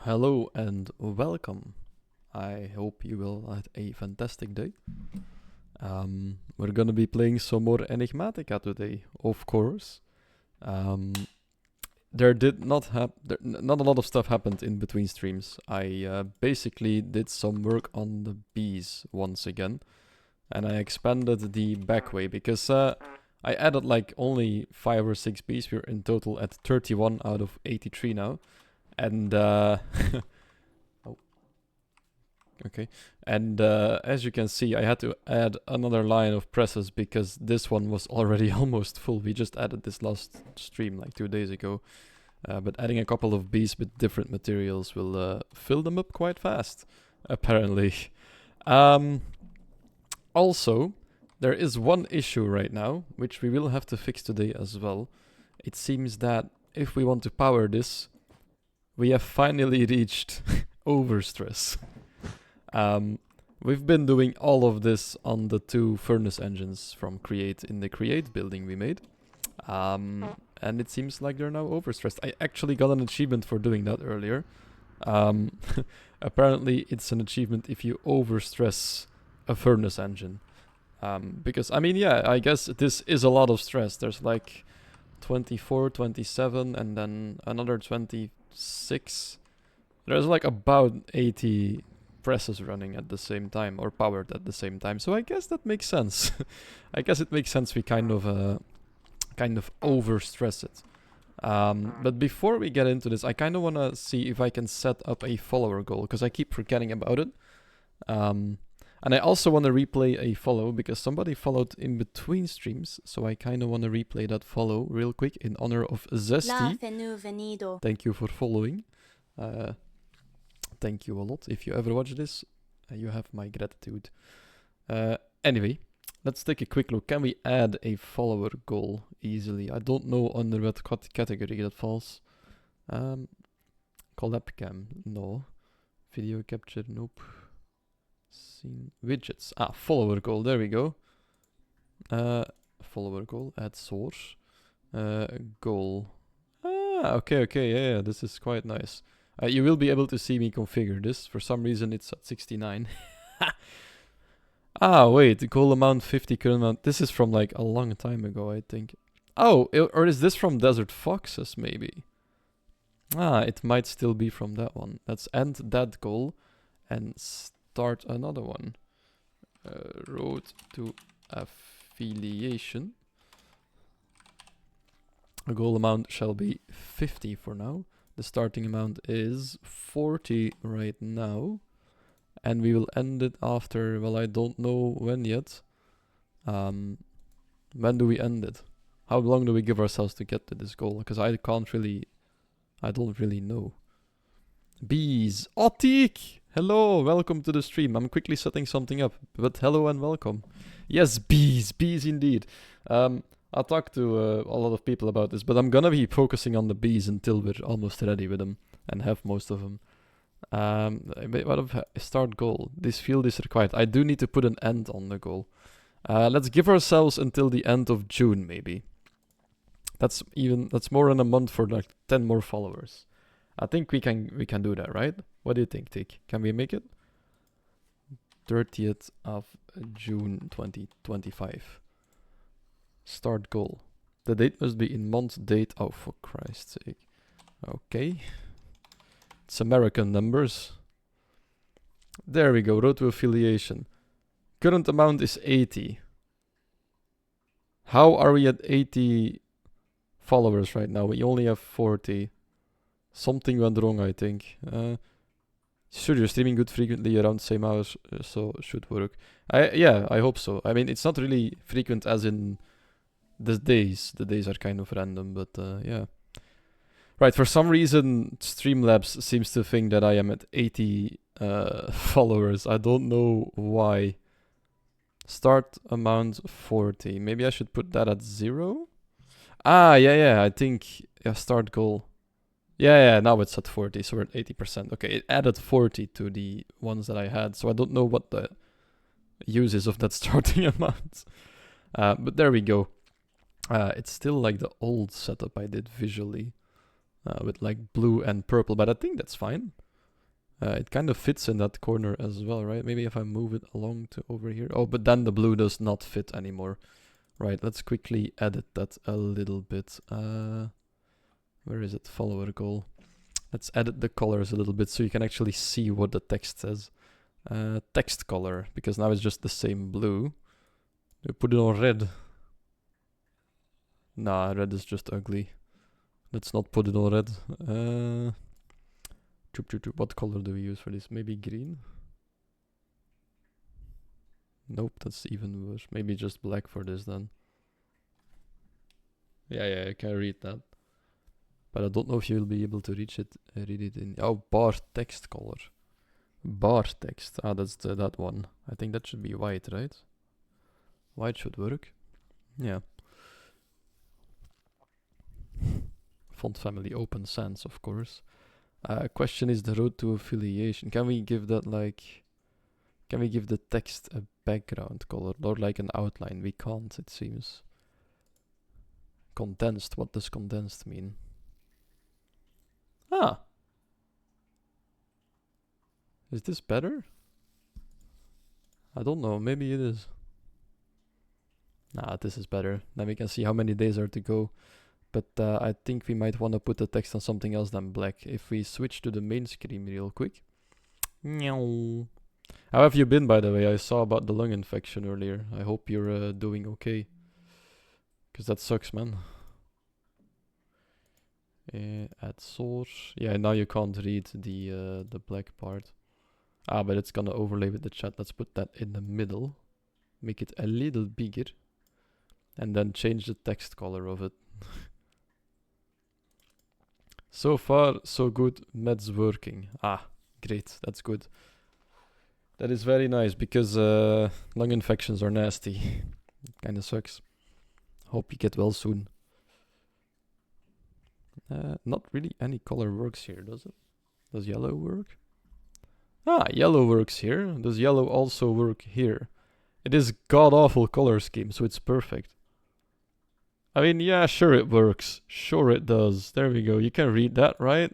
Hello and welcome. I hope you will have a fantastic day. We're gonna be playing some more Enigmatica today, of course. Um, there did not have not a lot of stuff happened in between streams. I basically did some work on the bees once again, and I expanded the back way because I added like only 5 or 6 bees. We're in total at 31 out of 83 now, and oh, okay. And as you can see, I had to add another line of presses because this one was already almost full. We just added this last stream like 2 days ago. But adding a couple of bees with different materials will fill them up quite fast, apparently. Um, Also, there is one issue right now, which we will have to fix today as well. It seems that if we want to power this, we have finally reached overstress. We've been doing all of this on the 2 furnace engines from Create in the Create building we made. And it seems like they're now overstressed. I actually got an achievement for doing that earlier. Apparently, it's an achievement if you overstress a furnace engine. Because, I mean, yeah, I guess this is a lot of stress. There's like 24, 27, and then another 26. There's like about 80 presses running at the same time, or powered at the same time. So I guess that makes sense. I guess it makes sense we kind of overstress it. But before we get into this, I kind of want to see if I can set up a follower goal, because I keep forgetting about it. And I also want to replay a follow, because somebody followed in between streams, so I kind of want to replay that follow real quick in honor of Zesty. Thank you for following. Thank you a lot. If you ever watch this, you have my gratitude. Anyway, let's take a quick look. Can we add a follower goal easily? I don't know under what category that falls. Collab cam, no. Video capture, nope. Scene widgets. Follower goal, there we go. Follower goal, add source. Goal. Okay, yeah, this is quite nice. You will be able to see me configure this. For some reason, it's at 69. Wait, goal amount 50, current amount. This is from like a long time ago, I think. Oh, or is this from Desert Foxes, maybe? It might still be from that one. Let's end that goal and start another one. Road to affiliation. The goal amount shall be 50 for now. The starting amount is 40 right now. And we will end it after, well, I don't know when yet. When do we end it? How long do we give ourselves to get to this goal? Because I don't really know. Bees. Otik! Hello, welcome to the stream. I'm quickly setting something up, but hello and welcome. Yes, bees indeed. I'll talk to a lot of people about this, but I'm gonna be focusing on the bees until we're almost ready with them and have most of them. What of start goal? This field is required. I do need to put an end on the goal. Let's give ourselves until the end of June, maybe. That's more than a month for like 10 more followers. I think we can do that, right? What do you think, Tick? Can we make it? 30th of June 2025. Start goal. The date must be in month date. Oh, for Christ's sake. Okay. It's American numbers. There we go. Road to affiliation. Current amount is 80. How are we at 80 followers right now? We only have 40. Something went wrong, I think. Sure, you're streaming good frequently around the same hours, so should work. I hope so. I mean, it's not really frequent as in the days. The days are kind of random, but yeah. Right, for some reason, Streamlabs seems to think that I am at 80 followers. I don't know why. Start amount 40. Maybe I should put that at 0? Yeah, I think, start goal. Yeah, now it's at 40, so we're at 80%. Okay, it added 40 to the ones that I had, so I don't know what the use is of that starting amount. But there we go. It's still like the old setup I did visually, with like blue and purple, but I think that's fine. It kind of fits in that corner as well, right? Maybe if I move it along to over here. Oh, but then the blue does not fit anymore. Right, let's quickly edit that a little bit. Where is it? Follower goal. Let's edit the colors a little bit so you can actually see what the text says. Text color, because now it's just the same blue. We put it on red. Nah, red is just ugly. Let's not put it on red. What color do we use for this? Maybe green? Nope, that's even worse. Maybe just black for this then. Yeah, I can read that. But I don't know if you'll be able to read it in... Oh, bar text color. Bar text. Ah, that's that one. I think that should be white, right? White should work. Yeah. Font family open sans, of course. Question is the road to affiliation. Can we give that like... Can we give the text a background color or like an outline? We can't, it seems. Condensed. What does condensed mean? Ah. Is this better? I don't know. Maybe it is. Nah, this is better. Then we can see how many days are to go. But I think we might want to put the text on something else than black. If we switch to the main screen real quick. Meow. How have you been, by the way? I saw about the lung infection earlier. I hope you're doing okay. Because that sucks, man. Add source. Yeah, now you can't read the black part. Ah, but it's gonna overlay with the chat. Let's put that in the middle. Make it a little bigger. And then change the text color of it. So far, so good. Meds working. Ah, great. That's good. That is very nice because lung infections are nasty. It kinda sucks. Hope you get well soon. Not really any color works here, does it? Does yellow work? Ah, yellow works here. Does yellow also work here? It is god-awful color scheme, so it's perfect. I mean, yeah, sure it works. Sure it does. There we go. You can read that, right?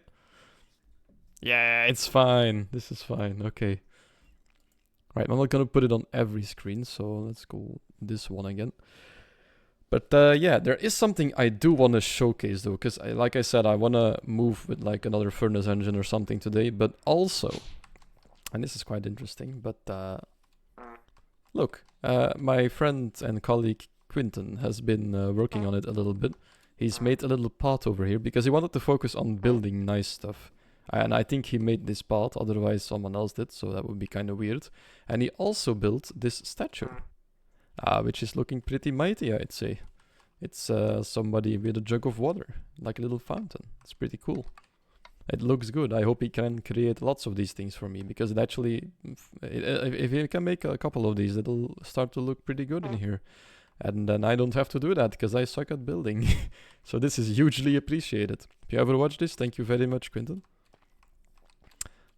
Yeah, it's fine. This is fine. Okay. Right, I'm not gonna put it on every screen, so let's go this one again. But yeah, there is something I do want to showcase though, because like I said, I want to move with like another furnace engine or something today, but also, and this is quite interesting, but look, my friend and colleague Quinton has been working on it a little bit. He's made a little path over here because he wanted to focus on building nice stuff. And I think he made this path, otherwise someone else did, so that would be kind of weird. And he also built this statue. Which is looking pretty mighty, I'd say. It's somebody with a jug of water, like a little fountain. It's pretty cool. It looks good. I hope he can create lots of these things for me, because it actually, if he can make a couple of these, it'll start to look pretty good in here. And then I don't have to do that, because I suck at building. So this is hugely appreciated. If you ever watch this, thank you very much, Quinton.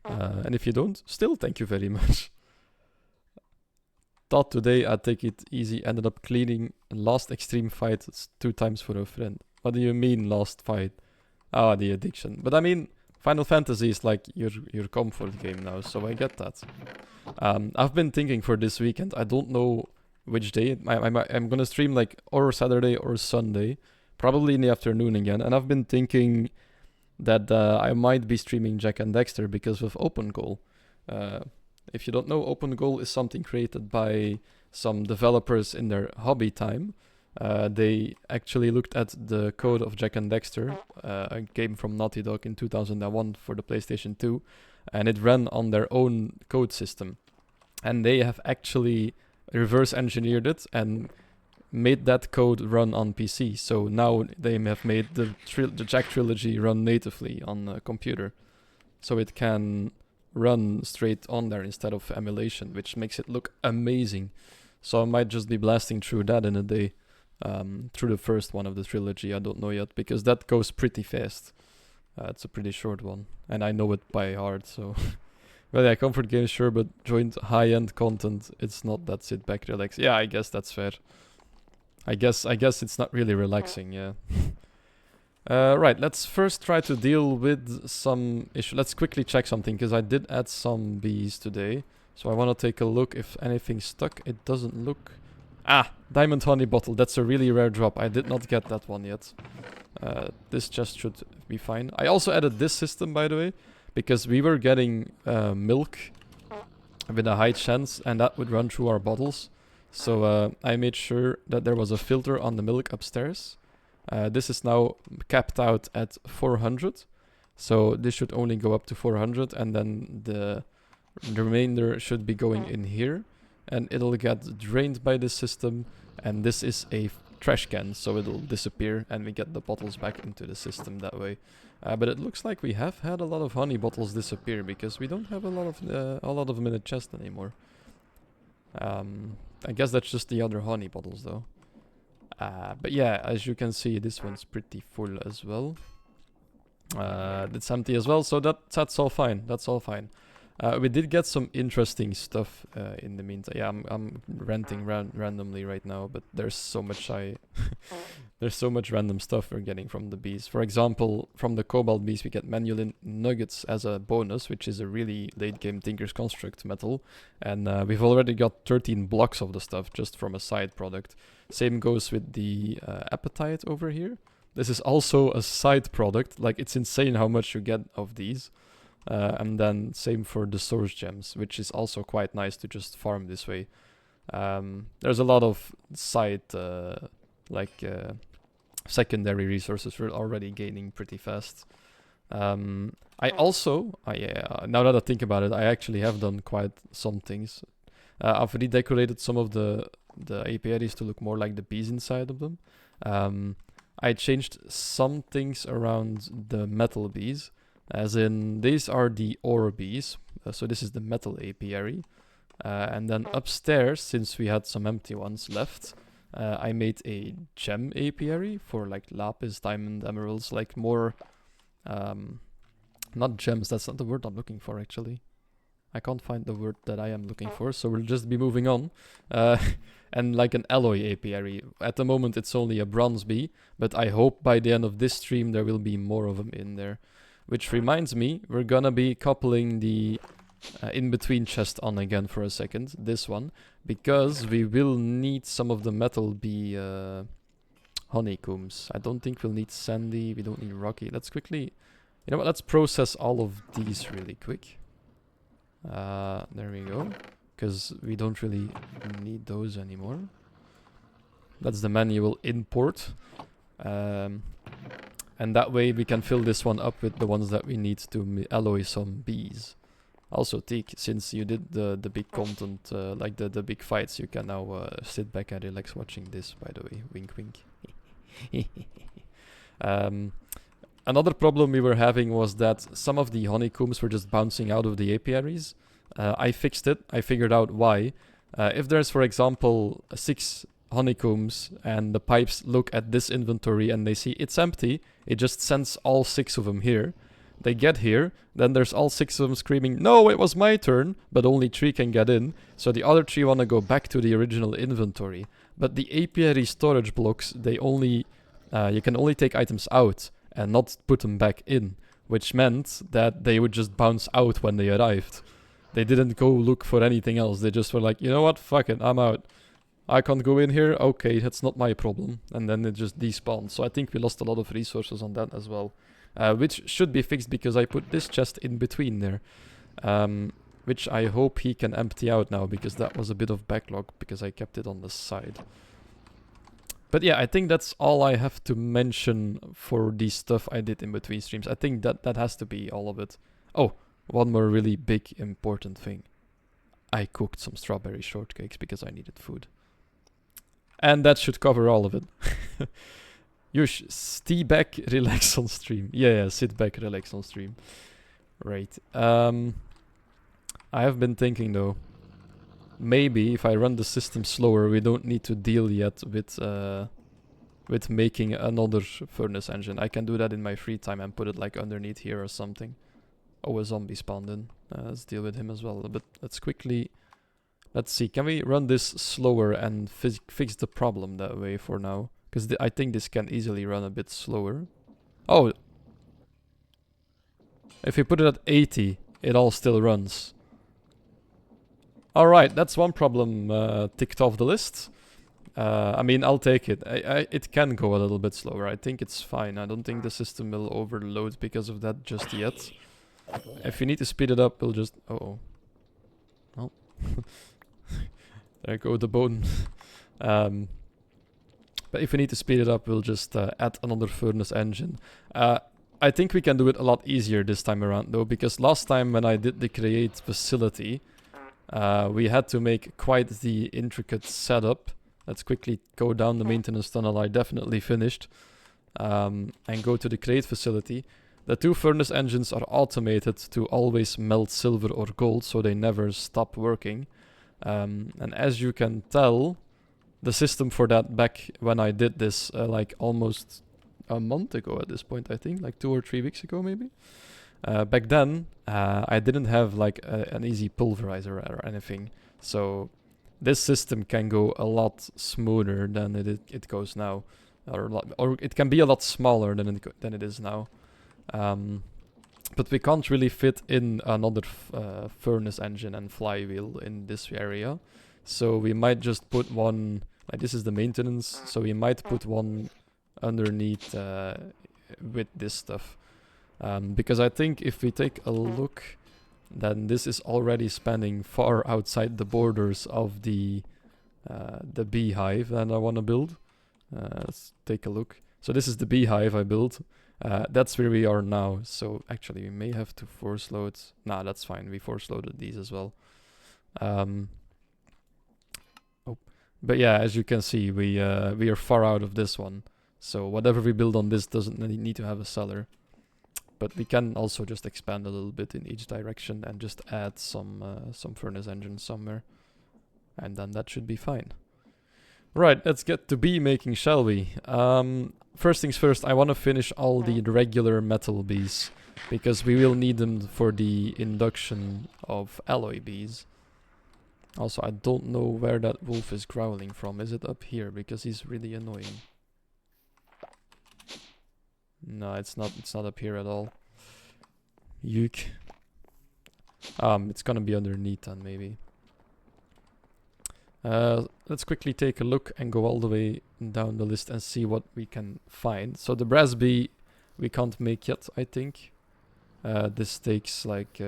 And if you don't, still thank you very much. Thought today I'd take it easy, ended up cleaning last extreme fight 2 times for a friend. What do you mean last fight? Ah, the addiction. But I mean, Final Fantasy is like your comfort game now, so I get that. I've been thinking for this weekend, I don't know which day. I'm gonna stream like or Saturday or Sunday, probably in the afternoon again, and I've been thinking that I might be streaming Jack and Dexter because of Open Goal. If you don't know, Open Goal is something created by some developers in their hobby time. They actually looked at the code of Jack and Dexter, a game from Naughty Dog in 2001 for the PlayStation 2, and it ran on their own code system. And they have actually reverse engineered it and made that code run on PC. So now they have made the Jack trilogy run natively on a computer. So it can run straight on there instead of emulation, which makes it look amazing. So I might just be blasting through that in a day, through the first one of the trilogy. I don't know yet, because that goes pretty fast. It's a pretty short one, and I know it by heart, so... Well, yeah, comfort games, sure, but joined high-end content, it's not that sit back, relax. Yeah, I guess that's fair. I guess it's not really relaxing, yeah. Right, let's first try to deal with some issue. Let's quickly check something, because I did add some bees today. So I want to take a look if anything stuck. It doesn't look... Ah! Diamond honey bottle. That's a really rare drop. I did not get that one yet. This chest should be fine. I also added this system, by the way, because we were getting milk with a high chance, and that would run through our bottles. So I made sure that there was a filter on the milk upstairs. This is now capped out at 400. So this should only go up to 400, and then the remainder should be going in here. And it'll get drained by this system. And this is a trash can, so it'll disappear, and we get the bottles back into the system that way. But it looks like we have had a lot of honey bottles disappear, because we don't have a lot of them in the chest anymore. I guess that's just the other honey bottles, though. But yeah, as you can see, this one's pretty full as well. It's empty as well, so that's all fine. That's all fine. We did get some interesting stuff in the meantime. Yeah, I'm ranting randomly right now, but there's so much there's so much random stuff we're getting from the bees. For example, from the cobalt bees, we get manulin nuggets as a bonus, which is a really late game Tinker's Construct metal. And we've already got 13 blocks of the stuff just from a side product. Same goes with the appetite over here. This is also a side product. Like, it's insane how much you get of these. And then same for the source gems, which is also quite nice to just farm this way. There's a lot of side, secondary resources we're already gaining pretty fast. I also, now that I think about it, I actually have done quite some things. I've redecorated some of the apiaries to look more like the bees inside of them. I changed some things around the metal bees. As in, these are the ore bees, so this is the metal apiary. And then upstairs, since we had some empty ones left, I made a gem apiary for like lapis, diamond, emeralds, like more... not gems, that's not the word I'm looking for actually. I can't find the word that I am looking for, so we'll just be moving on. And like an alloy apiary. At the moment it's only a bronze bee, but I hope by the end of this stream there will be more of them in there. Which reminds me, we're gonna be coupling the in-between chest on again for a second, this one, because we will need some of the metal bee honeycombs. I don't think we'll need sandy, we don't need rocky. Let's quickly, you know what, let's process all of these really quick. There we go, because we don't really need those anymore. That's the manual import. And that way we can fill this one up with the ones that we need to alloy some bees. Also, Teak, since you did the big content, like the big fights, you can now sit back and relax watching this, by the way. Wink, wink. Another problem we were having was that some of the honeycombs were just bouncing out of the apiaries. I fixed it. I figured out why. If there's, for example, 6 honeycombs and the pipes look at this inventory and they see it's empty, it just sends all 6 of them here. They get here, then there's all 6 of them screaming, "No, it was my turn," but only 3 can get in, so the other 3 want to go back to the original inventory. But the apiary storage blocks, they only, you can only take items out and not put them back in, which meant that they would just bounce out when they arrived. They didn't go look for anything else, they just were like, you know what, fuck it, I'm out. I can't go in here, okay, that's not my problem. And then it just despawned. So I think we lost a lot of resources on that as well. Which should be fixed because I put this chest in between there. Which I hope he can empty out now, because that was a bit of backlog because I kept it on the side. But yeah, I think that's all I have to mention for the stuff I did in between streams. I think that has to be all of it. Oh, one more really big important thing. I cooked some strawberry shortcakes because I needed food. And that should cover all of it. You sit back, relax on stream. Yeah, sit back, relax on stream. Right. I have been thinking though, maybe if I run the system slower, we don't need to deal yet with making another furnace engine. I can do that in my free time and put it like underneath here or something. Oh, a zombie spawned in. Let's deal with him as well. But let's quickly... Let's see, can we run this slower and fix the problem that way for now? Because I think this can easily run a bit slower. Oh, if we put it at 80, it all still runs. Alright, that's one problem ticked off the list. I mean, I'll take it. It can go a little bit slower. I think it's fine. I don't think the system will overload because of that just yet. If we need to speed it up, we'll just... Uh-oh. Well. There go the bone. But if we need to speed it up, we'll just add another furnace engine. I think we can do it a lot easier this time around, though, because last time when I did the create facility, we had to make quite the intricate setup. Let's quickly go down the maintenance tunnel I definitely finished, and go to the create facility. The 2 furnace engines are automated to always melt silver or gold, so they never stop working. And as you can tell, the system for that back when I did this, like almost a month ago at this point, I think, like 2 or 3 weeks ago maybe. Back then, I didn't have like an easy pulverizer or anything, so this system can go a lot smoother than it goes now, or it can be a lot smaller than it is now. But we can't really fit in another furnace engine and flywheel in this area, so we might just put one. Like this is the maintenance, so we might put one underneath with this stuff. Because I think if we take a look, then this is already spanning far outside the borders of the beehive that I want to build. Let's take a look. So this is the beehive I built. That's where we are now. So actually we may have to force load. Nah, that's fine. We force loaded these as well. But yeah, as you can see, we are far out of this one. So whatever we build on this doesn't need to have a cellar. But we can also just expand a little bit in each direction and just add some furnace engines somewhere. And then that should be fine. Right, let's get to bee making, shall we? First things first, I want to finish all the regular metal bees, because we will need them for the induction of alloy bees. Also, I don't know where that wolf is growling from. Is it up here? Because he's really annoying. No, it's not up here at all. Yuck. It's gonna be underneath then, maybe. Let's quickly take a look and go all the way down the list and see what we can find. So the brass bee we can't make yet, I think. This takes like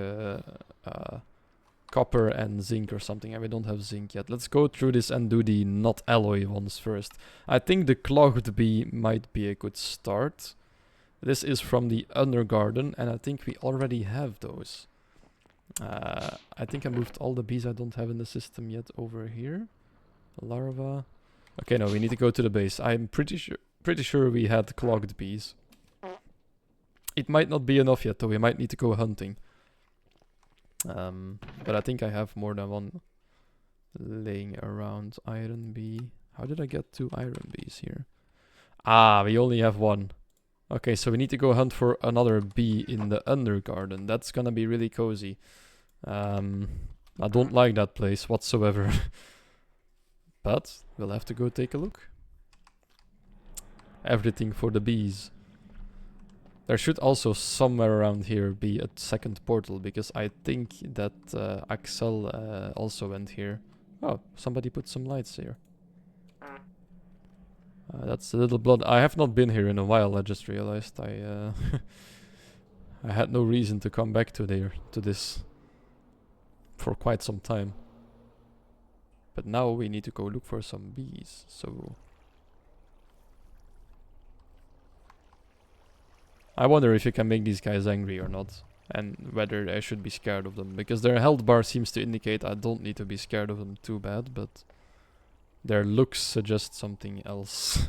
copper and zinc or something, and we don't have zinc yet. Let's go through this and do the not alloy ones first. I think the clogged bee might be a good start. This is from the Undergarden, and I think we already have those. I think I moved all the bees I don't have in the system yet over here. Larva. Okay, no, we need to go to the base. I'm pretty sure we had clogged bees. It might not be enough yet, though. We might need to go hunting. But I think I have more than one laying around. Iron bee. How did I get 2 iron bees here? Ah, we only have 1. Okay, so we need to go hunt for another bee in the Undergarden. That's gonna be really cozy. I don't like that place whatsoever. But we'll have to go take a look. Everything for the bees. There should also somewhere around here be a second portal, because I think that Axel also went here. Oh, somebody put some lights here. That's a little blood. I have not been here in a while, I just realized. I had no reason to come back to this for quite some time. But now we need to go look for some bees, so... I wonder if you can make these guys angry or not, and whether I should be scared of them, because their health bar seems to indicate I don't need to be scared of them too bad, but their looks suggest something else.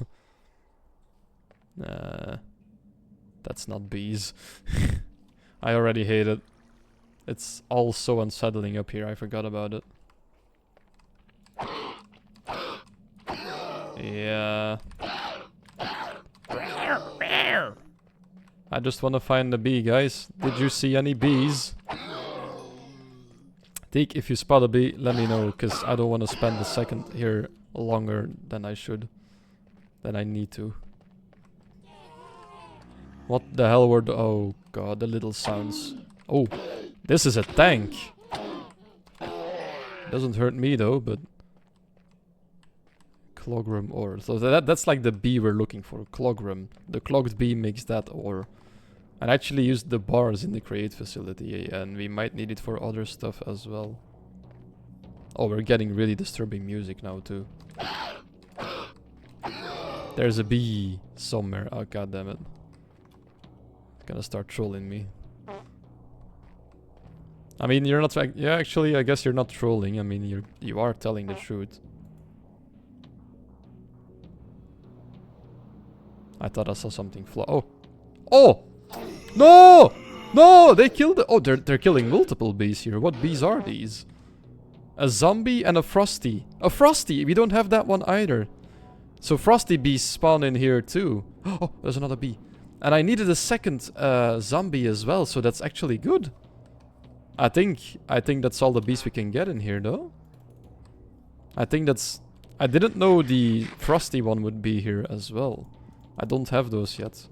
That's not bees. I already hate it. It's all so unsettling up here, I forgot about it. Yeah. I just want to find the bee, guys. Did you see any bees? Teak, if you spot a bee, let me know, because I don't want to spend a second here longer than I should. Than I need to. What the hell were the... Oh god, the little sounds. Oh, this is a tank. Doesn't hurt me though, but... Clogram ore. So that's like the bee we're looking for. Clogram. The clogged bee makes that ore. And actually used the bars in the create facility, and we might need it for other stuff as well. Oh, we're getting really disturbing music now too. There's a bee somewhere. Oh god damn it. It's gonna start trolling me. I mean, you're not... Yeah, actually, I guess you're not trolling. I mean, you are telling the truth. I thought I saw something fly. Oh! Oh! No! No! They killed the... Oh, they're killing multiple bees here. What bees are these? A zombie and a frosty. A frosty! We don't have that one either. So frosty bees spawn in here too. Oh, there's another bee. And I needed a second zombie as well, so that's actually good. I think that's all the bees we can get in here though. I think that's... I didn't know the frosty one would be here as well. I don't have those yet.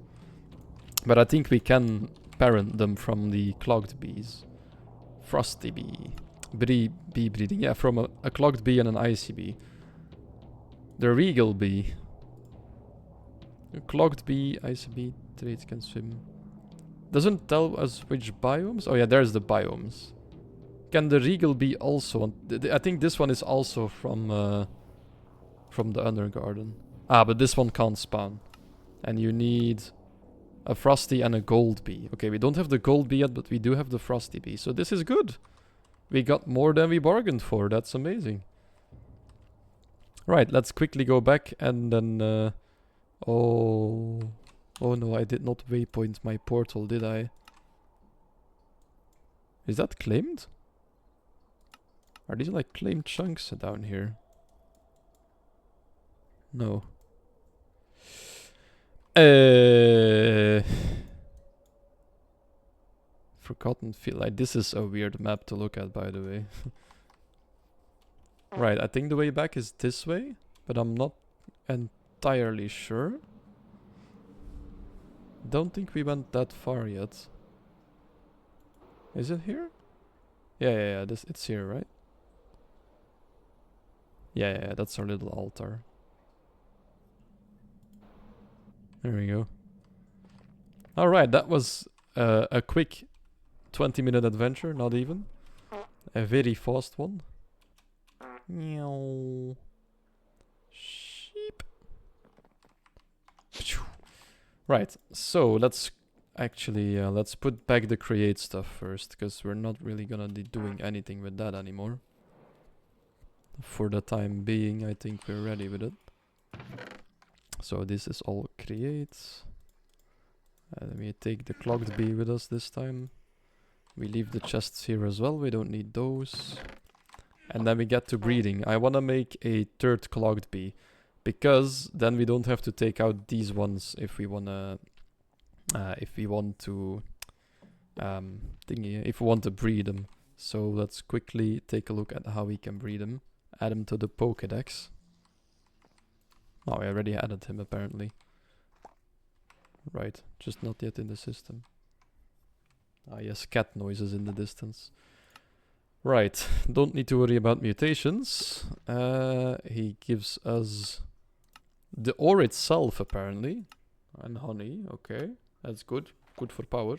But I think we can parent them from the clogged bees. Frosty bee. Bee breeding. Yeah, from a clogged bee and an icy bee. The regal bee. A clogged bee, icy bee, traits can swim. Doesn't tell us which biomes. Oh yeah, there's the biomes. Can the regal bee also... I think this one is also from the Undergarden. Ah, but this one can't spawn. And you need a frosty and a gold bee. Okay, we don't have the gold bee yet, but we do have the frosty bee. So this is good. We got more than we bargained for. That's amazing. Right, let's quickly go back and then... Oh no, I did not waypoint my portal, did I? Is that claimed? Are these like claimed chunks down here? No. Forgotten Field. Like, this is a weird map to look at, by the way. Right, I think the way back is this way, but I'm not entirely sure. Don't think we went that far yet. Is it here? Yeah. It's here, right? Yeah, that's our little altar. There we go. Alright, that was a quick 20-minute adventure, not even. A very fast one. Meow. Sheep. Right, so let's actually, let's put back the create stuff first, because we're not really gonna be doing anything with that anymore. For the time being, I think we're ready with it. So this is all create. Let me take the clogged bee with us this time. We leave the chests here as well, we don't need those. And then we get to breeding. I want to make a third clogged bee, because then we don't have to take out these ones if we wanna, if we want to breed them. So let's quickly take a look at how we can breed them. Add him to the Pokédex. Oh, I already added him apparently. Right, just not yet in the system. Ah yes, cat noises in the distance. Right, don't need to worry about mutations. He gives us the ore itself apparently. And honey, okay. That's good. Good for power.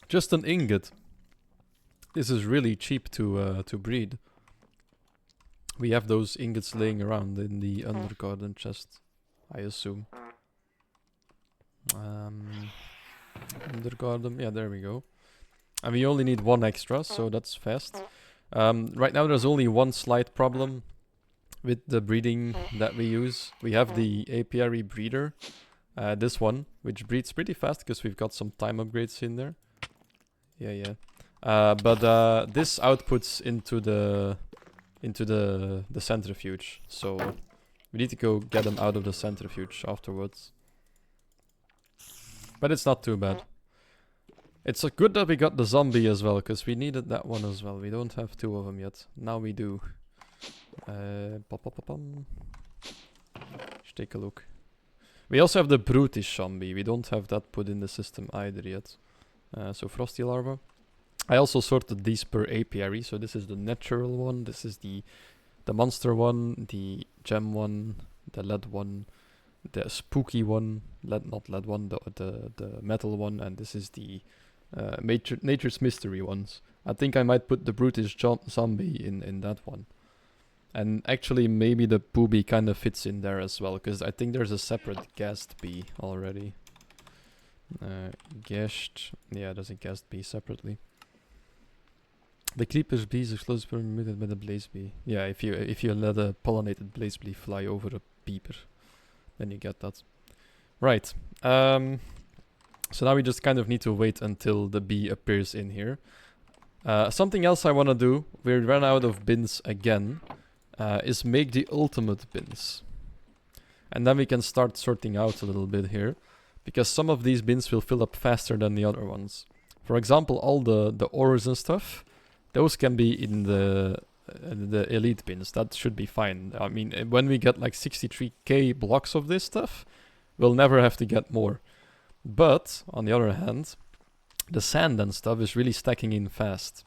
Just an ingot. This is really cheap to breed. We have those ingots laying around in the Undergarden chest, I assume. Undergarden, yeah, there we go. And we only need one extra, so that's fast. Right now there's only one slight problem with the breeding that we use. We have the apiary breeder, this one, which breeds pretty fast because we've got some time upgrades in there. Yeah. But this outputs into the centrifuge, so we need to go get them out of the centrifuge afterwards. But it's not too bad. It's good that we got the zombie as well, because we needed that one as well. We don't have two of them yet. Now we do. take a look. We also have the brutish zombie. We don't have that put in the system either yet. So frosty larva. I also sorted these per apiary. So this is the natural one. This is the monster one, the gem one, the lead one, the spooky one, not lead one, the metal one, and this is the nature's mystery ones. I think I might put the brutish zombie in that one. And actually maybe the booby kind of fits in there as well, because I think there's a separate guest bee already. Guest, yeah, there's a guest bee separately. The creeper's bees explodes permitted by the blaze bee. Yeah, if you let a pollinated blaze bee fly over a beeper, then you get that. Right. So now we just kind of need to wait until the bee appears in here. Something else I want to do, we ran out of bins again, is make the ultimate bins. And then we can start sorting out a little bit here, because some of these bins will fill up faster than the other ones. For example, all the ores and stuff, those can be in the elite bins. That should be fine. I mean, when we get like 63k blocks of this stuff, we'll never have to get more. But, on the other hand, the sand and stuff is really stacking in fast.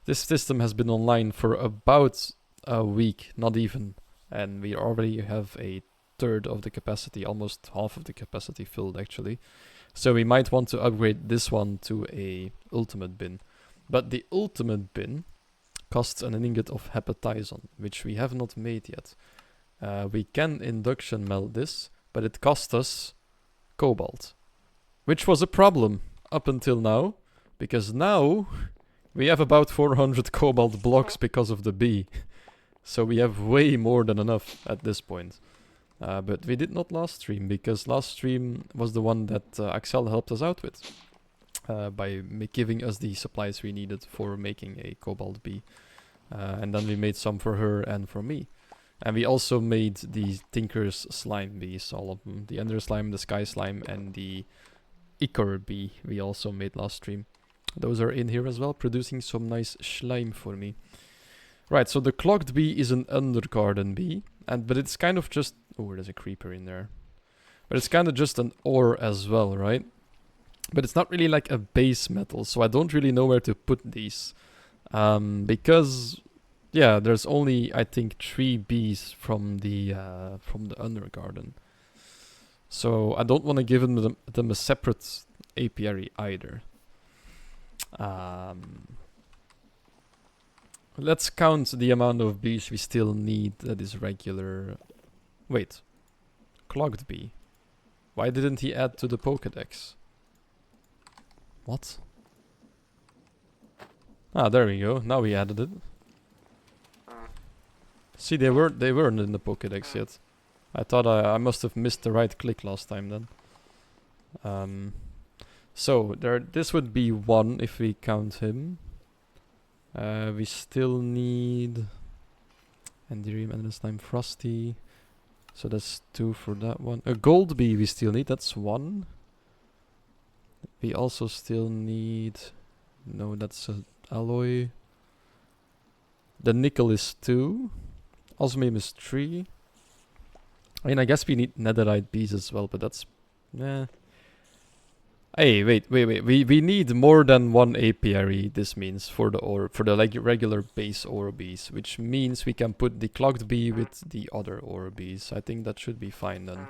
This system has been online for about a week, not even. And we already have a third of the capacity, almost half of the capacity filled actually. So we might want to upgrade this one to a ultimate bin. But the ultimate bin costs an ingot of hepatizon, which we have not made yet. We can induction melt this, but it cost us cobalt. Which was a problem up until now, because now we have about 400 cobalt blocks because of the bee. So we have way more than enough at this point. But we did not last stream, because last stream was the one that Axel helped us out with. By giving us the supplies we needed for making a cobalt bee. And then we made some for her and for me. And we also made the Tinker's slime bees, all of them. The Ender slime, the Sky slime, and the Ichor bee we also made last stream. Those are in here as well, producing some nice slime for me. Right, so the clogged bee is an undergarden bee, but it's kind of just... Oh, there's a creeper in there. But it's kind of just an ore as well, right? But it's not really like a base metal, so I don't really know where to put these. Because, yeah, there's only, I think, 3 bees from the undergarden. So I don't want to give them a separate apiary either. Let's count the amount of bees we still need that is regular. Wait. Clogged bee. Why didn't he add to the Pokédex? What? Ah, there we go. Now we added it. See, they weren't in the Pokédex yet. I thought I must have missed the right click last time then. So this would be 1 if we count him. We still need Enderium, Endless Slime, Frosty. So that's 2 for that one. A gold bee we still need. That's 1. We also still need... No, that's a alloy. The nickel is 2. Osmium is 3. I mean, I guess we need netherite bees as well, but that's... Hey, wait. We need more than 1 apiary, this means, for the ore, for the like regular base ore bees, which means we can put the clogged bee with the other ore bees. I think that should be fine then.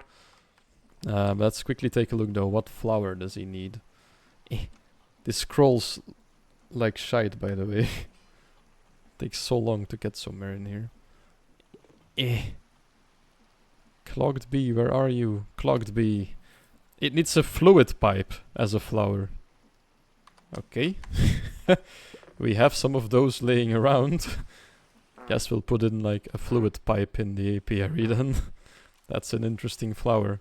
Let's quickly take a look though. What flower does he need? This scrolls like shite, by the way. Takes so long to get somewhere in here. Clogged bee, where are you? Clogged bee. It needs a fluid pipe as a flower. Okay. We have some of those laying around. Guess we'll put in like a fluid pipe in the apiary then. That's an interesting flower.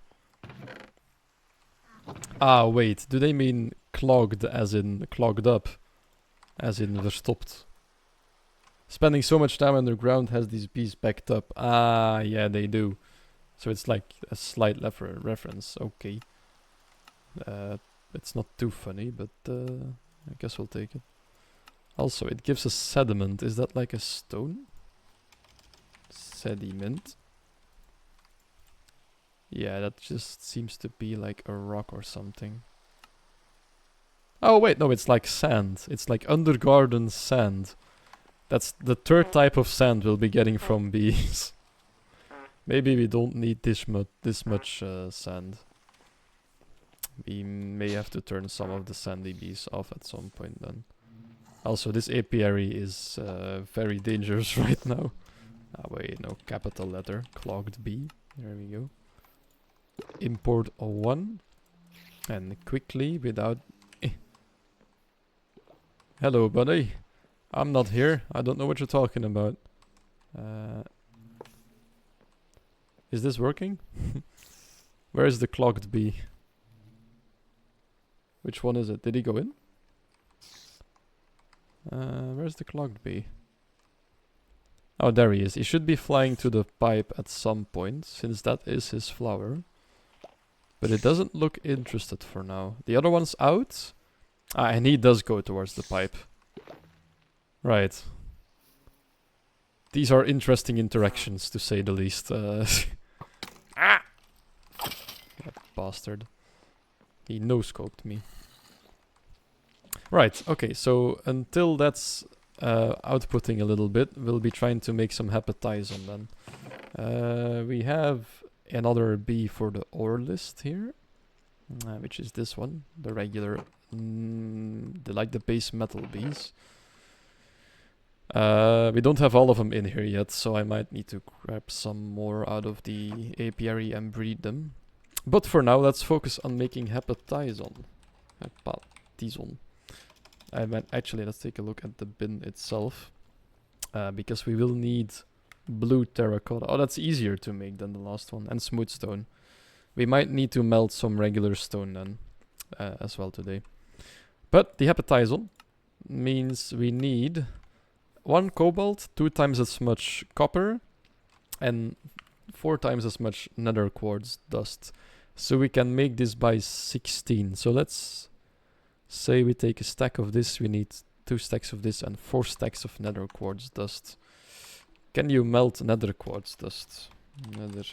Ah, wait. Do they mean clogged as in clogged up? As in verstopt? Spending so much time underground has these bees backed up. Ah, yeah, they do. So it's like a slight reference. Okay. It's not too funny, but I guess we'll take it. Also, it gives us sediment. Is that like a stone? Sediment. Yeah, that just seems to be like a rock or something. Oh wait, no, it's like sand. It's like undergarden sand. That's the third type of sand we'll be getting from bees. Maybe we don't need this much sand. We may have to turn some of the sandy bees off at some point then. Also, this apiary is very dangerous right now. Ah, wait, no, capital letter, clogged bee. There we go. Import a 1. And quickly, without... Hello, buddy. I'm not here. I don't know what you're talking about. Is this working? Where is the clogged bee? Which one is it? Did he go in? Where's the clogged bee? Oh, there he is. He should be flying to the pipe at some point, since that is his flower. But it doesn't look interested for now. The other one's out. Ah, and he does go towards the pipe. Right. These are interesting interactions, to say the least. Ah! That bastard. He no-scoped me. Right, okay, so until that's outputting a little bit, we'll be trying to make some hepatizon then. We have another bee for the ore list here, which is this one, the regular, like the base metal bees. We don't have all of them in here yet, so I might need to grab some more out of the apiary and breed them. But for now, let's focus on making hepatizon. Hepatizon. Actually, let's take a look at the bin itself. Because we will need blue terracotta. Oh, that's easier to make than the last one. And smooth stone. We might need to melt some regular stone then. As well today. But the hepatizon means we need 1 cobalt, 2 times as much copper, and 4 times as much nether quartz dust. So we can make this by 16. So let's say we take a stack of this, we need 2 stacks of this and 4 stacks of nether quartz dust. Can you melt nether quartz dust? Nether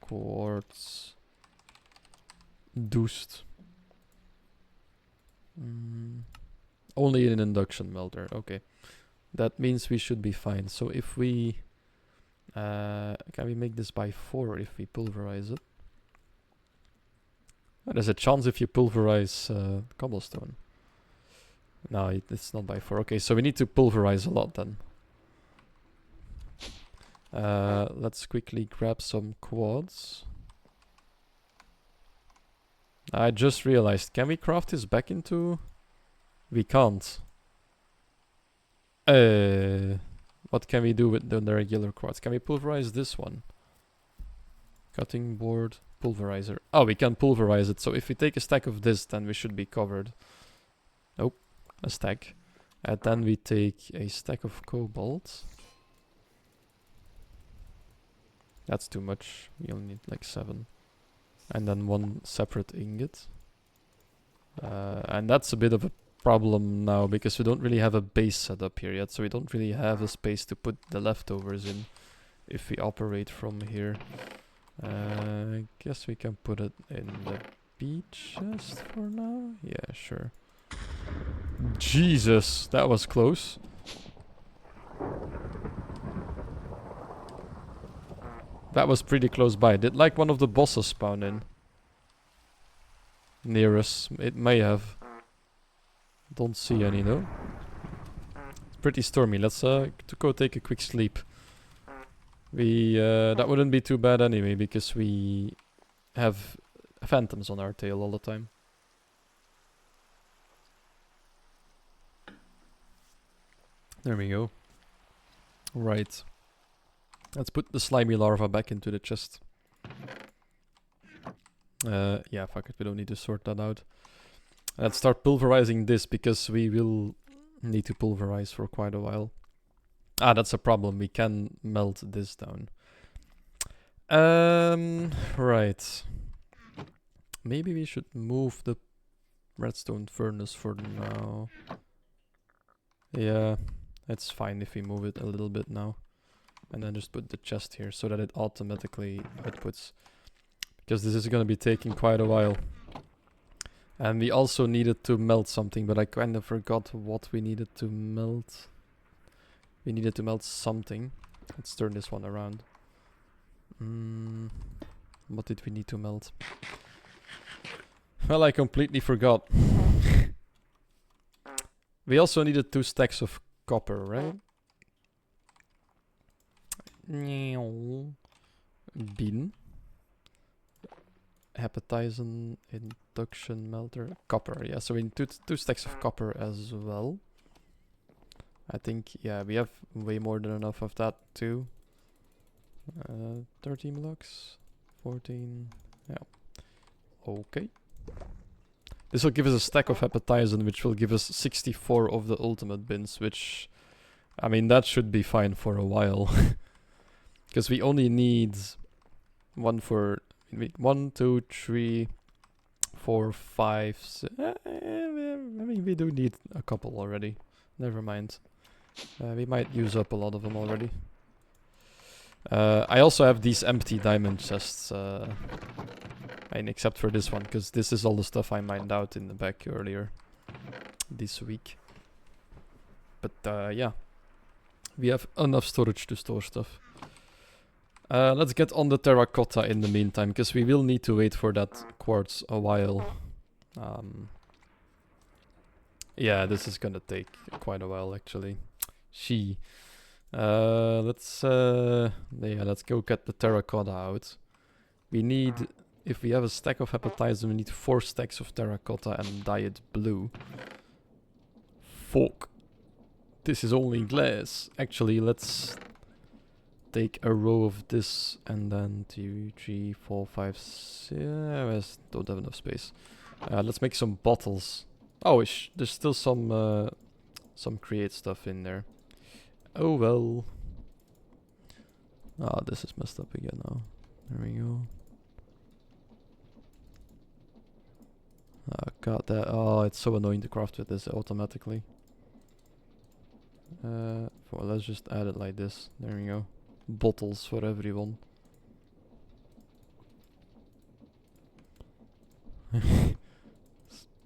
quartz dust. Only in an induction melter, okay. That means we should be fine. So if we... can we make this by 4 if we pulverize it? There's a chance if you pulverize cobblestone. No, it's not by 4. Okay, so we need to pulverize a lot then. Let's quickly grab some quads. I just realized, can we craft this back into... We can't. What can we do with the regular quartz? Can we pulverize this one? Cutting board, pulverizer. Oh, we can pulverize it. So if we take a stack of this, then we should be covered. Nope, a stack. And then we take a stack of cobalt. That's too much. We only need like 7. And then 1 separate ingot. And that's a bit of a problem now, because we don't really have a base set up here yet. So we don't really have a space to put the leftovers in if we operate from here. I guess we can put it in the bee chest for now. Yeah, sure. Jesus, that was close. That was pretty close by. Did like one of the bosses spawn in? Near us. It may have. Don't see any though. It's pretty stormy. Let's go take a quick sleep. We that wouldn't be too bad anyway, because we have phantoms on our tail all the time. There we go. Right. Let's put the slimy larva back into the chest. Yeah, fuck it, we don't need to sort that out. Let's start pulverizing this, because we will need to pulverize for quite a while. Ah, that's a problem. We can melt this down. Right. Maybe we should move the redstone furnace for now. Yeah, it's fine if we move it a little bit now. And then just put the chest here so that it automatically outputs. Because this is gonna be taking quite a while. And we also needed to melt something, but I kind of forgot what we needed to melt. We needed to melt something. Let's turn this one around. What did we need to melt? Well, I completely forgot. We also needed 2 stacks of copper, right? Bean. Hepatizen, induction melter, copper. Yeah, so we need two stacks of copper as well. I think, yeah, we have way more than enough of that too. 13 blocks, 14, yeah. Okay. This will give us a stack of hepatizen, which will give us 64 of the ultimate bins, which, I mean, that should be fine for a while. Because we only need 1, 2, 3, 4, 5. I mean, we do need a couple already. Never mind. We might use up a lot of them already. I also have these empty diamond chests. I mean, except for this one, because this is all the stuff I mined out in the back earlier this week. But yeah, we have enough storage to store stuff. Let's get on the terracotta in the meantime, because we will need to wait for that quartz a while. Yeah, this is gonna take quite a while actually. Let's go get the terracotta out. We need, if we have a stack of hepatizen, we need 4 stacks of terracotta and dye it blue. Fuck. This is only glass. Actually, let's take a row of this and then 2, 3, 4, 5, 6. I don't have enough space. Let's make some bottles. Oh, there's still some create stuff in there. Oh well. Ah, this is messed up again now. There we go. Oh god, oh, it's so annoying to craft with this automatically. Well, let's just add it like this. There we go. Bottles for everyone.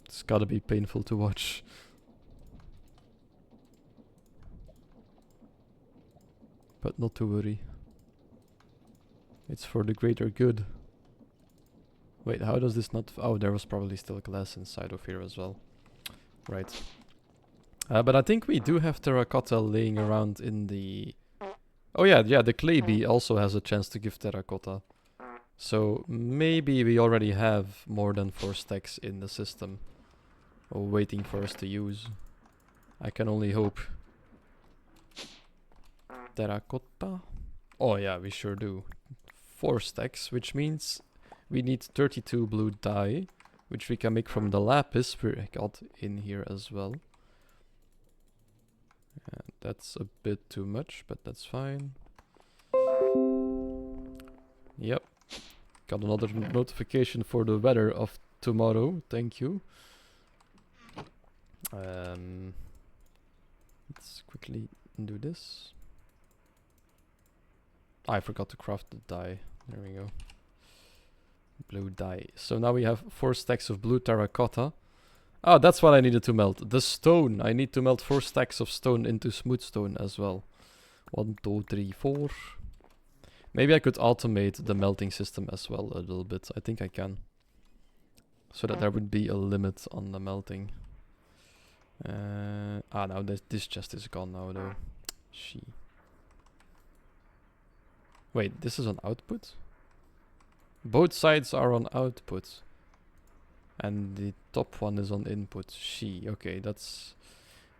It's gotta be painful to watch. But not to worry. It's for the greater good. Wait, how does this not... Oh, there was probably still glass inside of here as well. Right. But I think we do have terracotta laying around in the... Oh yeah, the clay bee also has a chance to give terracotta. So maybe we already have more than 4 stacks in the system. Waiting for us to use. I can only hope. Terracotta? Oh yeah, we sure do. 4 stacks, which means we need 32 blue dye, which we can make from the lapis we got in here as well. That's a bit too much, but that's fine. Yep. Got another notification for the weather of tomorrow. Thank you. Let's quickly do this. I forgot to craft the dye. There we go. Blue dye. So now we have 4 stacks of blue terracotta. Oh, that's what I needed to melt. The stone. I need to melt 4 stacks of stone into smooth stone as well. 1, 2, 3, 4. Maybe I could automate the melting system as well a little bit. I think I can. So that there would be a limit on the melting. Now this chest is gone now though. Wait, this is on output? Both sides are on output. And the top one is on input. Okay, that's...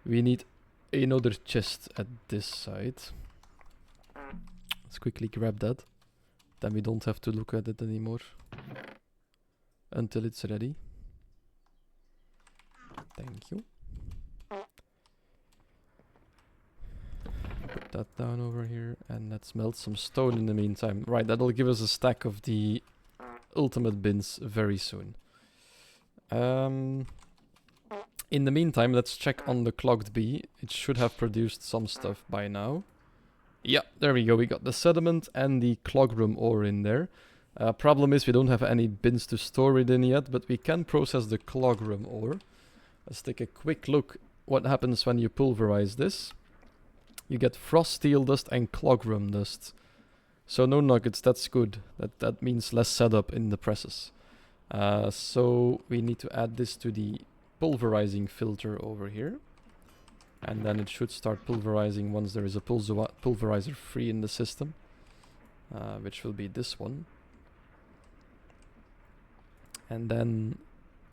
We need another chest at this side. Let's quickly grab that. Then we don't have to look at it anymore. Until it's ready. Thank you. Put that down over here. And let's melt some stone in the meantime. Right, that'll give us a stack of the ultimate bins very soon. In the meantime, let's check on the clogged bee. It should have produced some stuff by now. Yeah, there we go. We got the sediment and the clog room ore in there. Problem is we don't have any bins to store it in yet, but we can process the clogram ore. Let's take a quick look what happens when you pulverize this. You get frost steel dust and clogram dust. So no nuggets, that's good. That means less setup in the presses. So we need to add this to the pulverizing filter over here. And then it should start pulverizing once there is a pulverizer free in the system. Which will be this one. And then,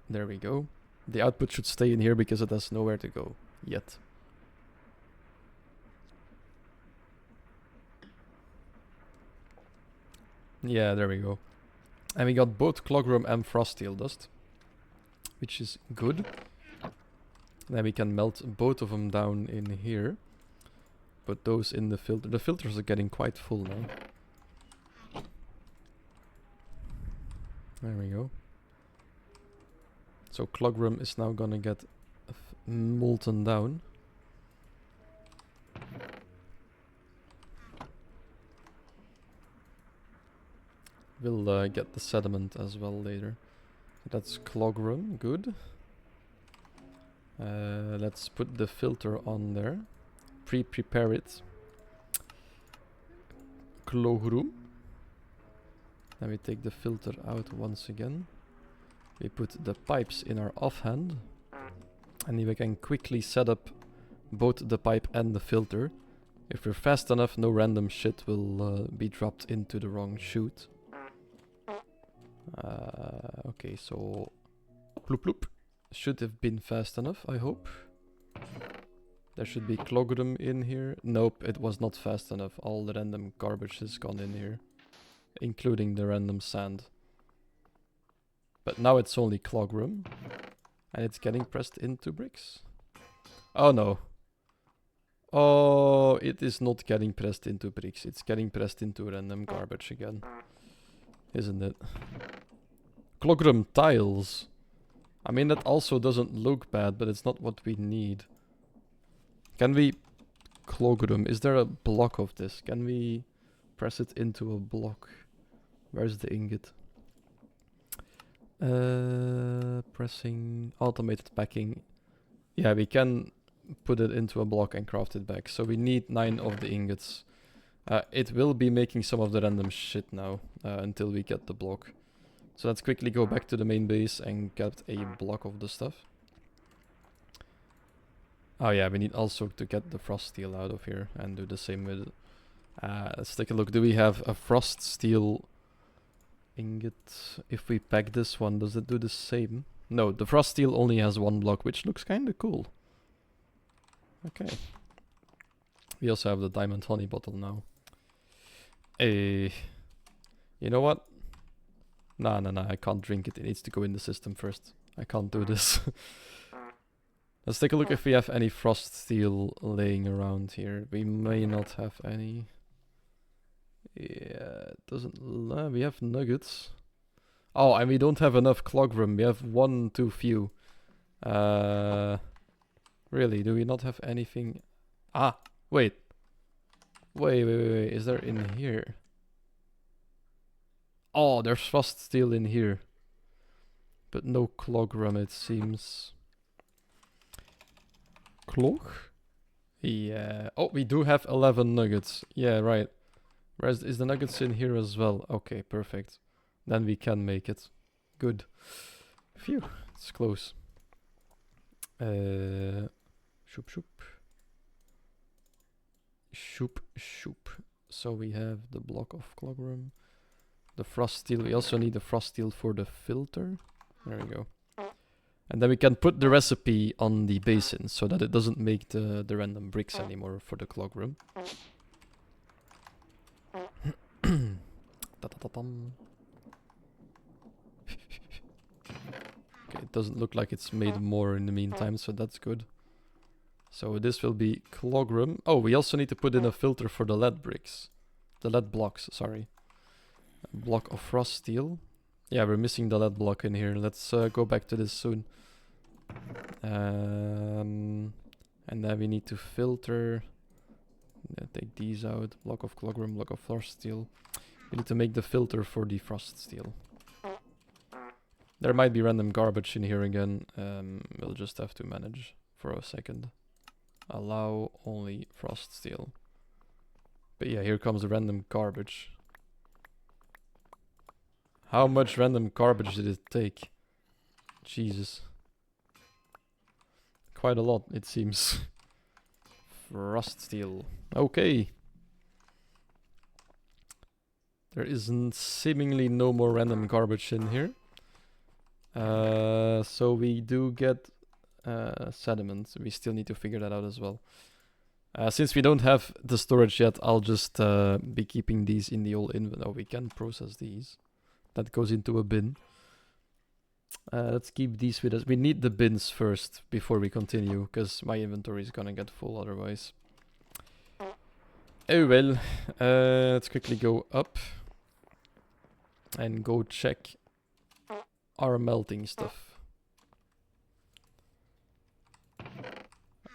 there we go. The output should stay in here because it has nowhere to go yet. Yeah, there we go. And we got both clogram and frost steel dust, which is good. Then we can melt both of them down in here. Put those in the filter. The filters are getting quite full now. There we go. So clogram is now gonna get molten down. We'll get the sediment as well later. That's clogram, good. Let's put the filter on there. Prepare it. Clogram. Then we take the filter out once again. We put the pipes in our offhand. And we can quickly set up both the pipe and the filter. If we're fast enough, no random shit will be dropped into the wrong chute. Okay, so ploop ploop. Should have been fast enough, I hope. There should be clogram in here. Nope, it was not fast enough. All the random garbage has gone in here, including the random sand. But now it's only clogram, and it's getting pressed into bricks. Oh no. Oh, it is not getting pressed into bricks. It's getting pressed into random garbage again. Isn't it? Clogram tiles. I mean, that also doesn't look bad, but it's not what we need. Can we... Clogram. Is there a block of this? Can we press it into a block? Where's the ingot? Pressing... Automated packing. Yeah, we can put it into a block and craft it back. So we need 9 of the ingots. It will be making some of the random shit now, until we get the block. So let's quickly go back to the main base and get a block of the stuff. Oh yeah, we need also to get the frost steel out of here and do the same with it. Let's take a look. Do we have a frost steel ingot? If we pack this one, does it do the same? No, the frost steel only has 1 block, which looks kinda cool. Okay. We also have the diamond honey bottle now. You know what? No, I can't drink it. It needs to go in the system first. I can't do this. Let's take a look if we have any frost steel laying around here. We may not have any. Yeah, it doesn't... we have nuggets. Oh, and we don't have enough clogram. We have 1 too few. Really, do we not have anything? Ah, wait. Wait. Is there in here? Oh, there's frost steel in here. But no clogram, it seems. Clog? Yeah. Oh, we do have 11 nuggets. Yeah, right. Whereas is the nuggets in here as well? Okay, perfect. Then we can make it. Good. Phew, it's close. Shoop. So we have the block of clogram. The frost steel. We also need the frost steel for the filter. There we go. And then we can put the recipe on the basin so that it doesn't make the random bricks anymore for the clogram. Okay, it doesn't look like it's made more in the meantime, so that's good. So this will be clogram. Oh, we also need to put in a filter for the lead bricks. The lead blocks, sorry. A block of frost steel. Yeah, we're missing the lead block in here. Let's go back to this soon. And then we need to filter. Take these out. Block of clogram, block of frost steel. We need to make the filter for the frost steel. There might be random garbage in here again. We'll just have to manage for a second. Allow only frost steel. But yeah, here comes the random garbage. How much random garbage did it take? Jesus. Quite a lot, it seems. Frost steel. Okay. There isn't seemingly no more random garbage in here. So we do get sediment. We still need to figure that out as well. Since we don't have the storage yet, I'll just be keeping these in the old inventory. Oh, we can process these. That goes into a bin. Let's keep these with us. We need the bins first before we continue, because my inventory is gonna get full otherwise. Oh well. Let's quickly go up and go check our melting stuff.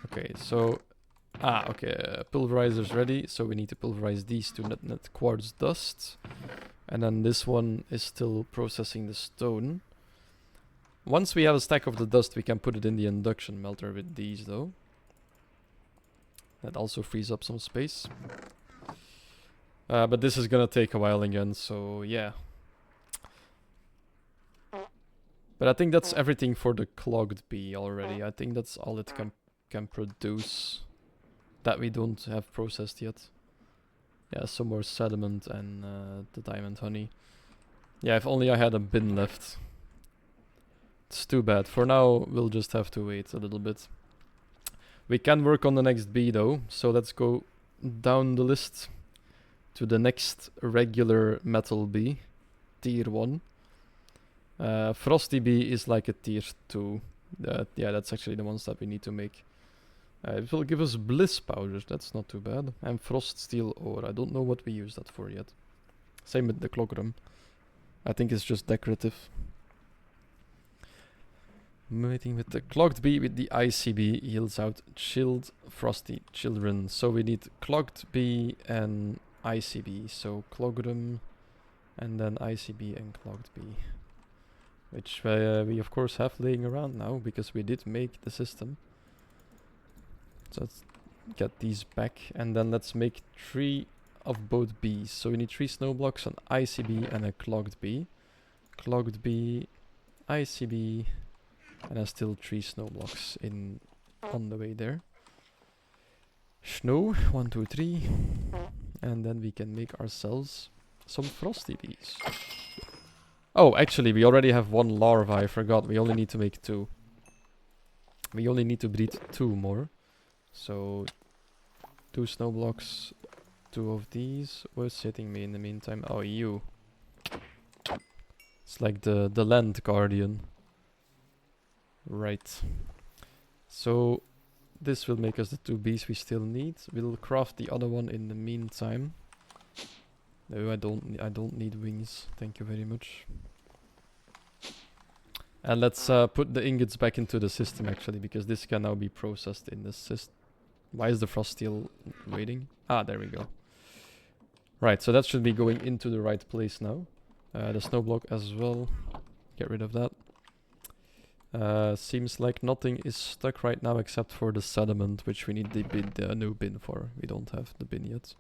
Okay, so okay, pulverizer's ready, so we need to pulverize these to net quartz dust. And then this one is still processing the stone. Once we have a stack of the dust, we can put it in the induction melter with these though. That also frees up some space. But this is gonna take a while again, so yeah. But I think that's everything for the clogged bee already. I think that's all it can produce that we don't have processed yet. Yeah, some more sediment and the diamond honey. Yeah, if only I had a bin left. It's too bad. For now, we'll just have to wait a little bit. We can work on the next bee though, so let's go down the list to the next regular metal bee, tier 1. Frosty bee is like a tier 2. Yeah, that's actually the ones that we need to make. It will give us bliss powder, that's not too bad. And frost steel ore, I don't know what we use that for yet. Same with the clockroom. I think it's just decorative. Mating with the clogged bee with the icy bee yields out chilled frosty children. So we need clogged bee and icy bee. So cloggrum and then icy bee and clogged bee. Which we of course have laying around now because we did make the system. So let's get these back and then let's make 3 of both bees. So we need 3 snow blocks, an icy bee and a clogged bee. Clogged bee, icy bee, and then still 3 snow blocks on the way there. Snow, 1, 2, 3. And then we can make ourselves some frosty bees. Oh, actually, we already have 1 larva, I forgot. We only need to make 2. We only need to breed 2 more. So, 2 snow blocks, 2 of these. What's hitting me in the meantime? Oh, you. It's like the land guardian. Right. So, this will make us the 2 bees we still need. We'll craft the other one in the meantime. No, I don't need wings. Thank you very much. And let's put the ingots back into the system actually, because this can now be processed in the system. Why is the frost steel waiting? Ah, there we go. Right, so that should be going into the right place now. The snow block as well. Get rid of that. Seems like nothing is stuck right now except for the sediment, which we need the new bin for. We don't have the bin yet.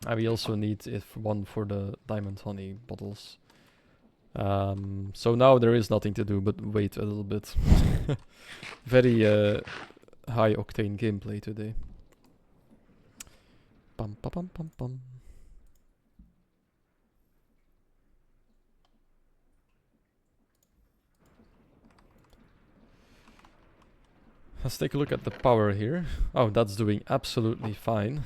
And we also need one for the diamond honey bottles. So now there is nothing to do but wait a little bit. Very high octane gameplay today. Pum pum pum pum pum. Let's take a look at the power here. Oh, that's doing absolutely fine.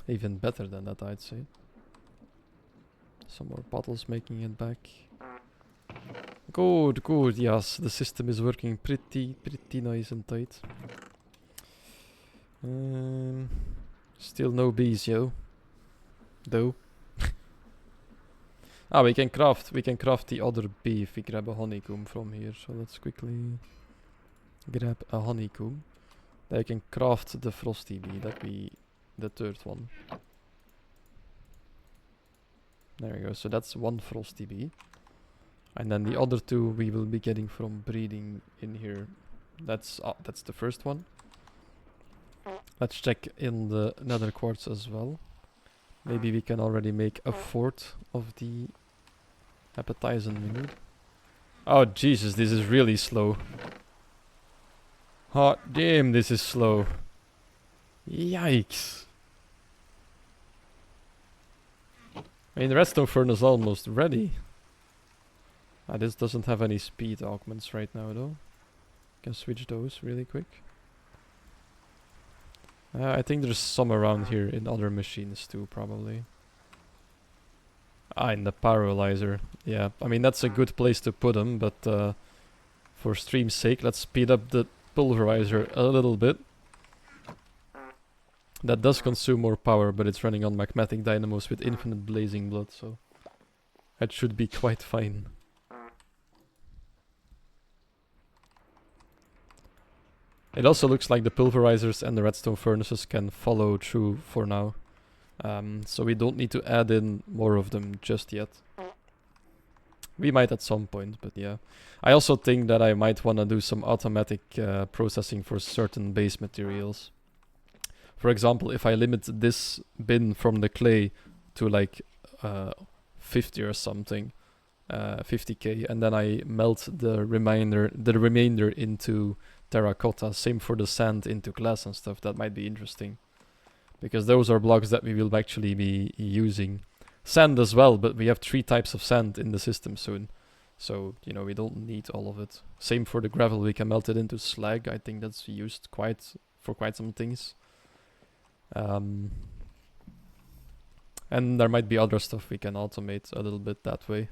Even better than that, I'd say. Some more bottles making it back. Good, good, yes. The system is working pretty nice and tight. Still no bees, yo. Though. Ah, we can craft the other bee if we grab a honeycomb from here. So let's quickly grab a honeycomb. Then I can craft the frosty bee, the third one. There we go. So that's one frosty bee. And then the other two we will be getting from breeding in here. That's the first one. Let's check in the nether quartz as well. Maybe we can already make a fourth of the appetizen we need. Oh Jesus, this is really slow. Hot damn, this is slow. Yikes. I mean, the redstone furnace is almost ready. This doesn't have any speed augments right now though. Can switch those really quick. I think there's some around here in other machines too, probably. In the pyrolyzer. Yeah, I mean that's a good place to put them, but for stream's sake, let's speed up the pulverizer a little bit. That does consume more power, but it's running on magmatic dynamos with infinite blazing blood, so that should be quite fine. It also looks like the pulverizers and the redstone furnaces can follow through for now. So we don't need to add in more of them just yet. We might at some point, but yeah. I also think that I might want to do some automatic processing for certain base materials. For example, if I limit this bin from the clay to like 50 or something, 50k, and then I melt the remainder into terracotta, same for the sand into glass and stuff, that might be interesting. Because those are blocks that we will actually be using. Sand as well, but we have 3 types of sand in the system soon. So, you know, we don't need all of it. Same for the gravel, we can melt it into slag. I think that's used for quite some things. And there might be other stuff we can automate a little bit that way.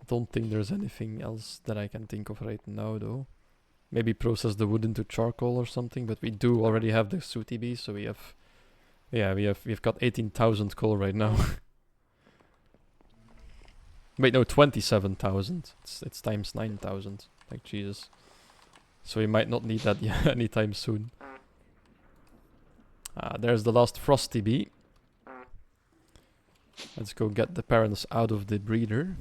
Don't think there's anything else that I can think of right now though. Maybe process the wood into charcoal or something, but we do already have the sooty bee, so we have... Yeah, we've got 18,000 coal right now. Wait, no, 27,000. It's times 9,000. Like, Jesus. So we might not need that anytime soon. There's the last frosty bee. Let's go get the parents out of the breeder.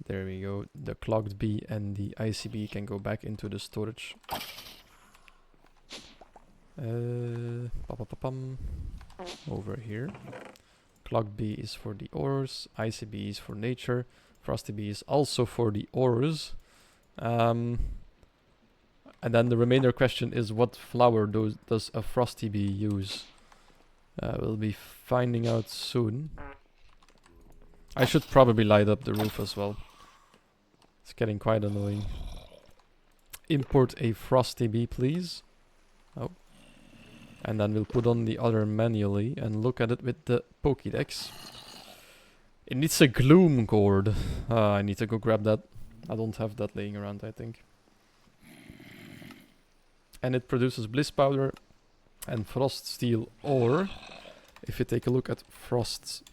There we go. The clogged bee and the icy bee can go back into the storage. Over here. Clogged bee is for the ores. Icy bee is for nature. Frosty bee is also for the ores. And then the remainder question is, what flower does a frosty bee use? We'll be finding out soon. I should probably light up the roof as well. It's getting quite annoying. Import a frosty bee, please. Oh. And then we'll put on the other manually and look at it with the Pokédex. It needs a gloom gourd. I need to go grab that. I don't have that laying around, I think. And it produces bliss powder and frost steel ore. If you take a look at frost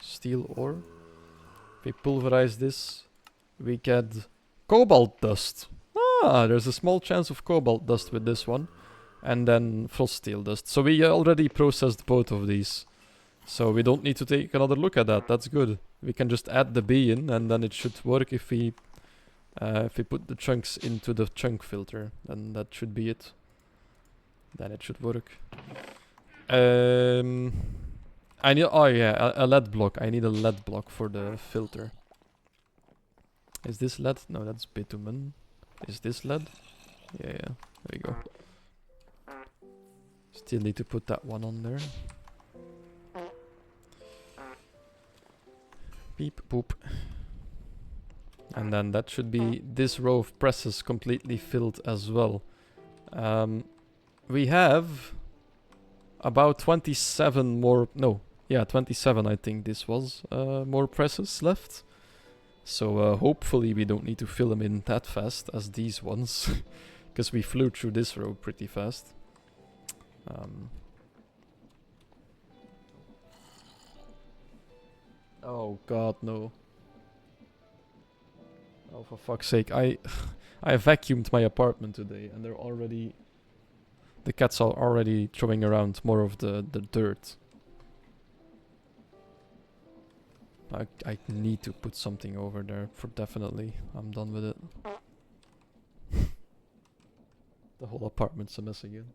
steel ore. If we pulverize this, we get cobalt dust. There's a small chance of cobalt dust with this one. And then frost steel dust. So we already processed both of these. So we don't need to take another look at that. That's good. We can just add the bee in, and then it should work if we put the chunks into the chunk filter. Then that should be it. Then it should work. I need... Oh yeah, a lead block. I need a lead block for the filter. Is this lead? No, that's bitumen. Is this lead? Yeah, there you go. Still need to put that one on there. Beep, boop. And then that should be this row of presses completely filled as well. We have about 27 more... No, yeah, 27 I think this was. More presses left. So hopefully we don't need to fill them in that fast as these ones. Because we flew through this row pretty fast. Oh god, no. Oh, for fuck's sake. I vacuumed my apartment today and they're already... The cats are already throwing around more of the dirt. I need to put something over there for definitely. I'm done with it. The whole apartment's a mess again.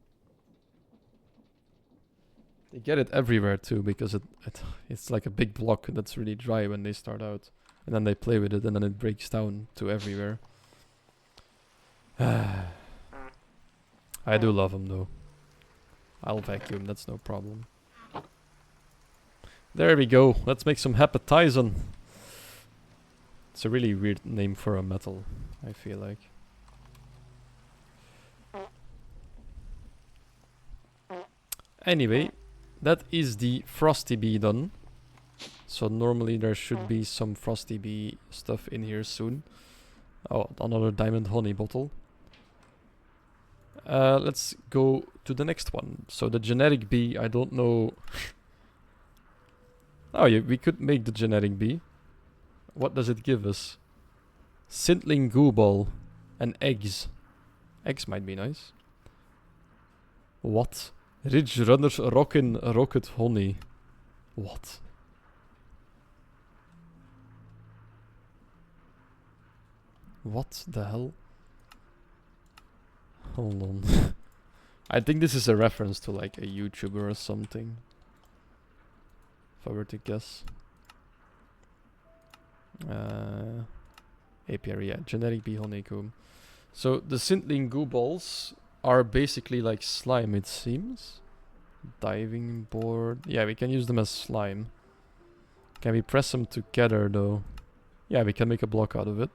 They get it everywhere too, because it's like a big block that's really dry when they start out. And then they play with it and then it breaks down to everywhere. I do love them though. I'll vacuum, that's no problem. There we go, let's make some hepatizon. It's a really weird name for a metal, I feel like. Anyway, that is the Frosty Bee done. So normally there should be some Frosty Bee stuff in here soon. Oh, another diamond honey bottle. Let's go to the next one. So the generic bee, I don't know. Oh yeah, we could make the generic bee. What does it give us? Sintling goo ball and eggs. Eggs might be nice. What? Ridge Runners Rockin' Rocket Honey. What? What the hell? Hold on. I think this is a reference to like a YouTuber or something. If I were to guess. Apiary, yeah. Generic bee honeycomb. So the Sintling goo balls are basically like slime, it seems. Diving board. Yeah, we can use them as slime. Can we press them together though? Yeah, we can make a block out of it.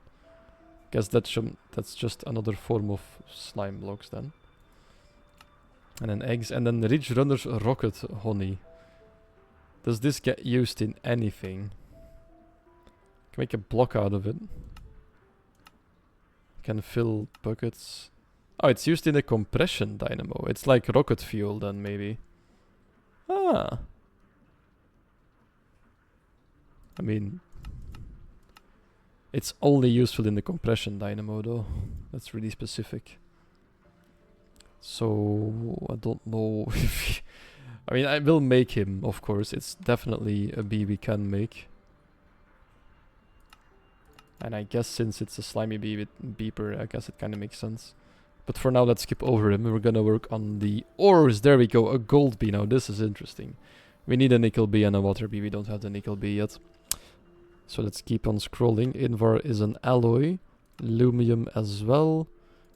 Guess that's just another form of slime blocks then. And then eggs, and then Ridge Runner's Rocket Honey. Does this get used in anything? Can make a block out of it. Can fill buckets. Oh, it's used in a compression dynamo. It's like rocket fuel then, maybe. Ah. I mean, it's only useful in the compression dynamo though. That's really specific. So, I don't know if... I mean, I will make him, of course. It's definitely a bee we can make. And I guess since it's a slimy bee with beeper, I guess it kind of makes sense. But for now, let's skip over him. We're gonna work on the ores. There we go, a gold bee. Now this is interesting. We need a nickel bee and a water bee. We don't have the nickel bee yet. So let's keep on scrolling. Invar is an alloy. Lumium as well.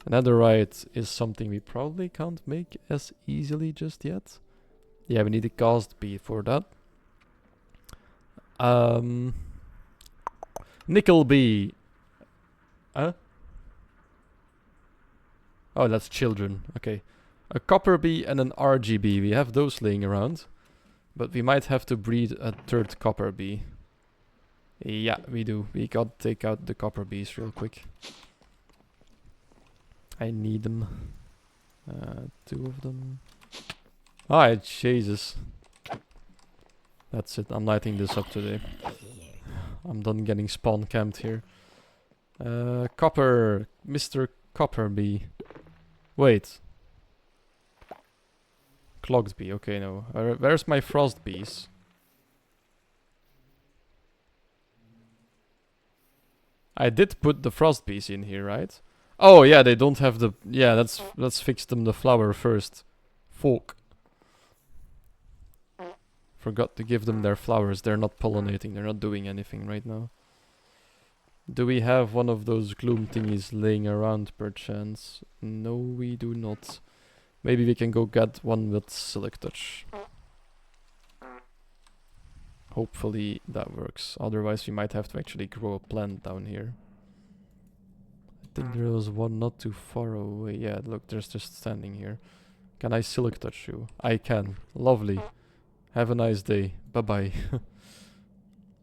Netherite is something we probably can't make as easily just yet. Yeah, we need a cast bee for that. Nickel bee. Huh? Oh, that's children. Okay. A copper bee and an RGB. We have those laying around. But we might have to breed a third copper bee. Yeah, we do. We gotta take out the copper bees real quick. I need them. 2 of them. Ah, Jesus. That's it. I'm lighting this up today. I'm done getting spawn camped here. Copper. Mr. Copper bee. Wait. Clogged bee. Okay, no. Where's my frost bees? I did put the frost bees in here, right? Oh yeah, they don't have the... Yeah, let's fix them the flower first. Fork. Forgot to give them their flowers. They're not pollinating. They're not doing anything right now. Do we have one of those gloom thingies laying around perchance? No, we do not. Maybe we can go get one with Silk Touch. Hopefully that works. Otherwise we might have to actually grow a plant down here. I think there was one not too far away. Yeah, look, there's just standing here. Can I Silk Touch you? I can. Lovely. Have a nice day. Bye-bye.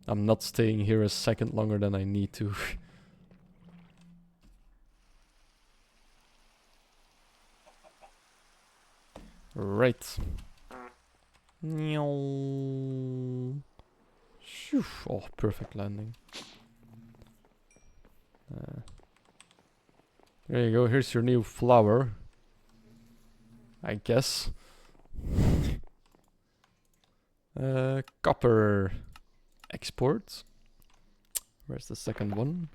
I'm not staying here a second longer than I need to. Right. Oh, perfect landing. There you go. Here's your new flower. I guess. Copper export. Where's the second one?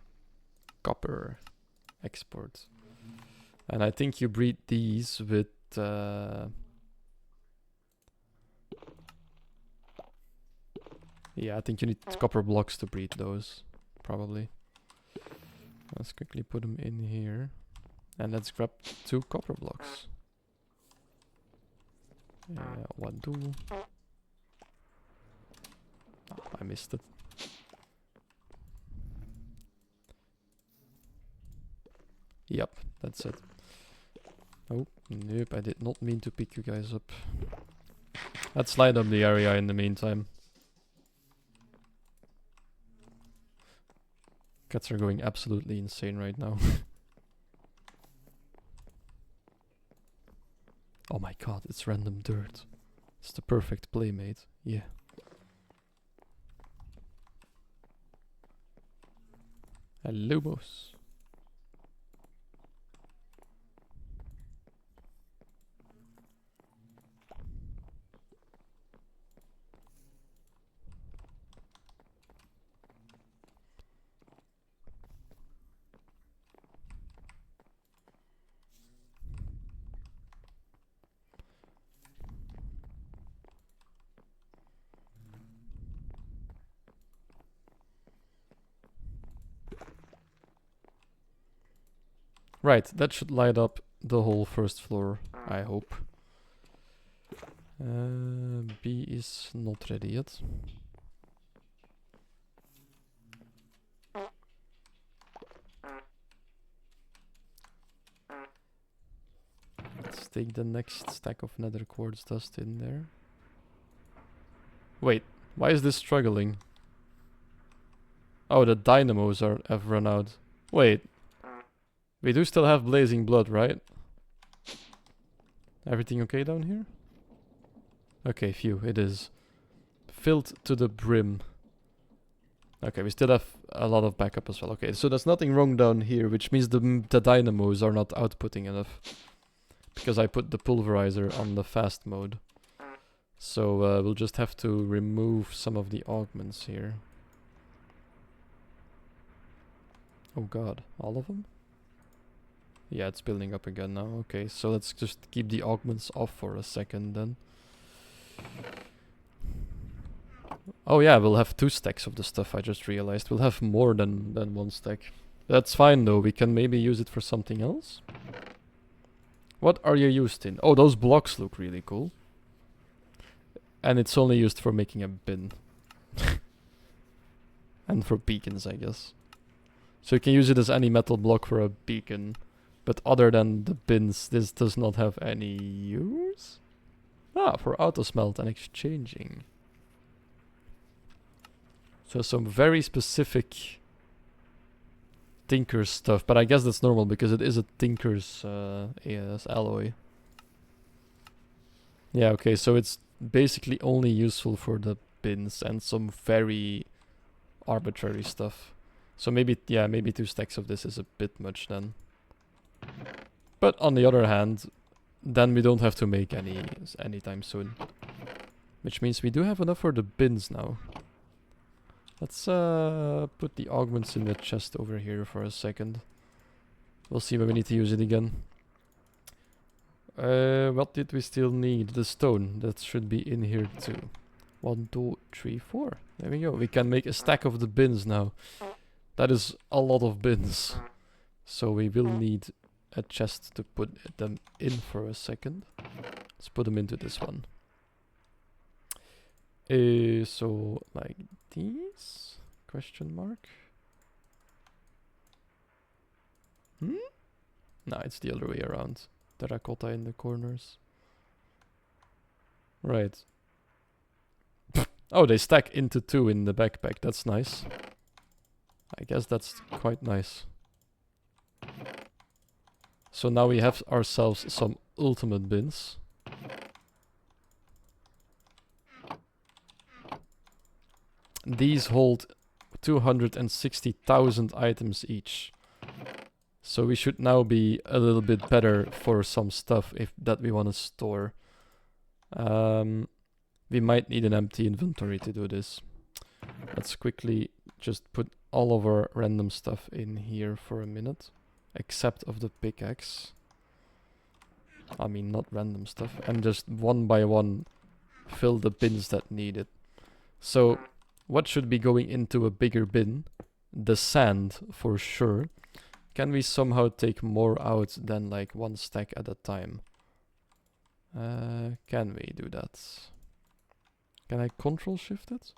Copper export. And I think you breed these with... yeah, I think you need copper blocks to breed those. Probably. Let's quickly put them in here. And let's grab 2 copper blocks. 1, 2. Oh, I missed it. Yep, that's it. Oh, nope, I did not mean to pick you guys up. Let's light up the area in the meantime. Cats are going absolutely insane right now. Oh my god, it's random dirt. It's the perfect playmate. Yeah. Hello, boss. Right, that should light up the whole first floor, I hope. B is not ready yet. Let's take the next stack of nether quartz dust in there. Wait, why is this struggling? Oh, the dynamos have run out. Wait. We do still have blazing blood, right? Everything okay down here? Okay, phew, it is. Filled to the brim. Okay, we still have a lot of backup as well. Okay, so there's nothing wrong down here, which means the dynamos are not outputting enough. Because I put the pulverizer on the fast mode. So we'll just have to remove some of the augments here. Oh god, all of them? Yeah, it's building up again now. Okay, so let's just keep the augments off for a second then. Oh yeah, we'll have 2 stacks of the stuff, I just realized. We'll have more than 1 stack. That's fine though, we can maybe use it for something else. What are you used in? Oh, those blocks look really cool. And it's only used for making a bin. And for beacons, I guess. So you can use it as any metal block for a beacon. But other than the bins, this does not have any use? Ah, for auto smelt and exchanging. So some very specific Tinker's stuff, but I guess that's normal because it is a Tinker's alloy. Yeah, okay, so it's basically only useful for the bins and some very arbitrary stuff. So maybe, yeah, maybe 2 stacks of this is a bit much then. But on the other hand, then we don't have to make any anytime soon. Which means we do have enough for the bins now. Let's put the augments in the chest over here for a second. We'll see when we need to use it again. What did we still need? The stone. That should be in here too. 1, 2, 3, 4. There we go. We can make a stack of the bins now. That is a lot of bins. So we will need a chest to put them in for a second. Let's put them into this one. So like these? Question mark? Hmm? No, it's the other way around. Terracotta in the corners. Right. Oh, they stack into 2 in the backpack. That's nice. I guess that's quite nice. So now we have ourselves some ultimate bins. These hold 260,000 items each. So we should now be a little bit better for some stuff if that we want to store. We might need an empty inventory to do this. Let's quickly just put all of our random stuff in here for a minute. Except of the pickaxe. I mean, not random stuff. And just one by one fill the bins that need it. So, what should be going into a bigger bin? The sand, for sure. Can we somehow take more out than like one stack at a time? Can we do that? Can I control shift it?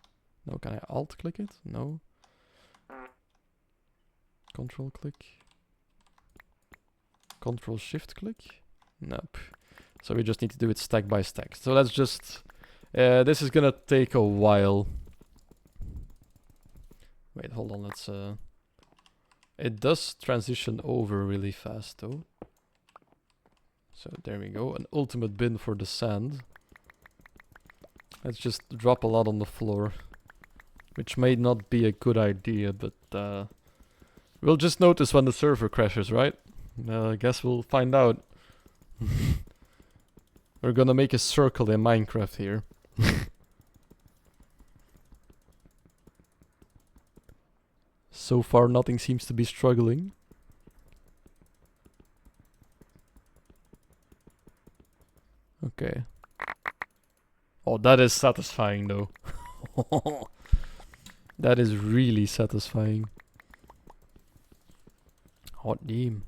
No, can I alt click it? No. Control click. Control shift click? Nope. So we just need to do it stack by stack. So let's just... this is gonna take a while. Wait, hold on, let's... It does transition over really fast though. So there we go, an ultimate bin for the sand. Let's just drop a lot on the floor. Which may not be a good idea, but we'll just notice when the server crashes, right? I guess we'll find out. We're gonna make a circle in Minecraft here. So far nothing seems to be struggling. Okay. Oh, that is satisfying though. That is really satisfying. Hot damn.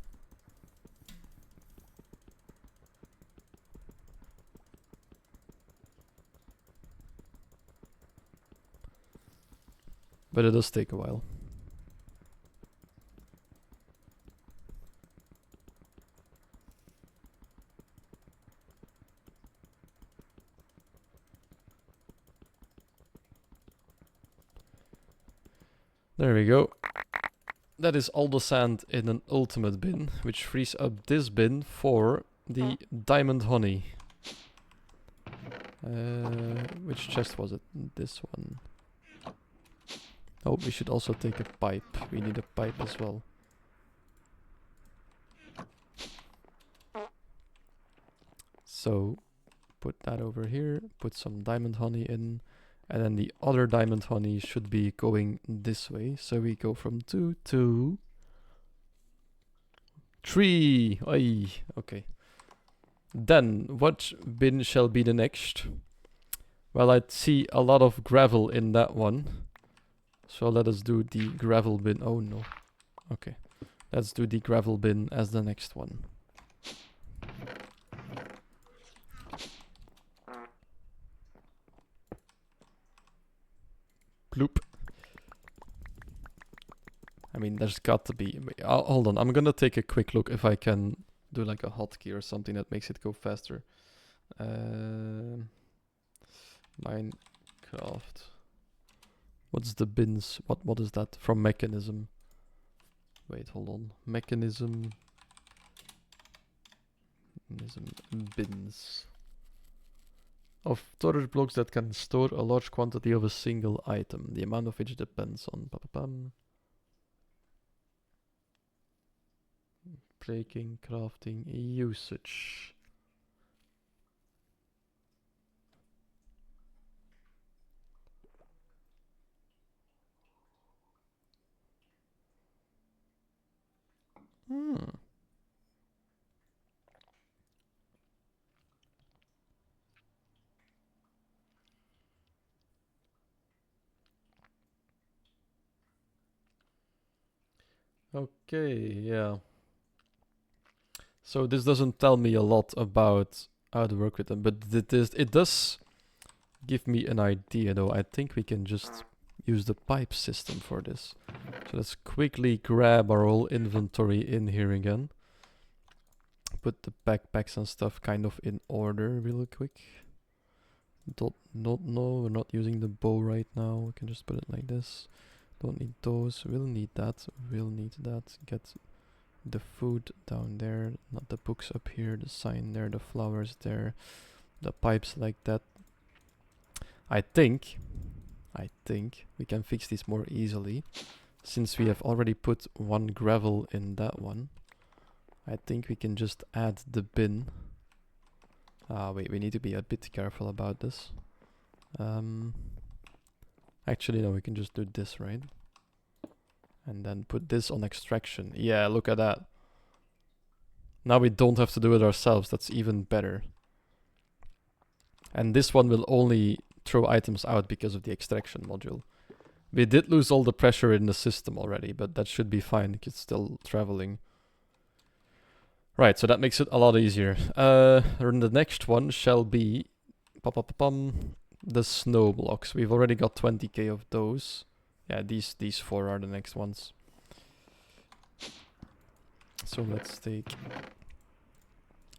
But it does take a while. There we go. That is all the sand in an ultimate bin, which frees up this bin for the diamond honey. Which chest was it? This one. Oh, we should also take a pipe. We need a pipe as well. So, put that over here, put some diamond honey in, and then the other diamond honey should be going this way. So we go from 2 to 3. Oy, okay. Then, what bin shall be the next? Well, I see a lot of gravel in that one. So let us do the gravel bin. Oh no. Okay. Let's do the gravel bin as the next one. Bloop. I mean, there's got to be... hold on, I'm gonna take a quick look if I can do like a hotkey or something that makes it go faster. Minecraft. What's the bins? What is that? From mechanism. Wait, hold on. Mechanism. Bins. Of storage blocks that can store a large quantity of a single item, the amount of which depends on breaking, crafting, usage. Okay, yeah. So this doesn't tell me a lot about how to work with them, but it does give me an idea though. I think we can just use the pipe system for this. So let's quickly grab our whole inventory in here again. Put the backpacks and stuff kind of in order real quick. No, we're not using the bow right now. We can just put it like this. Don't need those. We'll need that. We'll need that. Get the food down there. Not the books up here. The sign there. The flowers there. The pipes like that. I think we can fix this more easily. Since we have already put one gravel in that one. I think we can just add the bin. Ah, wait, we need to be a bit careful about this. Actually, no, we can just do this, right? And then put this on extraction. Yeah, look at that. Now we don't have to do it ourselves. That's even better. And this one will only throw items out because of the extraction module. We did lose all the pressure in the system already, but that should be fine. It's still traveling. Right, so that makes it a lot easier. And the next one shall be the snow blocks. We've already got 20k of those. Yeah, these 4 are the next ones. So let's take...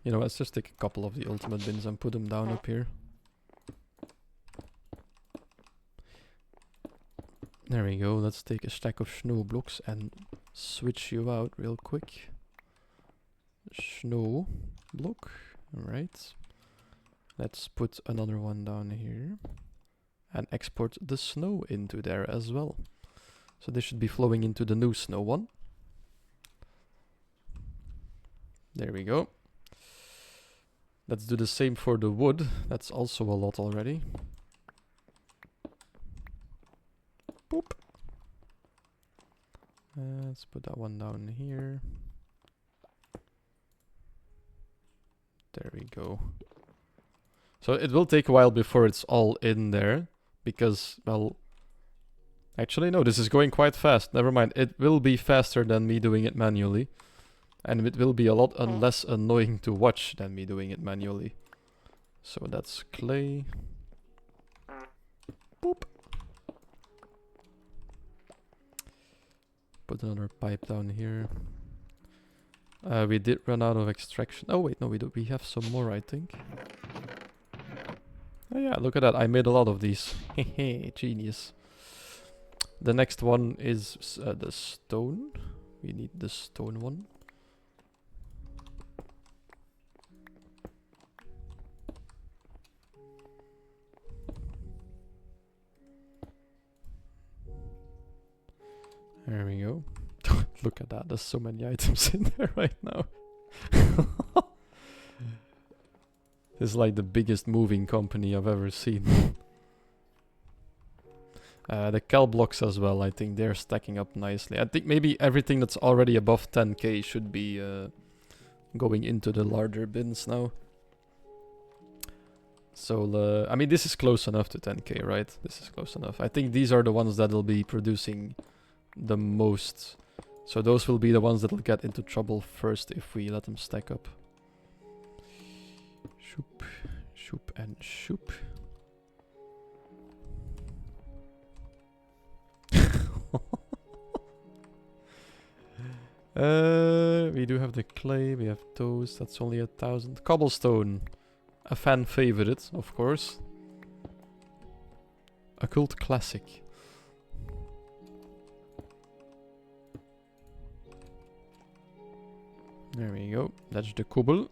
You know, let's just take a couple of the ultimate bins and put them down up here. There we go. Let's take a stack of snow blocks and switch you out real quick. Snow block. Alright. Let's put another one down here. And export the snow into there as well. So this should be flowing into the new snow one. There we go. Let's do the same for the wood. That's also a lot already. Boop. Let's put that one down here. There we go. So it will take a while before it's all in there. Because, well... Actually, no, this is going quite fast. Never mind. It will be faster than me doing it manually. And it will be a lot less annoying to watch than me doing it manually. So that's clay. Boop. Put another pipe down here. We did run out of extraction. Oh wait, no, we have some more, I think. Oh yeah, look at that. I made a lot of these. Hehe, genius. The next one is the stone. We need the stone one. There we go. Look at that, there's so many items in there right now. This is like the biggest moving company I've ever seen. The cal blocks as well, I think they're stacking up nicely. I think maybe everything that's already above 10k should be going into the larger bins now. So, I mean, this is close enough to 10k, right? This is close enough. I think these are the ones that'll be producing the most. So those will be the ones that'll get into trouble first if we let them stack up. Shoop, shoop, and shoop. We do have the clay, we have those, that's only 1,000. Cobblestone, a fan favorite, of course. A cult classic. There we go, that's the cobble.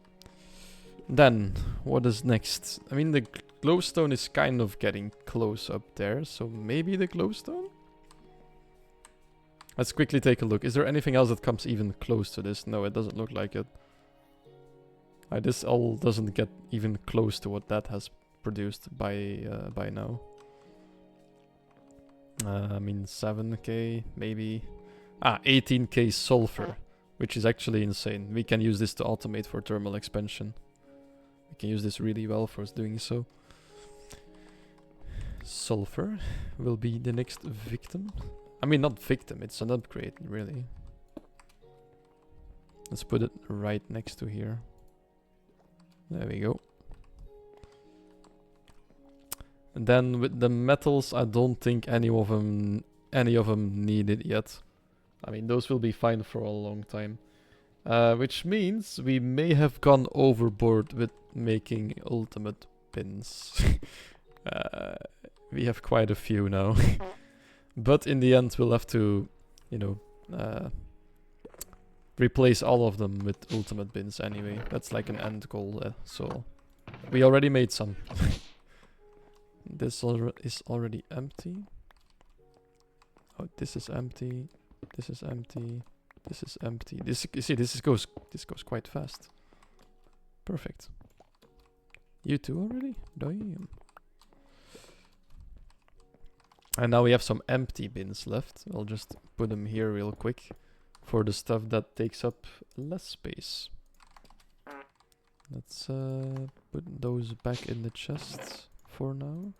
Then, what is next? I mean, the glowstone is kind of getting close up there, so maybe the glowstone? Let's quickly take a look. Is there anything else that comes even close to this? No, it doesn't look like it. This all doesn't get even close to what that has produced by now. I mean, 7k, maybe. 18k sulfur, which is actually insane. We can use this to automate for thermal expansion. We can use this really well for us doing so. Sulfur will be the next victim. I mean, not victim, it's an upgrade, really. Let's put it right next to here. There we go. And then with the metals, I don't think any of them need it yet. I mean, those will be fine for a long time. Which means we may have gone overboard with making ultimate pins. We have quite a few now. But in the end, we'll have to, you know, replace all of them with ultimate bins anyway. That's like an end goal, so we already made some. This is already empty. Oh, this is empty. This is empty. This is empty. This, you see, this goes quite fast. Perfect. You too already? Damn. And now we have some empty bins left. I'll just put them here real quick for the stuff that takes up less space. Let's put those back in the chests for now.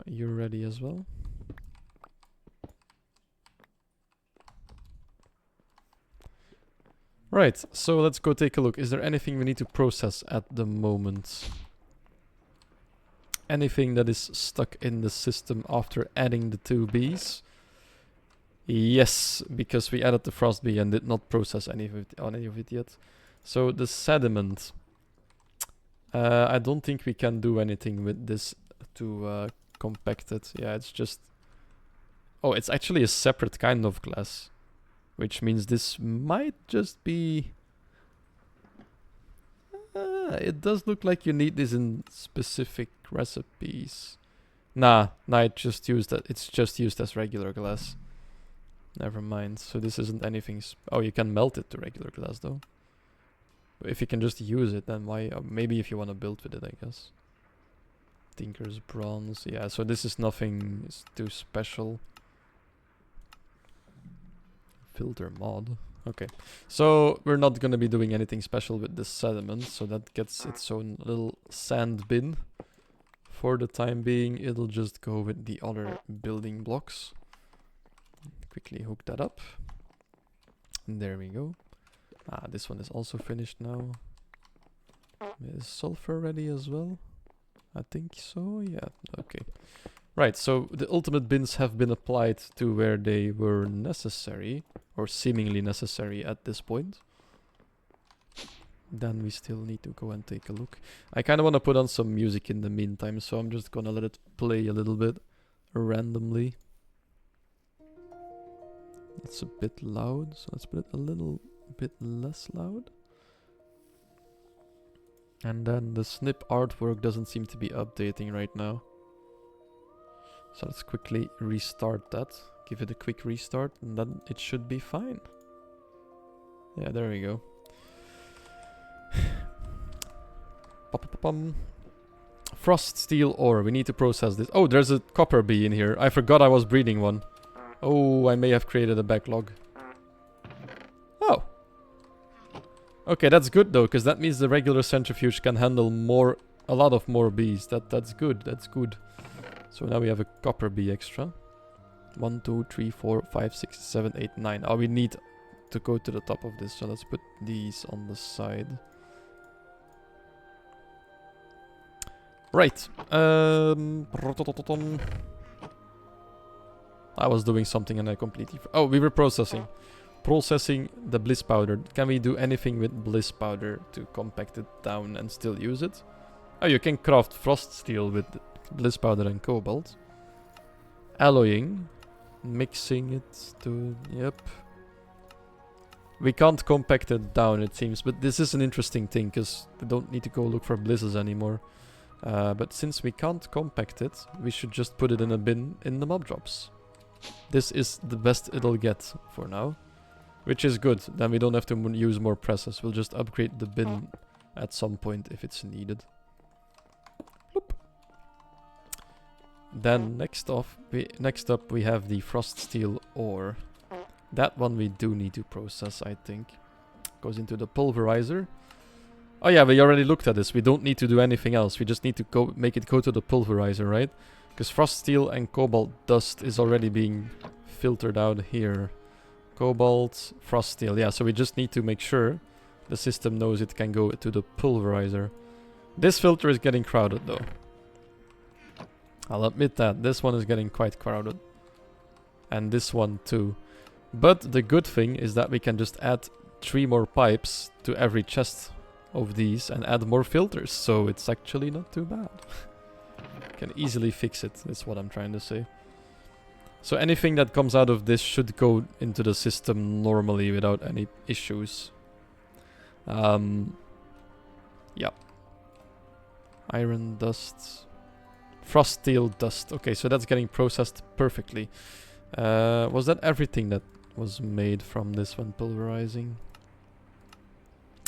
You're ready as well. Right, so let's go take a look. Is there anything we need to process at the moment? Anything that is stuck in the system after adding the 2 bees? Yes, because we added the frost bee and did not process any of it yet. So the sediment. I don't think we can do anything with this to compact it. Yeah, it's just... Oh, it's actually a separate kind of glass. Which means this might just be... it does look like you need this in specific recipes. Nah, it's just used as regular glass. Never mind. So this isn't anything... oh, you can melt it to regular glass though. But if you can just use it, then why... maybe if you want to build with it, I guess. Tinker's bronze. Yeah, so this is nothing too special. Filter mod. Okay. So we're not going to be doing anything special with the sediment. So that gets its own little sand bin. For the time being, it'll just go with the other building blocks. Quickly hook that up. And there we go. Ah, this one is also finished now. Is sulfur ready as well? I think so, yeah, okay. Right, so the ultimate bins have been applied to where they were necessary, or seemingly necessary at this point. Then we still need to go and take a look. I kind of want to put on some music in the meantime, so I'm just gonna let it play a little bit randomly. It's a bit loud, so let's put it a little bit less loud. And then the snip artwork doesn't seem to be updating right now. So let's quickly restart that. Give it a quick restart and then it should be fine. Yeah, there we go. Frost steel ore. We need to process this. Oh, there's a copper bee in here. I forgot I was breeding one. Oh, I may have created a backlog. Oh. Okay, that's good though, because that means the regular centrifuge can handle a lot of more bees. That's good. That's good. So now we have a copper bee extra. 1, 2, 3, 4, 5, 6, 7, 8, 9. Oh, we need to go to the top of this, so let's put these on the side. Right. I was doing something and I completely... Oh, we were processing. Processing the bliss powder. Can we do anything with bliss powder to compact it down and still use it? Oh, you can craft frost steel with bliss powder and cobalt. Alloying. Mixing it to... Yep. We can't compact it down, it seems. But this is an interesting thing, because we don't need to go look for blisses anymore. But since we can't compact it, we should just put it in a bin in the mob drops. This is the best it'll get for now. Which is good. Then we don't have to use more presses. We'll just upgrade the bin at some point if it's needed. Bloop. Then next up we have the frost steel ore. That one we do need to process, I think. Goes into the pulverizer. Oh yeah, we already looked at this. We don't need to do anything else. We just need to make it go to the pulverizer, right? Because frost steel and cobalt dust is already being filtered out here. Cobalt, frost steel. Yeah, so we just need to make sure the system knows it can go to the pulverizer. This filter is getting crowded though. I'll admit that. This one is getting quite crowded. And this one too. But the good thing is that we can just add 3 more pipes to every chest of these and add more filters. So it's actually not too bad. Can easily fix it, is what I'm trying to say. So anything that comes out of this should go into the system normally without any issues. Yeah. Iron dust. Frost steel dust. Okay, so that's getting processed perfectly. Was that everything that was made from this one pulverizing?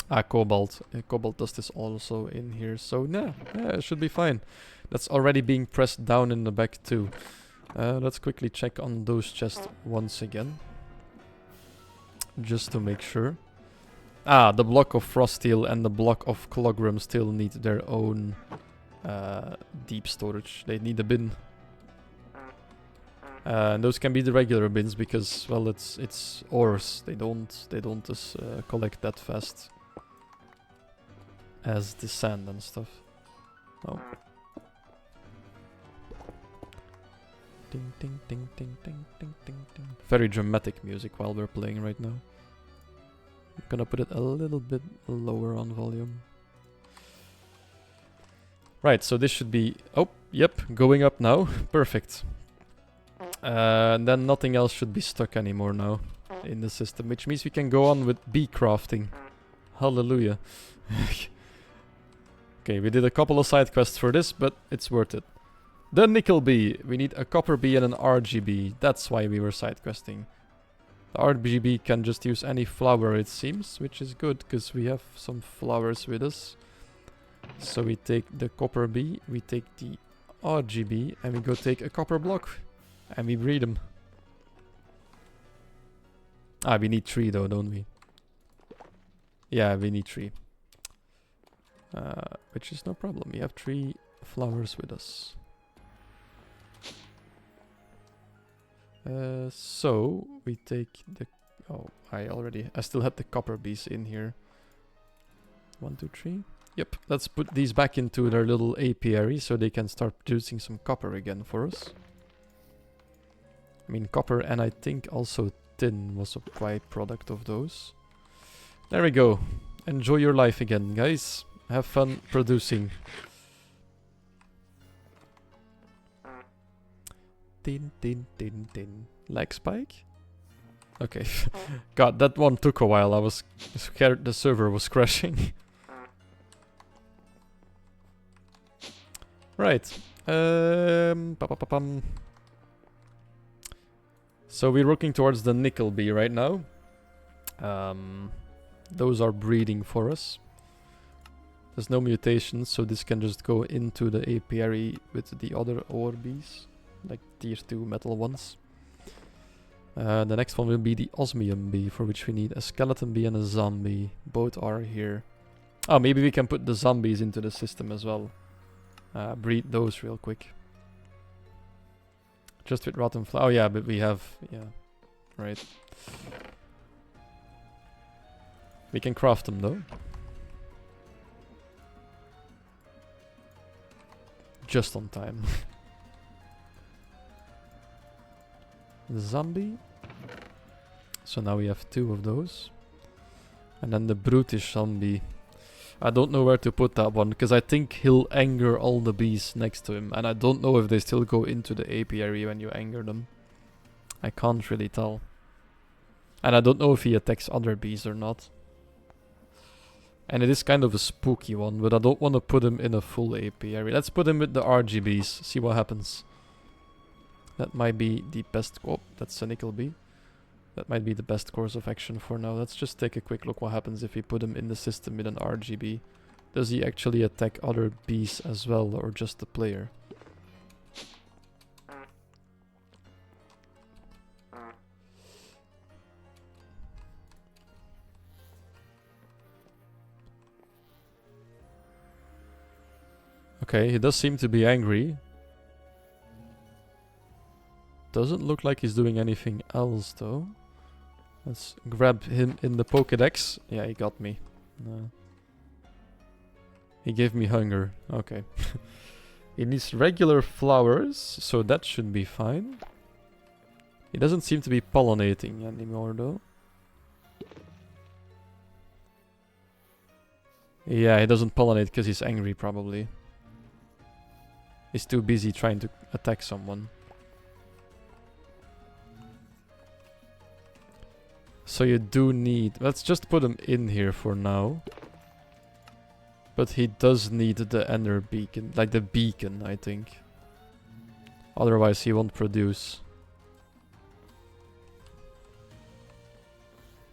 Ah, cobalt. Cobalt dust is also in here, so yeah, it should be fine. That's already being pressed down in the back too. Let's quickly check on those chests once again. Just to make sure. Ah, the block of frost steel and the block of clogram still need their own deep storage. They need a bin. And those can be the regular bins because, well, it's ores. They don't just collect that fast as the sand and stuff. Oh. Ding ding ding ding ding ding ding ding. Very dramatic music while we're playing right now. I'm gonna put it a little bit lower on volume. Right, so this should be... Oh, yep, going up now. Perfect. And then nothing else should be stuck anymore now in the system, which means we can go on with bee crafting. Hallelujah. Okay, we did a couple of side quests for this, but it's worth it. The nickel bee. We need a copper bee and an RGB. That's why we were side questing. The RGB can just use any flower, it seems, which is good because we have some flowers with us. So we take the copper bee, we take the RGB, and we go take a copper block. And we breed them. Ah, we need 3 though, don't we? Yeah, we need 3. Which is no problem. We have 3 flowers with us. So we take the... Oh, I still had the copper bees in here. 1, 2, 3. Yep, let's put these back into their little apiary so they can start producing some copper again for us. I mean, copper and I think also tin was a byproduct of those. There we go. Enjoy your life again, guys. Have fun producing. Tin, tin, tin, tin. Lag spike? Okay. God, that one took a while. I was scared the server was crashing. Right. So we're looking towards the nickel bee right now. Those are breeding for us. There's no mutations, so this can just go into the apiary with the other ore bees, like tier 2 metal ones. The next one will be the osmium bee, for which we need a skeleton bee and a zombie. Both are here. Oh, maybe we can put the zombies into the system as well. Breed those real quick. Just with rotten flower. Oh yeah, but we have... Yeah, right. We can craft them though. Just on time. The zombie. So now we have 2 of those. And then the brutish zombie. I don't know where to put that one, because I think he'll anger all the bees next to him. And I don't know if they still go into the apiary when you anger them. I can't really tell. And I don't know if he attacks other bees or not. And it is kind of a spooky one, but I don't want to put him in a full apiary. Let's put him with the RGBs, see what happens. That might be the best... Oh, that's a nickel bee. That might be the best course of action for now. Let's just take a quick look what happens if we put him in the system with an RGB. Does he actually attack other bees as well, or just the player? Okay, he does seem to be angry. Doesn't look like he's doing anything else though. Let's grab him in the Pokédex. Yeah, he got me. He gave me hunger. Okay. He needs regular flowers, so that should be fine. He doesn't seem to be pollinating anymore though. Yeah, he doesn't pollinate because he's angry probably. He's too busy trying to attack someone. So you do need... Let's just put him in here for now. But he does need the ender beacon. Like the beacon, I think. Otherwise he won't produce.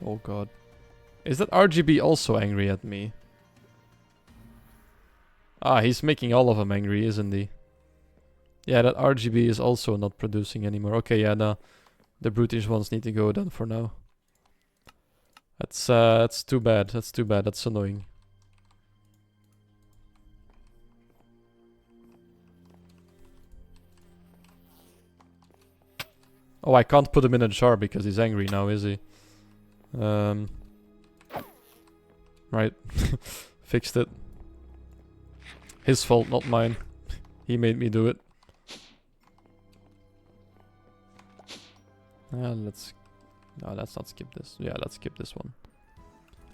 Oh god. Is that RGB also angry at me? Ah, he's making all of them angry, isn't he? Yeah, that RGB is also not producing anymore. Okay, yeah, the brutish ones need to go then for now. That's too bad. That's too bad. That's annoying. Oh, I can't put him in a jar because he's angry now, is he? Right. Fixed it. His fault, not mine. He made me do it. Let's... No, let's not skip this. Yeah, let's skip this one.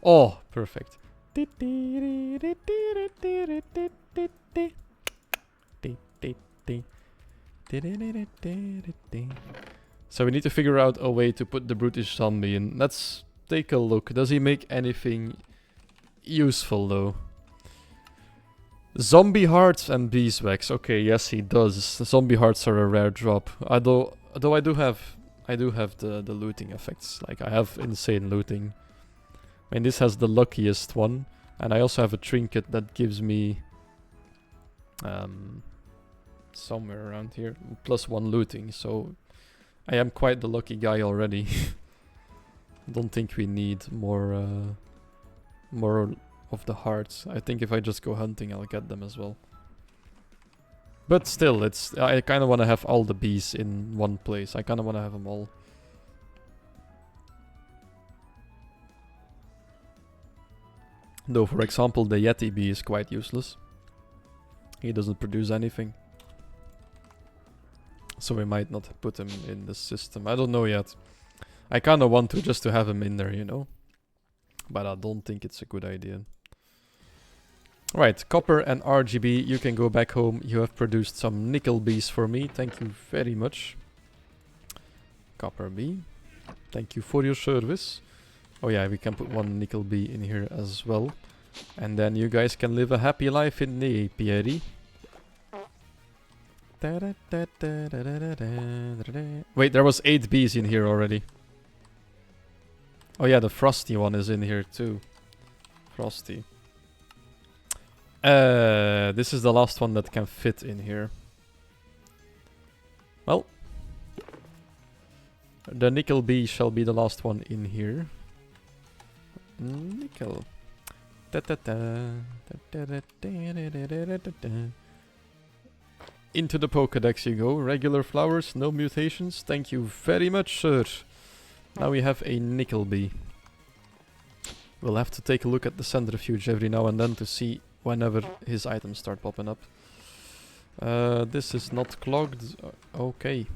Oh, perfect. So we need to figure out a way to put the brutish zombie in. Let's take a look. Does he make anything useful though? Zombie hearts and beeswax. Okay, yes he does. Zombie hearts are a rare drop. Although I do have the looting effects. Like I have insane looting. I mean this has the luckiest one. And I also have a trinket that gives me somewhere around here +1 looting, so I am quite the lucky guy already. Don't think we need more of the hearts. I think if I just go hunting I'll get them as well. But still, I kind of want to have all the bees in one place. I kind of want to have them all. Though, for example, the Yeti bee is quite useless. He doesn't produce anything. So we might not put him in the system. I don't know yet. I kind of want to just to have him in there, you know. But I don't think it's a good idea. Right, copper and RGB, you can go back home. You have produced some nickel bees for me. Thank you very much. Copper bee. Thank you for your service. Oh yeah, we can put 1 nickel bee in here as well. And then you guys can live a happy life in the apiary. Wait, there was 8 bees in here already. Oh yeah, the frosty one is in here too. Frosty. This is the last one that can fit in here. Well, the nickel bee shall be the last one in here. Nickel. Into the Pokédex you go. Regular flowers, no mutations. Thank you very much, sir. Now we have a nickel bee. We'll have to take a look at the centrifuge every now and then to see whenever his items start popping up. This is not clogged. Okay.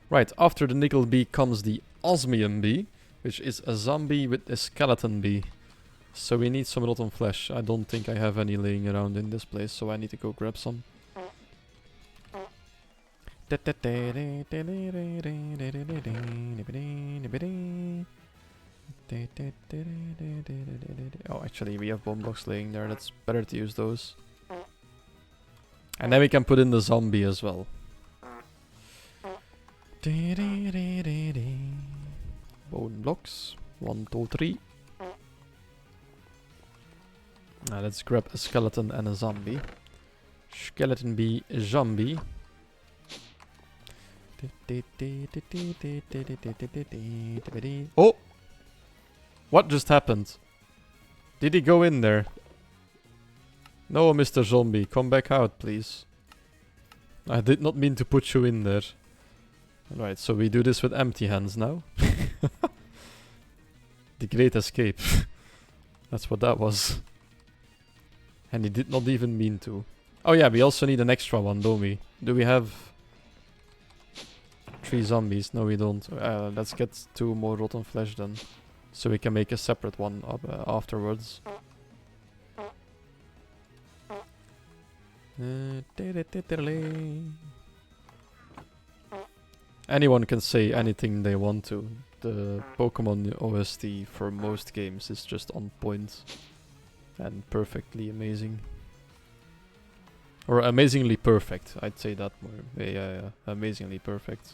Right, after the nickel bee comes the osmium bee, which is a zombie with a skeleton bee. So we need some rotten flesh. I don't think I have any laying around in this place, so I need to go grab some. Oh, actually, we have bomb blocks laying there. That's better to use those. And then we can put in the zombie as well. Bone blocks. 1, 2, 3. Now let's grab a skeleton and a zombie. Skeleton bee, zombie. Oh! What just happened? Did he go in there? No, Mr. Zombie, come back out, please. I did not mean to put you in there. Right, so we do this with empty hands now. The Great Escape. That's what that was. And he did not even mean to. Oh yeah, we also need an extra one, don't we? Do we have 3 zombies? No, we don't. Let's get 2 more rotten flesh then. So we can make a separate one up, afterwards. Anyone can say anything they want to. The Pokemon OST for most games is just on point. And perfectly amazing. Or amazingly perfect. I'd say that more. Yeah. Amazingly perfect.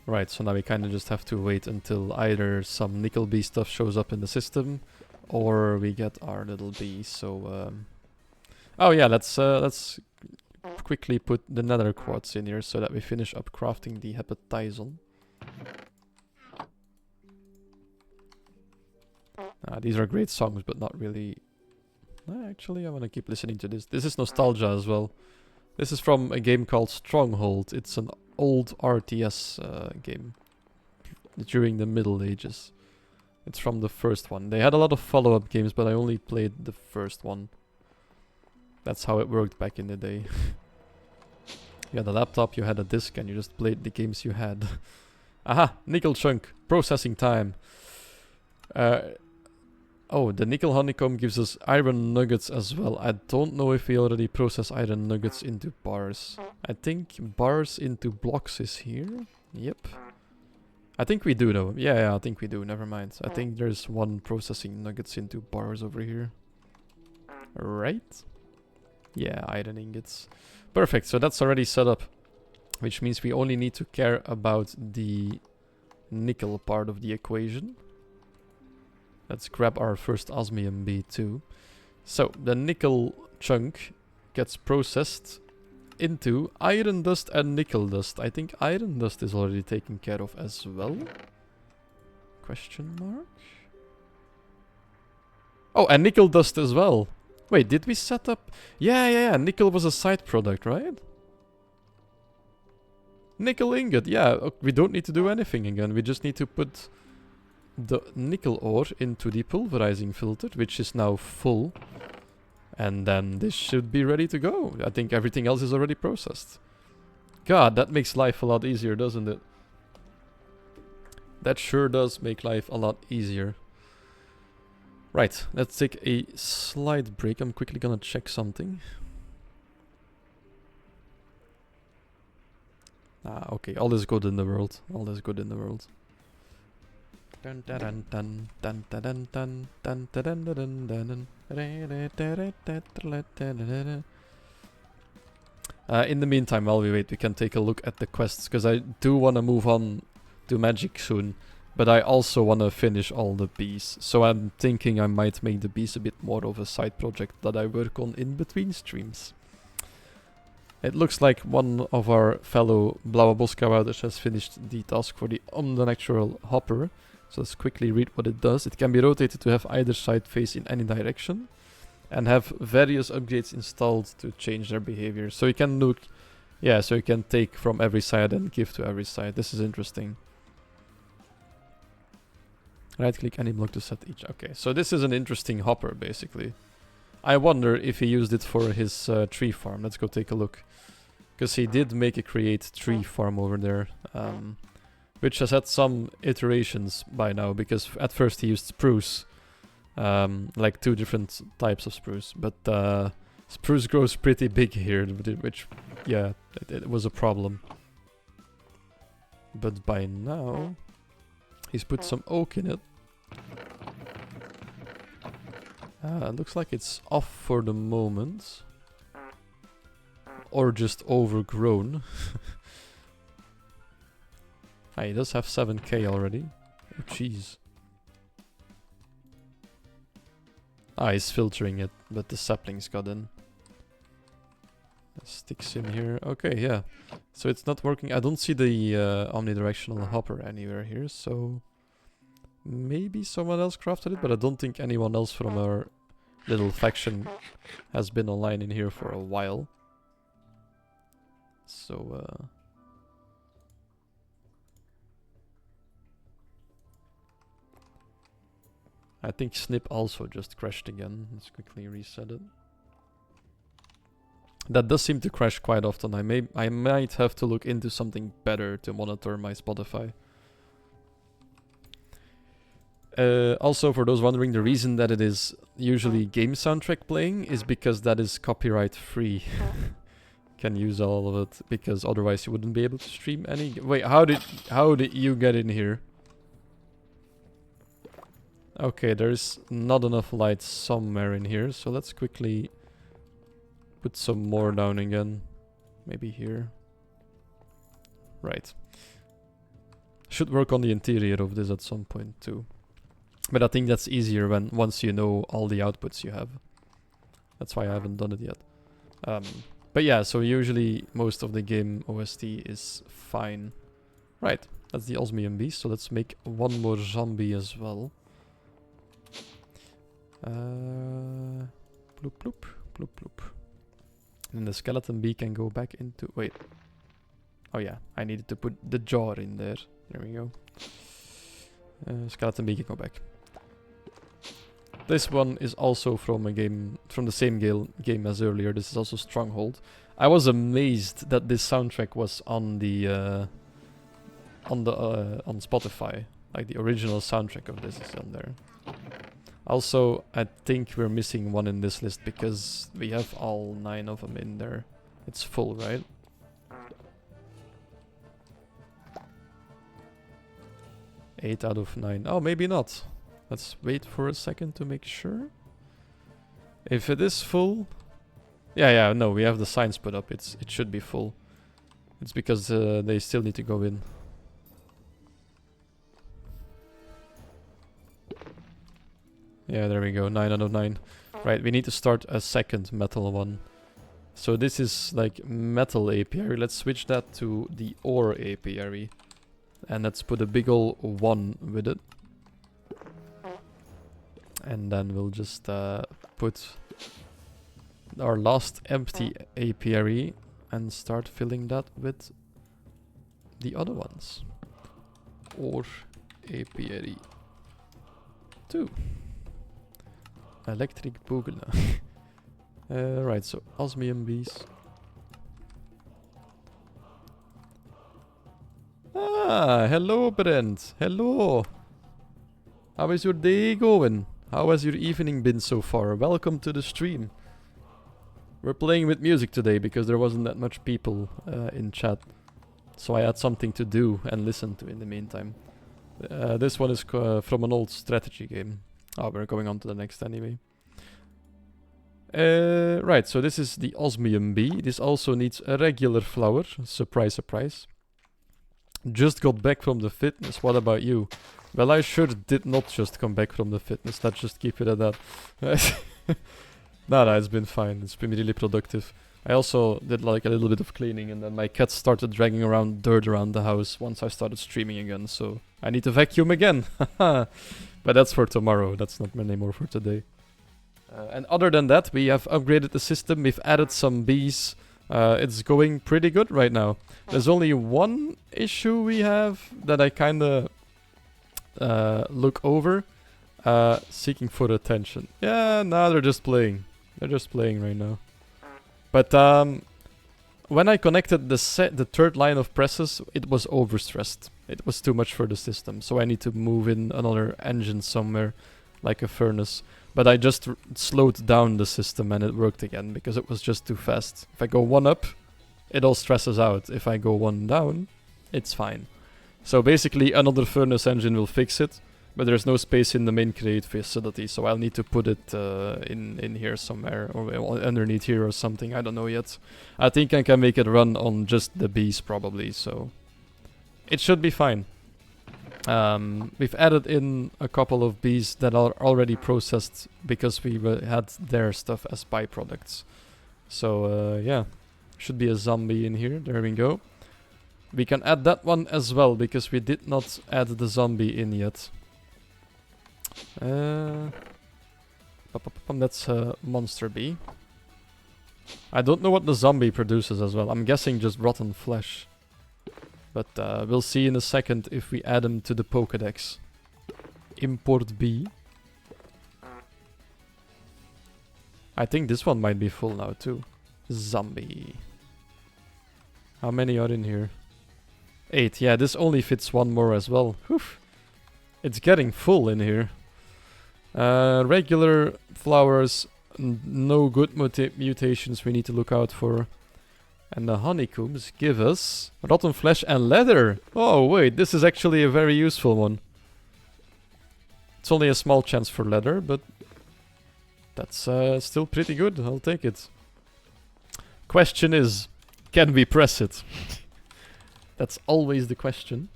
Right, so now we kind of just have to wait until either some nickel bee stuff shows up in the system, or we get our little bee. So, oh yeah, let's quickly put the nether quartz in here so that we finish up crafting the hepatizon. These are great songs, but not really. Actually, I want to keep listening to this. This is nostalgia as well. This is from a game called Stronghold. It's an old RTS game during the Middle Ages. It's from the first one. They had a lot of follow-up games, but I only played the first one. That's how it worked back in the day. You had a laptop, you had a disc, and you just played the games you had. Aha! Nickel chunk. Processing time. Oh, the nickel honeycomb gives us iron nuggets as well. I don't know if we already process iron nuggets into bars. I think bars into blocks is here. Yep. I think we do though. Yeah, I think we do. Never mind. I think there's one processing nuggets into bars over here. Right? Yeah, iron ingots. Perfect. So that's already set up. Which means we only need to care about the nickel part of the equation. Let's grab our first osmium B2. So, the nickel chunk gets processed into iron dust and nickel dust. I think iron dust is already taken care of as well. Question mark? Oh, and nickel dust as well. Wait, did we set up... Yeah. Nickel was a side product, right? Nickel ingot, yeah. We don't need to do anything again. We just need to put the nickel ore into the pulverizing filter, which is now full. And then this should be ready to go. I think everything else is already processed. God, that makes life a lot easier, doesn't it? That sure does make life a lot easier. Right, let's take a slight break. I'm quickly gonna check something. Okay, all is good in the world. All is good in the world. In the meantime, while we wait, we can take a look at the quests, because I do want to move on to magic soon, but I also want to finish all the bees. So I'm thinking I might make the bees a bit more of a side project that I work on in between streams. It looks like one of our fellow Blauwe Boskavouders has finished the task for the unnatural hopper. So let's quickly read what it does. It can be rotated to have either side face in any direction, and have various upgrades installed to change their behavior. So you can look, yeah, so you can take from every side and give to every side. This is interesting. Right click any block to set each. Okay, so this is an interesting hopper basically. I wonder if he used it for his tree farm. Let's go take a look. Because he did make a create tree farm over there. Which has had some iterations by now, because at first he used spruce. Like 2 different types of spruce. But spruce grows pretty big here, which, yeah, it was a problem. But by now, he's put some oak in it. Looks like it's off for the moment. Or just overgrown. He does have 7k already. Oh, jeez. He's filtering it, but the saplings got in. Sticks in here. Okay, yeah. So it's not working. I don't see the omnidirectional hopper anywhere here, so... Maybe someone else crafted it, but I don't think anyone else from our little faction has been online in here for a while. So, I think Snip also just crashed again. Let's quickly reset it. That does seem to crash quite often. I might have to look into something better to monitor my Spotify. Also, for those wondering, the reason that it is usually game soundtrack playing is because that is copyright free. Can use all of it, because otherwise you wouldn't be able to stream any. Wait, how did you get in here? Okay, there's not enough light somewhere in here, so let's quickly put some more down again. Maybe here. Right. Should work on the interior of this at some point too. But I think that's easier once you know all the outputs you have. That's why I haven't done it yet. But yeah, so usually most of the game OST is fine. Right, that's the osmium beast, so let's make one more zombie as well. Bloop bloop, bloop bloop. And the skeleton bee can go back into... Wait. Oh yeah, I needed to put the jar in there. There we go. Skeleton bee can go back. This one is also from a game, from the same game as earlier. This is also Stronghold. I was amazed that this soundtrack was on the on Spotify. Like the original soundtrack of this is on there. Also, I think we're missing one in this list because we have all 9 of them in there. It's full, right? Eight out of 9. Oh, maybe not. Let's wait for a second to make sure. If it is full... Yeah, no, we have the signs put up. It should be full. It's because they still need to go in. Yeah, there we go. 9 out of 9. Right, we need to start a second metal one. So this is like metal apiary. Let's switch that to the ore apiary. And let's put a big ol' 1 with it. And then we'll just put our last empty apiary and start filling that with the other ones. Or apiary 2. Electric Boogle. Right, so osmium bees. Ah, hello Brent. Hello. How is your day going? How has your evening been so far? Welcome to the stream. We're playing with music today because there wasn't that much people in chat. So I had something to do and listen to in the meantime. This one is from an old strategy game. Oh, we're going on to the next anyway. Right, so this is the osmium bee. This also needs a regular flower. Surprise, surprise. Just got back from the fitness. What about you? Well, I sure did not just come back from the fitness. Let's just keep it at that. No, it's been fine. It's been really productive. I also did like a little bit of cleaning, and then my cat started dragging around dirt around the house once I started streaming again, so I need to vacuum again. But that's for tomorrow. That's not anymore for today. And other than that, we have upgraded the system. We've added some bees. It's going pretty good right now. There's only one issue we have that I kinda look over. Seeking for attention. Yeah, no, they're just playing. They're just playing right now. But when I connected the third line of presses, it was overstressed. It was too much for the system, so I need to move in another engine somewhere, like a furnace. But I just slowed down the system and it worked again because it was just too fast. If I go 1 up, it all stresses out. If I go 1 down, it's fine. So basically another furnace engine will fix it, but there's no space in the main create facility, so I'll need to put it in here somewhere, or underneath here or something, I don't know yet. I think I can make it run on just the bees probably, so it should be fine. We've added in a couple of bees that are already processed because we had their stuff as byproducts. So yeah, should be a zombie in here, there we go. We can add that one as well because we did not add the zombie in yet. That's a monster bee. I don't know what the zombie produces as well. I'm guessing just rotten flesh. But we'll see in a second if we add them to the Pokédex. Import bee. I think this one might be full now too. Zombie. How many are in here? 8. Yeah, this only fits 1 more as well. Whew. It's getting full in here. Regular flowers. No good mutations we need to look out for. And the honeycombs give us rotten flesh and leather. Oh wait, this is actually a very useful one. It's only a small chance for leather, but that's still pretty good. I'll take it. Question is, can we press it? That's always the question.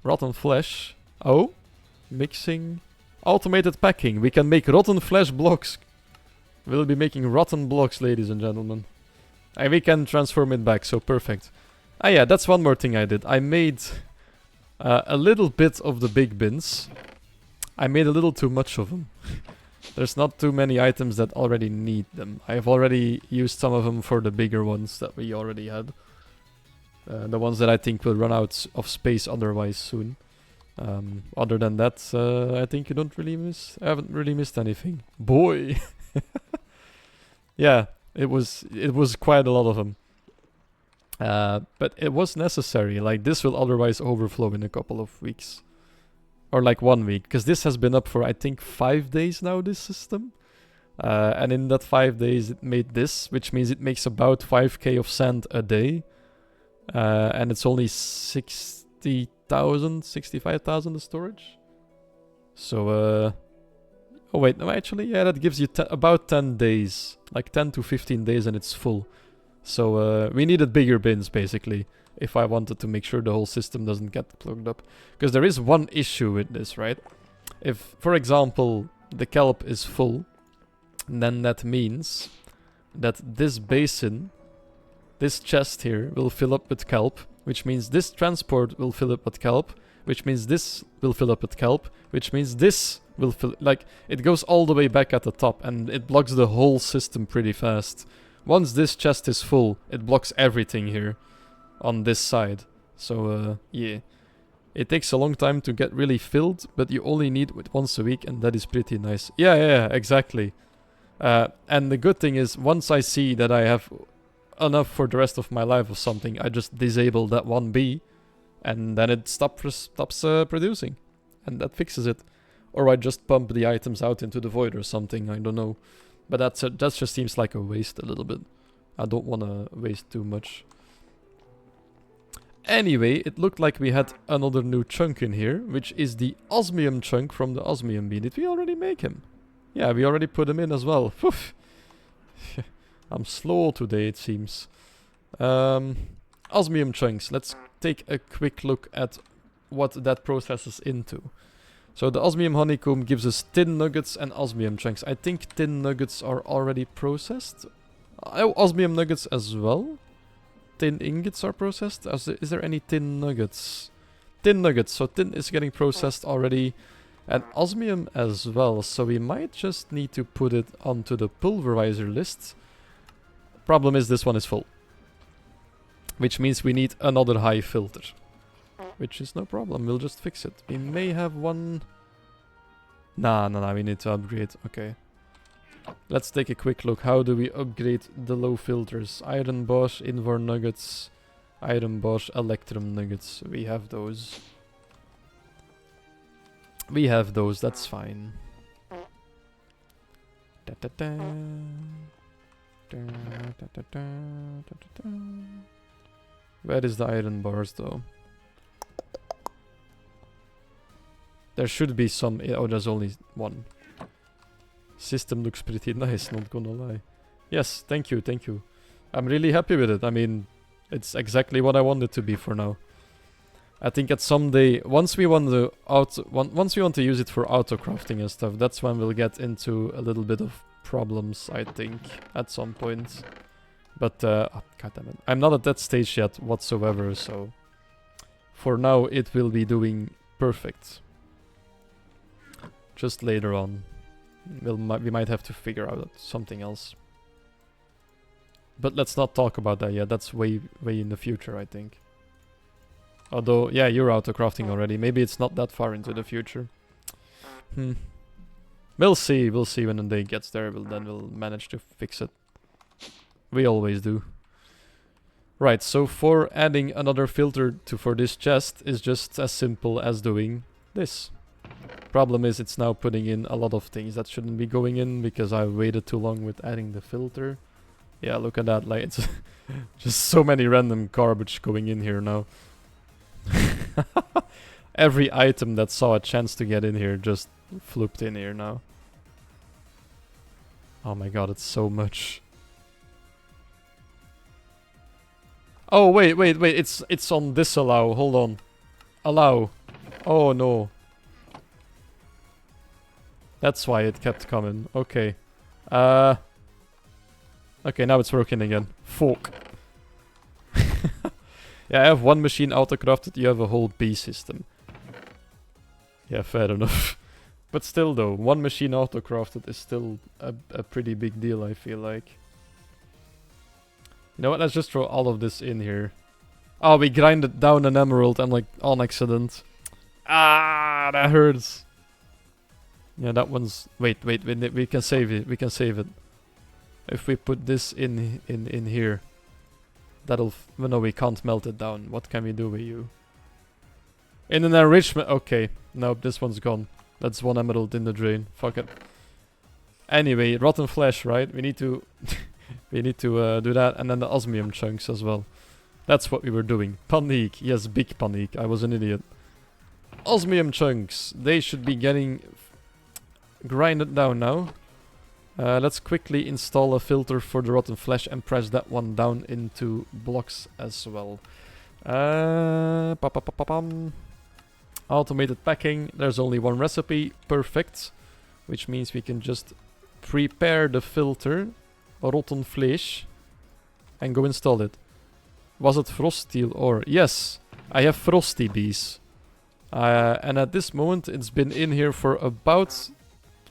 Rotten flesh. Oh, mixing. Automated packing. We can make rotten flesh blocks. We'll be making rotten blocks, ladies and gentlemen. And we can transform it back, so perfect. Ah yeah, that's one more thing I did. I made a little bit of the big bins. I made a little too much of them. There's not too many items that already need them. I've already used some of them for the bigger ones that we already had. The ones that I think will run out of space otherwise soon. Other than that, I think you don't really I haven't really missed anything. Boy! Yeah, it was quite a lot of them. But it was necessary. Like, this will otherwise overflow in a couple of weeks. Or like 1 week. Because this has been up for, I think, 5 days now, this system. And in that 5 days, it made this. Which means it makes about 5k of sand a day. And it's only 60,000, 65,000 of storage. So, oh wait, no, actually, yeah, that gives you about 10 days. Like 10 to 15 days and it's full. So, we needed bigger bins, basically. If I wanted to make sure the whole system doesn't get plugged up. Because there is one issue with this, right? If, for example, the kelp is full, then that means that this basin, this chest here, will fill up with kelp. Which means this transport will fill up with kelp. Which means this will fill up with kelp. Which means this will fill... Like, it goes all the way back at the top. And it blocks the whole system pretty fast. Once this chest is full, it blocks everything here. On this side. So, yeah. It takes a long time to get really filled. But you only need it once a week. And that is pretty nice. Yeah, exactly. And the good thing is, once I see that I have enough for the rest of my life or something, I just disable that one bee, and then it stops producing, and that fixes it. Or I just pump the items out into the void or something, I don't know. But that just seems like a waste a little bit. I don't want to waste too much. Anyway, it looked like we had another new chunk in here, which is the osmium chunk from the osmium bee. Did we already make him? Yeah, we already put him in as well. I'm slow today, it seems. Osmium chunks. Let's take a quick look at what that processes into. So the osmium honeycomb gives us tin nuggets and osmium chunks. I think tin nuggets are already processed. Oh, osmium nuggets as well. Tin ingots are processed. Is there any tin nuggets? Tin nuggets. So tin is getting processed already. And osmium as well. So we might just need to put it onto the pulverizer list. Problem is this one is full. Which means we need another high filter. Which is no problem, we'll just fix it. We may have one... Nah, we need to upgrade. Okay. Let's take a quick look. How do we upgrade the low filters? Iron Bosch, Invor Nuggets, Iron Bosch, Electrum Nuggets. We have those. We have those, that's fine. Where is the iron bars though? There should be some... Oh, there's only one. System looks pretty nice, not gonna lie. Yes, thank you. I'm really happy with it. I mean, it's exactly what I want it to be for now. I think at some day, once we want to use it for auto crafting and stuff, that's when we'll get into a little bit of problems, I think, at some point. But, oh, God damn it. I'm not at that stage yet whatsoever, so... For now, it will be doing perfect. Just later on. We might have to figure out something else. But let's not talk about that yet. That's way in the future, I think. Although, yeah, you're auto crafting already. Maybe it's not that far into the future. We'll see when the day gets there. Then we'll manage to fix it. We always do. Right, so for adding another filter for this chest is just as simple as doing this. Problem is it's now putting in a lot of things that shouldn't be going in because I waited too long with adding the filter. Yeah, look at that, like it's just so many random garbage going in here now. Every item that saw a chance to get in here just flooped in here now. Oh my god, it's so much. Oh, wait. It's on disallow. Hold on. Allow. Oh, no. That's why it kept coming. Okay. Okay, now it's working again. Fuck. Yeah, I have one machine auto-crafted. You have a whole B system. Yeah, fair enough. But still, though, one machine auto-crafted is still a pretty big deal, I feel like. You know what? Let's just throw all of this in here. Oh, we grinded down an emerald. I'm like, on accident. Ah, that hurts. Yeah, that one's... Wait. We can save it. We can save it. If we put this in here, that'll... Well, no, we can't melt it down. What can we do with you? In an enrichment... Okay. Nope, this one's gone. That's one emerald in the drain. Fuck it. Anyway, rotten flesh, right? We need to... we need to do that. And then the osmium chunks as well. That's what we were doing. Panique. Yes, big panique. I was an idiot. Osmium chunks. They should be getting grinded down now. Let's quickly install a filter for the rotten flesh and press that one down into blocks as well. Automated packing. There's only one recipe. Perfect. Which means we can just prepare the filter. Rotten flesh. And go install it. Was it frost steel ore? Yes. I have frosty bees. And at this moment it's been in here for about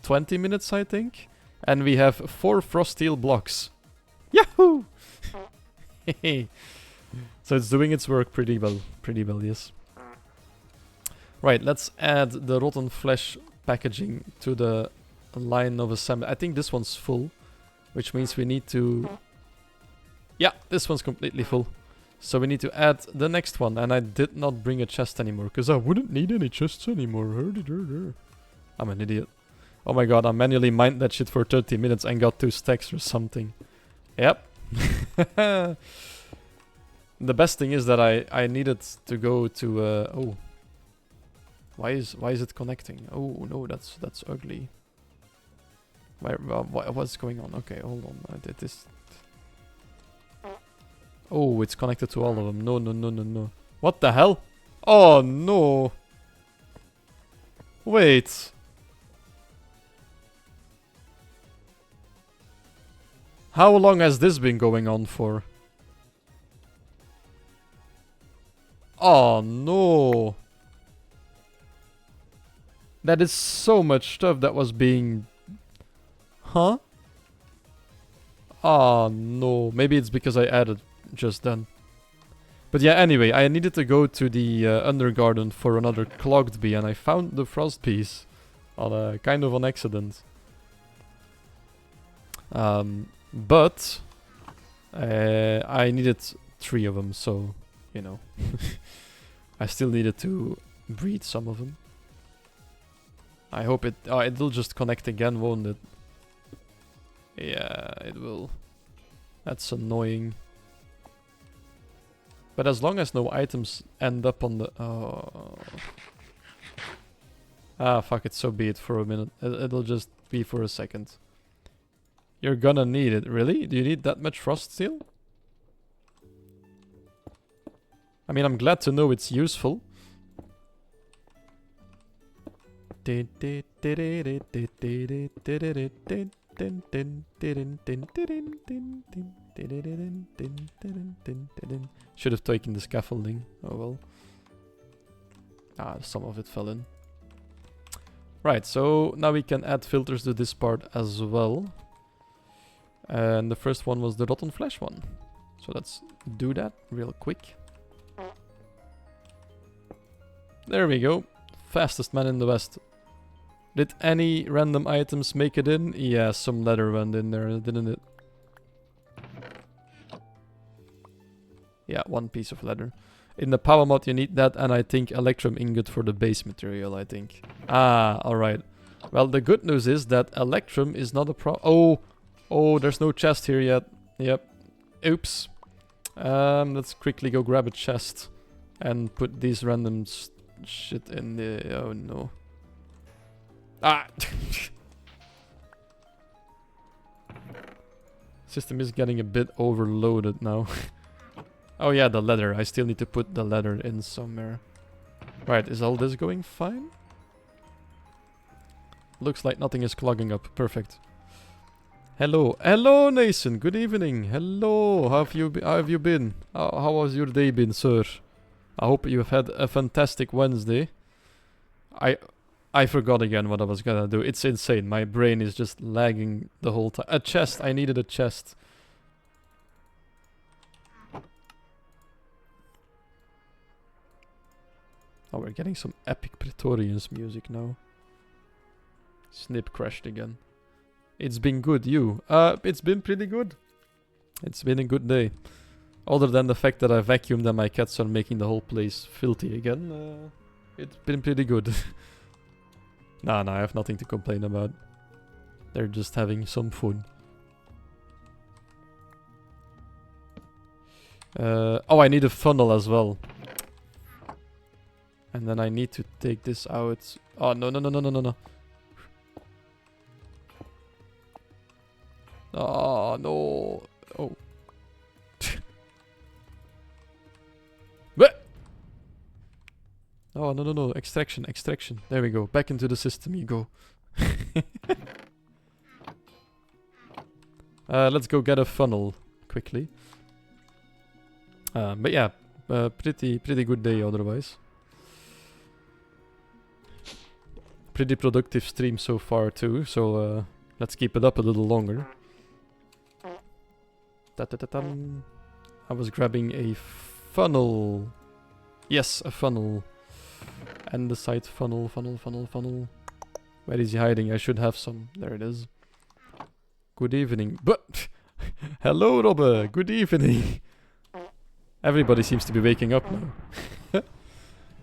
20 minutes, I think. And we have 4 frost steel blocks. Yahoo! So it's doing its work pretty well. Pretty well, yes. Right, let's add the rotten flesh packaging to the line of assembly. I think this one's full, which means we need to... Yeah, this one's completely full. So we need to add the next one. And I did not bring a chest anymore, because I wouldn't need any chests anymore. I'm an idiot. Oh my god, I manually mined that shit for 30 minutes and got 2 stacks or something. Yep. The best thing is that I needed to go to... oh. Why is it connecting? Oh no, that's ugly. What's going on? Okay, hold on. I did this... Oh, it's connected to all of them. No. What the hell? Oh, no. Wait. How long has this been going on for? Oh, no. That is so much stuff that was being... Huh? Oh, no. Maybe it's because I added... just then. But yeah, anyway, I needed to go to the undergarden for another clogged bee, and I found the frost bees on kind of on accident. But I needed 3 of them, so you know, I still needed to breed some of them. I hope it it'll just connect again, won't it? Yeah, it will. That's annoying. But as long as no items end up on the... Oh. Ah, fuck it, so be it for a minute. It'll just be for a second. You're gonna need it. Really? Do you need that much frost steel? I mean, I'm glad to know it's useful. Should have taken the scaffolding. Oh well. Ah, some of it fell in. Right, so now we can add filters to this part as well. And the first one was the rotten flesh one. So let's do that real quick. There we go. Fastest man in the West. Did any random items make it in? Yeah, some leather went in there, didn't it? Yeah, 1 piece of leather. In the power mod you need that, and I think electrum ingot for the base material, I think. Ah, alright. Well, the good news is that electrum is not a Oh, there's no chest here yet. Yep. Oops. Let's quickly go grab a chest and put these random shit in the... Oh no. Ah! System is getting a bit overloaded now. Oh yeah, the ladder. I still need to put the ladder in somewhere. Right, is all this going fine? Looks like nothing is clogging up. Perfect. Hello. Hello, Nathan. Good evening. Hello. How have you been? How has your day been, sir? I hope you have had a fantastic Wednesday. I forgot again what I was gonna do. It's insane. My brain is just lagging the whole time. A chest. I needed a chest. Oh, we're getting some epic Praetorians music now. Snip crashed again. It's been good, you. It's been pretty good. It's been a good day. Other than the fact that I vacuumed and my cats are making the whole place filthy again, it's been pretty good. Nah, I have nothing to complain about. They're just having some fun. Oh, I need a funnel as well. And then I need to take this out. Oh, no. Oh, no. Oh. Oh, no. Extraction. There we go. Back into the system you go. Let's go get a funnel quickly. But yeah, pretty good day otherwise. Pretty productive stream so far too, so let's keep it up a little longer. I was grabbing a funnel. Yes, a funnel. And the side funnel. Where is he hiding? I should have some. There it is. Good evening. But hello, Robbe. Good evening. Everybody seems to be waking up now.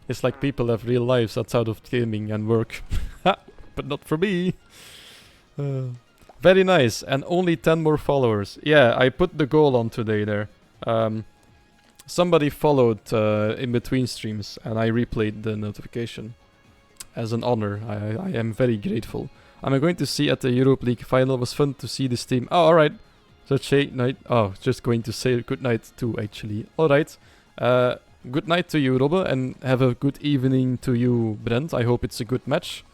It's like people have real lives outside of gaming and work. But not for me. Very nice. And only 10 more followers. Yeah, I put the goal on today there. Somebody followed in between streams and I replayed the notification. As an honor. I am very grateful. I'm going to see at the Europe League final. It was fun to see this team. Oh, alright. Such a night. Oh, just going to say good night too, actually. Alright. Good night to you, Robbe, and have a good evening to you, Brent. I hope it's a good match.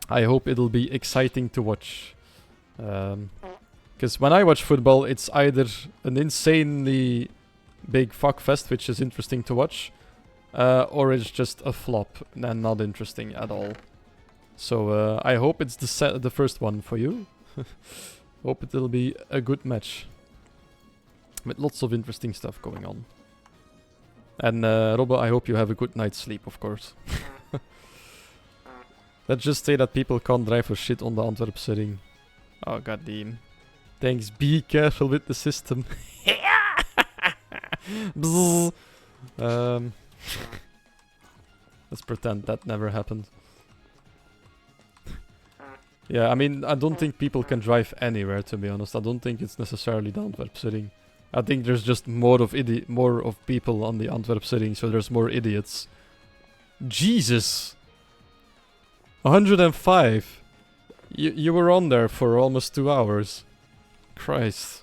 I hope it'll be exciting to watch. Because when I watch football, it's either an insanely big fuckfest, which is interesting to watch, or it's just a flop and not interesting at all. So I hope it's the first one for you. Hope it'll be a good match. With lots of interesting stuff going on. And Robbe, I hope you have a good night's sleep, of course. Let's just say that people can't drive for shit on the Antwerpse ring. Oh, goddamn. Thanks, be careful with the system. Let's pretend that never happened. Yeah, I mean, I don't think people can drive anywhere, to be honest. I don't think it's necessarily the Antwerpse ring. I think there's just more of people on the Antwerpse ring, so there's more idiots. Jesus! 105! You were on there for almost 2 hours. Christ.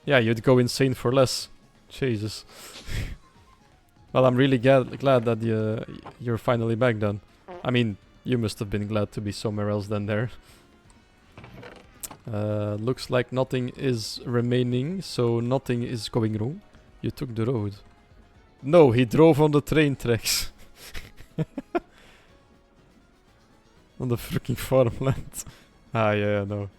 Yeah, you'd go insane for less. Jesus. Well, I'm really glad that you're finally back then. I mean, you must have been glad to be somewhere else than there. Looks like nothing is remaining, so nothing is going wrong. You took the road. No, he drove on the train tracks. On the freaking farmland. Ah, yeah, no.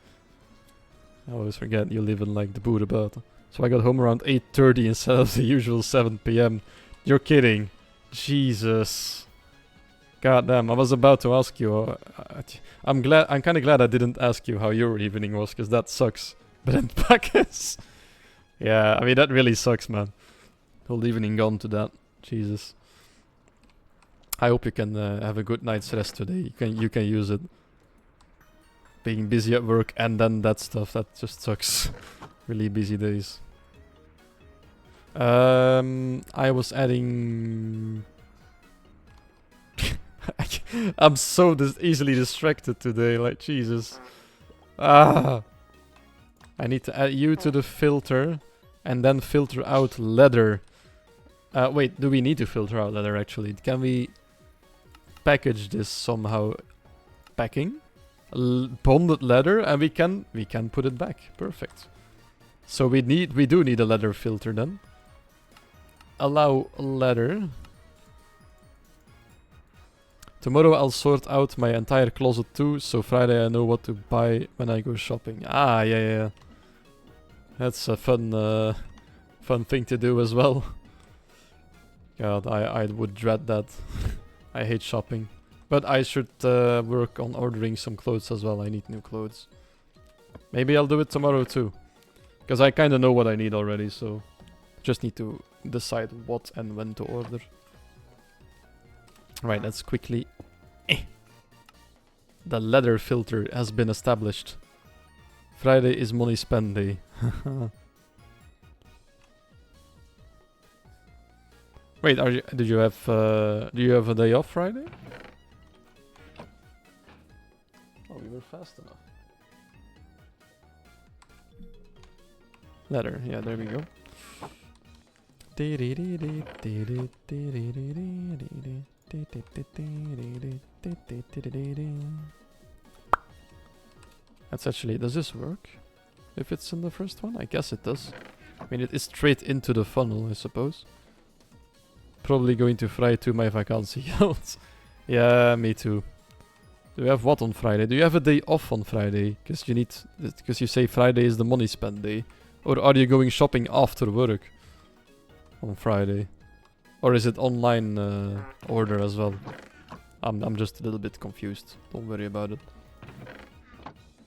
I always forget you live in like the boerenbuiten. So I got home around 8:30 instead of the usual 7 PM. You're kidding. Jesus. God damn, I was about to ask you. I'm kind of glad I didn't ask you how your evening was, because that sucks. Brent Bacchus. Yeah, I mean, that really sucks, man. Whole evening gone to that. Jesus. I hope you can have a good night's rest today. You can use it. Being busy at work and then that stuff, that just sucks. Really busy days. I was adding... I'm so easily distracted today, like Jesus. Ah! I need to add you to the filter and then filter out leather. Wait, do we need to filter out leather actually? Can we package this somehow? Packing? Bonded leather and we can put it back. Perfect. So we do need a leather filter then. Allow leather. Tomorrow I'll sort out my entire closet too, so Friday I know what to buy when I go shopping. Ah, yeah. That's a fun thing to do as well. God, I would dread that. I hate shopping. But I should work on ordering some clothes as well. I need new clothes. Maybe I'll do it tomorrow too. Because I kind of know what I need already, so... Just need to decide what and when to order. Right, let's quickly... The leather filter has been established. Friday is money spend day. Wait, do you have a day off Friday? Oh, we were fast enough. Letter, yeah, there we go. That's actually, does this work? If it's in the first one? I guess it does. I mean, it is straight into the funnel, I suppose. Probably going to fry to my vakantie geld. Yeah, me too. Do you have what on Friday? Do you have a day off on Friday? Because you say Friday is the money spend day. Or are you going shopping after work on Friday? Or is it online order as well? I'm just a little bit confused. Don't worry about it.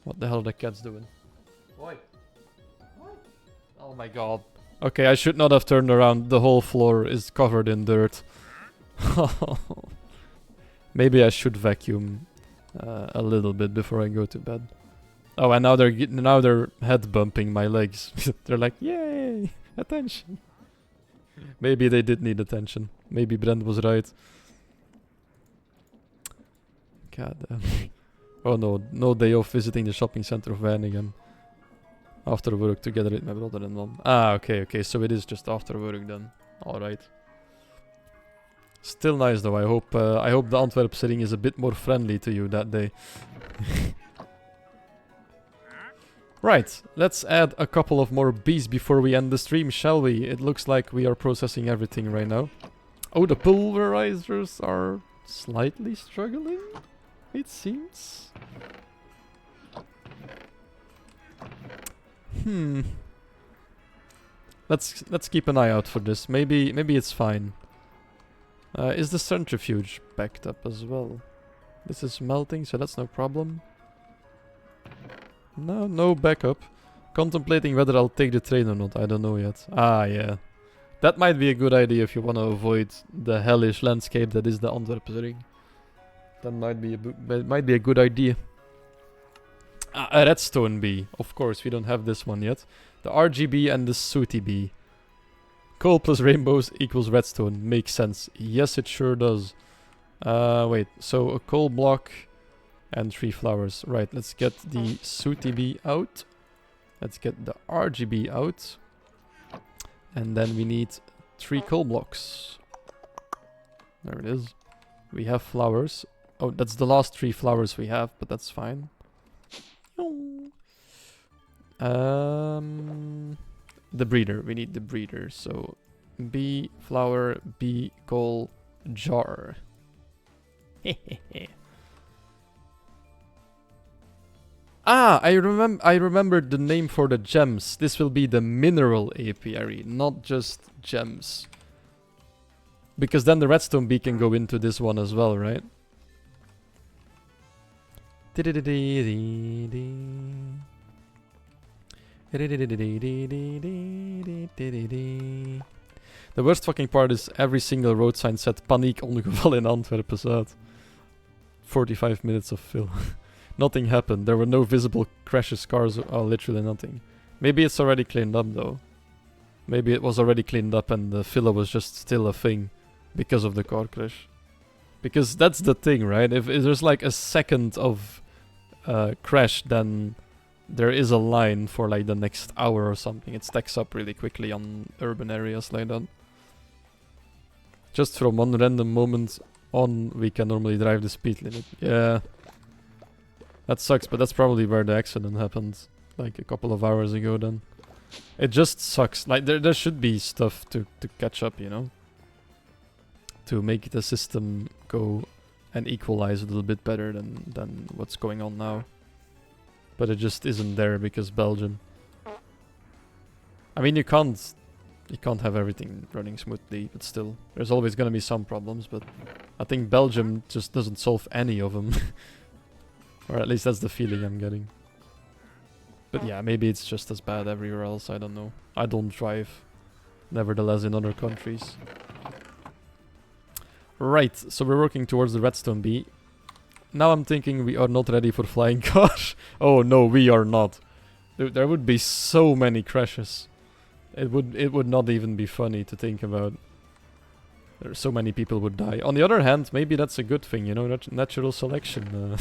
What the hell are the cats doing? Why? Oh my god. Okay, I should not have turned around. The whole floor is covered in dirt. Maybe I should vacuum a little bit before I go to bed. Oh, and now they're head bumping my legs. They're like, yay, attention. Maybe they did need attention. Maybe Brent was right. God damn. Oh no, no day off visiting the shopping center of Wageningen. After work together with my brother-in-law. Ah, okay, so it is just after work then. Alright. Still nice though. I hope the Antwerp sitting is a bit more friendly to you that day. Right, let's add a couple of more bees before we end the stream, shall we? It looks like we are processing everything right now. Oh, the pulverizers are slightly struggling, it seems. Let's keep an eye out for this. Maybe it's fine. Is the centrifuge backed up as well? This is melting, so that's no problem. No backup. Contemplating whether I'll take the train or not. I don't know yet. Ah, yeah. That might be a good idea if you want to avoid the hellish landscape that is the Antwerp ring. That might be a good idea. A redstone bee. Of course, we don't have this one yet. The RGB and the sooty bee. Coal plus rainbows equals redstone. Makes sense. Yes, it sure does. Wait. So a coal block and 3 flowers. Right, let's get the sooty bee out. Let's get the RGB out. And then we need 3 coal blocks. There it is. We have flowers. Oh, that's the last 3 flowers we have, but that's fine. The breeder. We need the breeder. So, bee, flower, bee, coal, jar. Ah, I remembered the name for the gems. This will be the mineral apiary, not just gems. Because then the redstone bee can go into this one as well, right? The worst fucking part is every single road sign said paniek ongeval in Antwerpen Zuid. 45 minutes of fill. Nothing happened. There were no visible crashes, cars, oh, literally nothing. Maybe it's already cleaned up though. Maybe it was already cleaned up and the filler was just still a thing because of the car crash. Because that's the thing, right? If there's like a second of crash, then there is a line for like the next hour or something. It stacks up really quickly on urban areas like that. Just from one random moment on, we can normally drive the speed limit. Yeah. That sucks, but that's probably where the accident happened. Like a couple of hours ago then. It just sucks. Like there should be stuff to catch up, you know? To make the system go and equalize a little bit better than what's going on now. But it just isn't there because Belgium. I mean, you can't have everything running smoothly, but still, there's always gonna be some problems. But I think Belgium just doesn't solve any of them, or at least that's the feeling I'm getting. But yeah, maybe it's just as bad everywhere else. I don't know. I don't drive, nevertheless, in other countries. Right, so we're working towards the redstone bee. Now I'm thinking we are not ready for flying cars. Oh no, we are not. There would be so many crashes. It would not even be funny to think about. There so many people would die. On the other hand, maybe that's a good thing, you know, natural selection.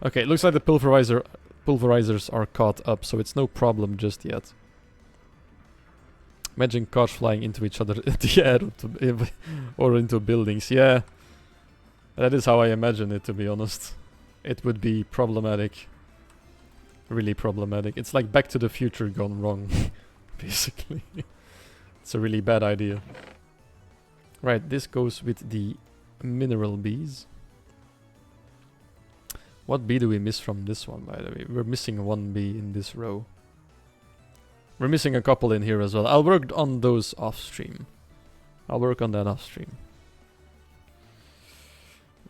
Okay, it looks like the pulverizers are caught up, so it's no problem just yet. Imagine cars flying into each other in the air or into buildings. Yeah. That is how I imagine it, to be honest. It would be problematic. Really problematic. It's like Back to the Future gone wrong, basically. It's a really bad idea. Right, this goes with the mineral bees. What bee do we miss from this one, by the way? We're missing one bee in this row. We're missing a couple in here as well. I'll work on those off stream. I'll work on that off stream.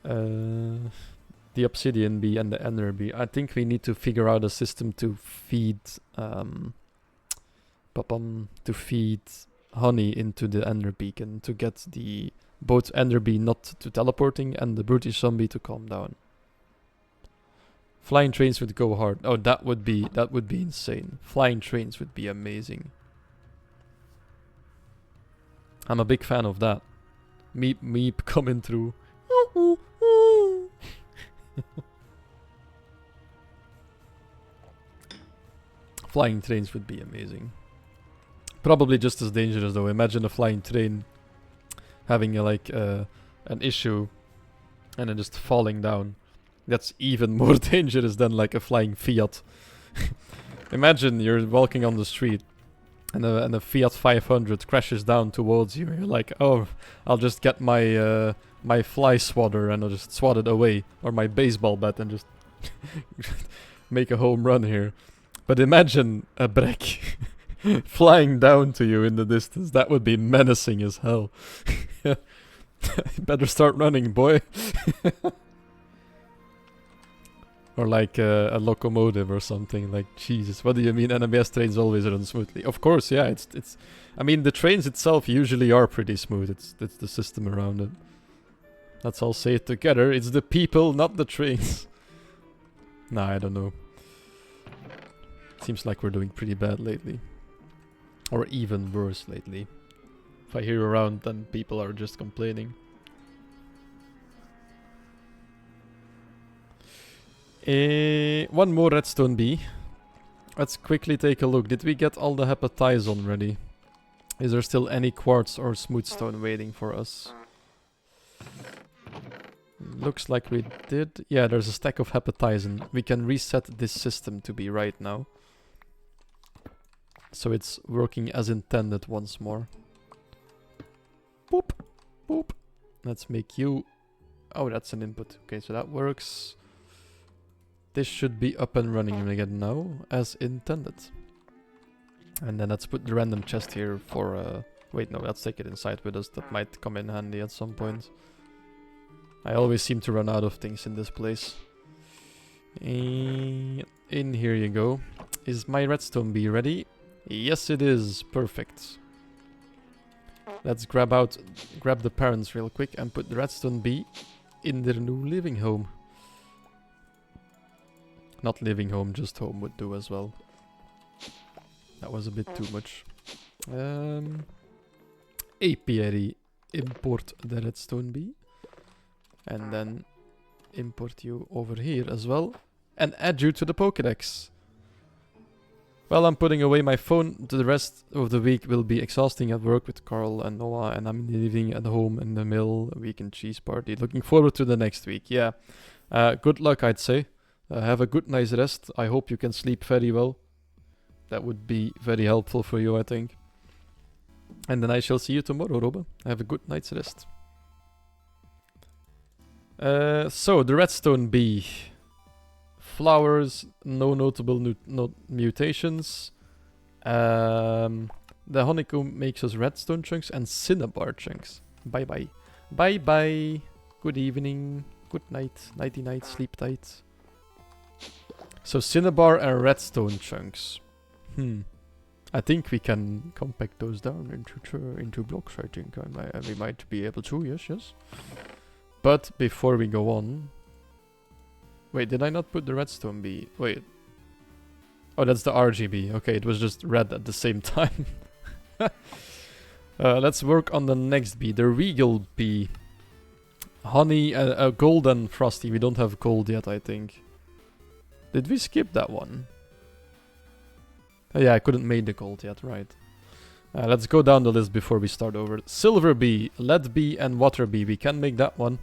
The obsidian bee and the ender bee. I think we need to figure out a system to feed honey into the ender beacon to get the both ender bee not to teleporting and the brutish zombie to calm down. Flying trains would go hard. Oh, that would be insane. Flying trains would be amazing. I'm a big fan of that. Meep coming through. Flying trains would be amazing. Probably just as dangerous though. Imagine a flying train having an issue and then just falling down. That's even more dangerous than like a flying Fiat. Imagine you're walking on the street and a Fiat 500 crashes down towards you. You're like, oh, I'll just get my my fly swatter and I'll just swat it away, or my baseball bat and just make a home run here. But imagine a Breck flying down to you in the distance. That would be menacing as hell. Better start running, boy. Or like a locomotive or something. Like, Jesus, what do you mean NMBS trains always run smoothly? Of course, yeah, it's I mean, the trains itself usually are pretty smooth. It's the system around it. Let's all say it together. It's the people, not the trains. Nah, I don't know. Seems like we're doing pretty bad lately. Or even worse lately. If I hear you around, then people are just complaining. One more redstone bee. Let's quickly take a look. Did we get all the hepatizon ready? Is there still any quartz or smooth stone waiting for us? Looks like we did. Yeah, there's a stack of hepatizon. We can reset this system to be right now. So it's working as intended once more. Boop. Boop. Let's make you... Oh, that's an input. Okay, so that works. This should be up and running again now, as intended. And then let's put the random chest here for... Wait, no, let's take it inside with us. That might come in handy at some point. I always seem to run out of things in this place. In here you go. Is my redstone bee ready? Yes, it is. Perfect. Let's grab the parents real quick and put the redstone bee in their new living home. Not living home, just home would do as well. That was a bit too much. Apiary, import the redstone bee. And then import you over here as well. And add you to the Pokédex. Well, I'm putting away my phone. The rest of the week will be exhausting at work with Carl and Noah. And I'm living at home in the mill. A weekend cheese party. Looking forward to the next week. Yeah. Good luck, I'd say. Have a good, nice rest. I hope you can sleep very well. That would be very helpful for you, I think. And then I shall see you tomorrow, Robbe. Have a good night's rest. So, the redstone bee. Flowers, no notable mutations. The honeycomb makes us redstone chunks and cinnabar chunks. Bye bye. Bye bye. Good evening. Good night. Nighty night. Sleep tight. So cinnabar and redstone chunks. I think we can compact those down into blocks. I think we might be able to. Yes. But before we go on. Wait, did I not put the redstone bee? Wait. Oh, that's the RGB. Okay, it was just red at the same time. Let's work on the next bee. The regal bee. Honey, gold and frosty. We don't have gold yet, I think. Did we skip that one? Oh, yeah, I couldn't make the gold yet, right. Let's go down the list before we start over. Silver bee, lead bee, and water bee. We can make that one.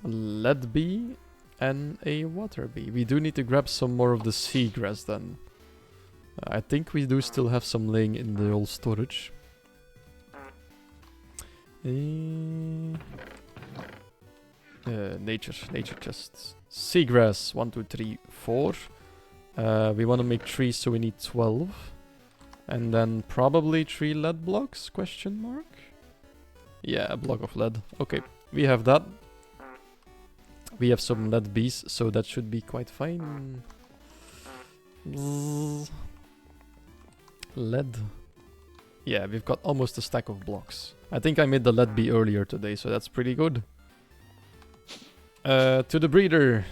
Lead bee and a water bee. We do need to grab some more of the seagrass then. I think we do still have some laying in the old storage. Nature chests. Seagrass, 1, 2, 3, 4. We want to make 3, so we need 12. And then probably 3 lead blocks, question mark? Yeah, a block of lead. Okay, we have that. We have some lead bees, so that should be quite fine. Lead. Yeah, we've got almost a stack of blocks. I think I made the lead bee earlier today, so that's pretty good. To the breeder.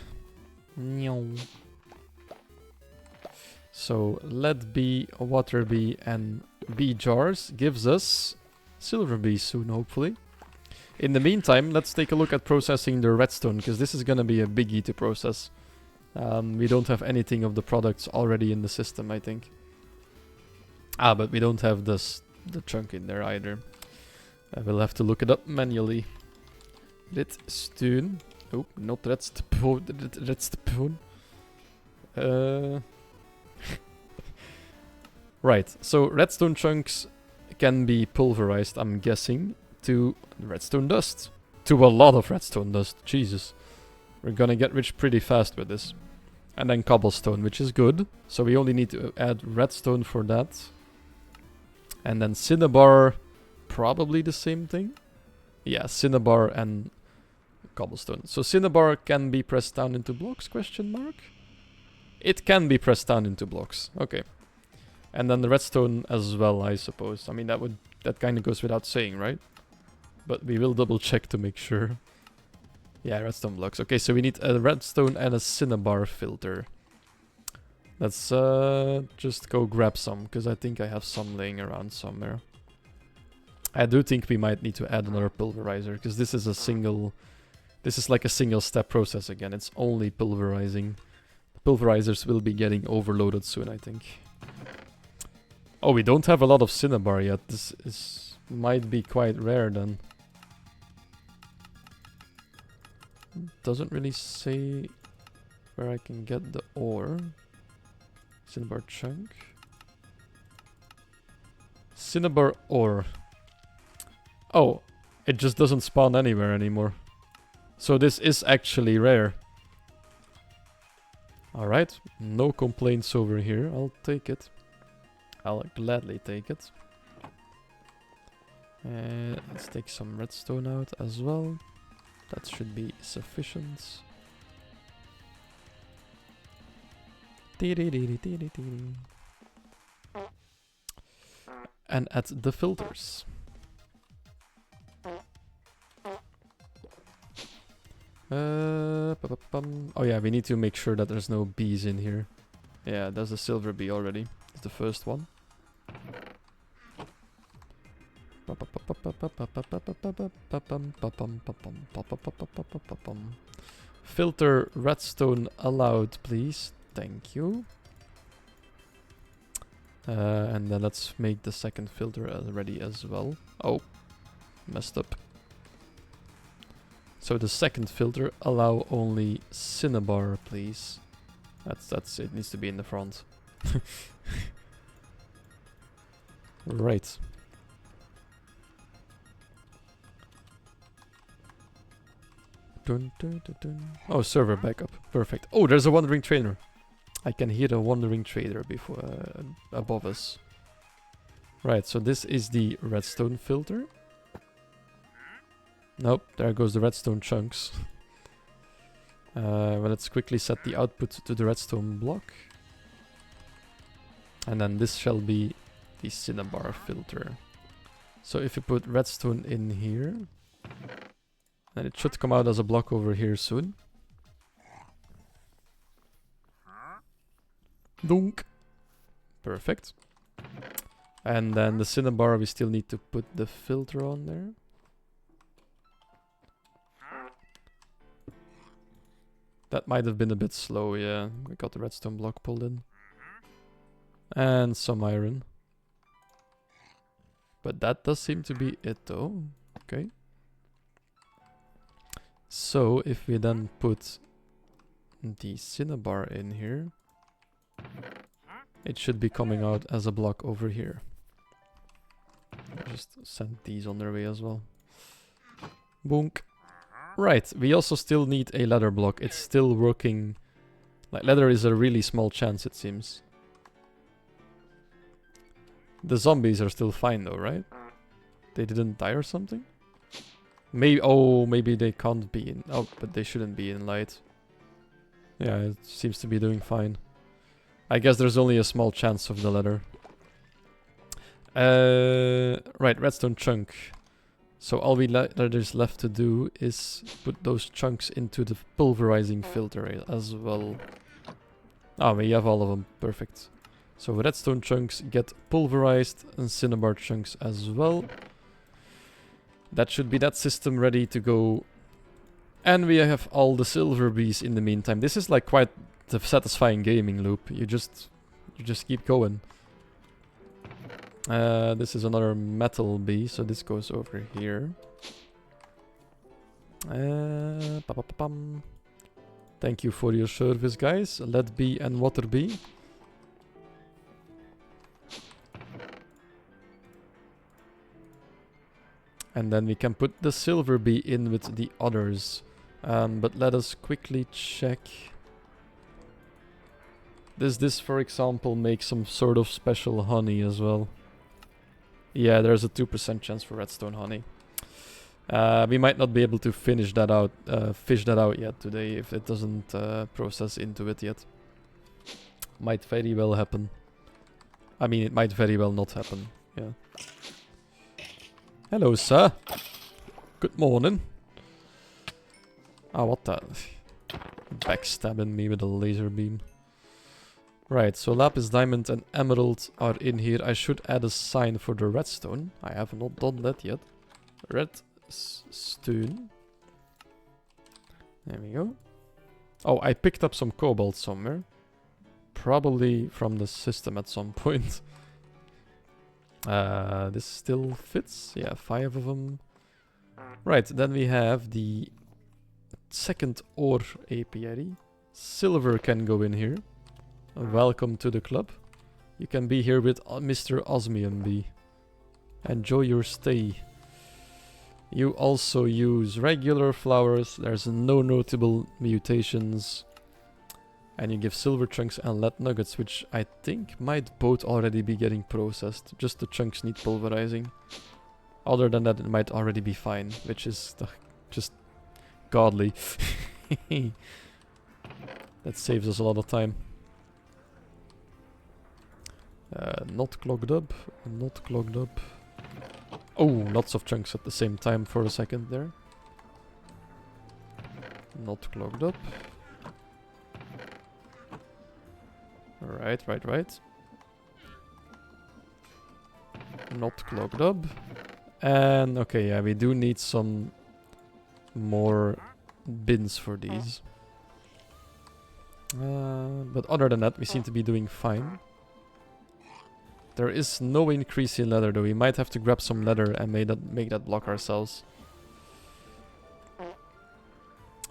So, lead bee, water bee, and bee jars gives us silver bees soon, hopefully. In the meantime, let's take a look at processing the redstone, because this is going to be a biggie to process. We don't have anything of the products already in the system, I think. But we don't have the chunk in there either. We'll have to look it up manually. Redstone. Oh, not redstone. Right, so redstone chunks can be pulverized, I'm guessing, to redstone dust. To a lot of redstone dust, Jesus. We're gonna get rich pretty fast with this. And then cobblestone, which is good. So we only need to add redstone for that. And then cinnabar, probably the same thing. Yeah, cinnabar and cobblestone. So cinnabar can be pressed down into blocks, question mark? It can be pressed down into blocks, okay. And then the redstone as well, I suppose. I mean, that kind of goes without saying, right? But we will double check to make sure. Yeah, redstone blocks. Okay, so we need a redstone and a cinnabar filter. Let's just go grab some, because I think I have some laying around somewhere. I do think we might need to add another pulverizer, because this is a single... This is like a single step process again. It's only pulverizing. The pulverizers will be getting overloaded soon, I think. Oh, we don't have a lot of cinnabar yet. This might be quite rare then. Doesn't really say where I can get the ore. Cinnabar chunk. Cinnabar ore. Oh, it just doesn't spawn anywhere anymore. So this is actually rare. Alright, no complaints over here. I'll take it. I'll gladly take it. Let's take some redstone out as well. That should be sufficient. And add the filters. Oh yeah, we need to make sure that there's no bees in here. Yeah, there's a silver bee already. It's the first one. Filter redstone allowed, please. Thank you. And then let's make the second filter ready as well. Oh, messed up. So the second filter, allow only cinnabar, please. That's it. Needs to be in the front. Right. Dun, dun, dun, dun. Oh, server backup. Perfect. Oh, there's a wandering trader. I can hear a wandering trader before above us. Right, so this is the redstone filter. Nope, there goes the redstone chunks. Well, let's quickly set the output to the redstone block. And then this shall be the cinnabar filter. So if you put redstone in here, then it should come out as a block over here soon. Dunk. Perfect. And then the cinnabar, we still need to put the filter on there. That might have been a bit slow, yeah. We got the redstone block pulled in. And some iron. But that does seem to be it though. Okay. So if we then put the cinnabar in here, it should be coming out as a block over here. I'll just send these on their way as well. Boonk. Right, we also still need a ladder block. It's still working. Like, ladder is a really small chance, it seems. The zombies are still fine though, right? They didn't die or something? Maybe, oh, maybe they can't be in. Oh, but they shouldn't be in light. Yeah, it seems to be doing fine. I guess there's only a small chance of the ladder. Right, redstone chunk. So all there's left to do is put those chunks into the pulverizing filter as well. Ah, we have all of them. Perfect. So redstone chunks get pulverized and cinnabar chunks as well. That should be that system ready to go. And we have all the silver bees in the meantime. This is like quite the satisfying gaming loop. You just keep going. This is another metal bee, so this goes over here. Thank you for your service, guys. Lead bee and water bee. And then we can put the silver bee in with the others. But let us quickly check. Does this, for example, make some sort of special honey as well? Yeah, there's a 2% chance for redstone honey. We might not be able to fish that out yet today if it doesn't process into it yet. Might very well happen. I mean, it might very well not happen. Yeah. Hello, sir. Good morning. Ah, what the? Backstabbing me with a laser beam. Right, so lapis, diamond and emerald are in here. I should add a sign for the redstone. I have not done that yet. Redstone. There we go. Oh, I picked up some cobalt somewhere. Probably from the system at some point. This still fits. Yeah, 5 of them. Right, then we have the second ore apiary. Silver can go in here. Welcome to the club. You can be here with Mr. Osmium Bee. Enjoy your stay. You also use regular flowers. There's no notable mutations. And you give silver chunks and lead nuggets, which I think might both already be getting processed. Just the chunks need pulverizing. Other than that, it might already be fine, which is just godly. That saves us a lot of time. Not clogged up, not clogged up. Oh, lots of chunks at the same time for a second there. Not clogged up. Right, right, right. Not clogged up. And okay, yeah, we do need some more bins for these. But other than that, we seem to be doing fine. There is no increase in leather though. We might have to grab some leather and make that block ourselves.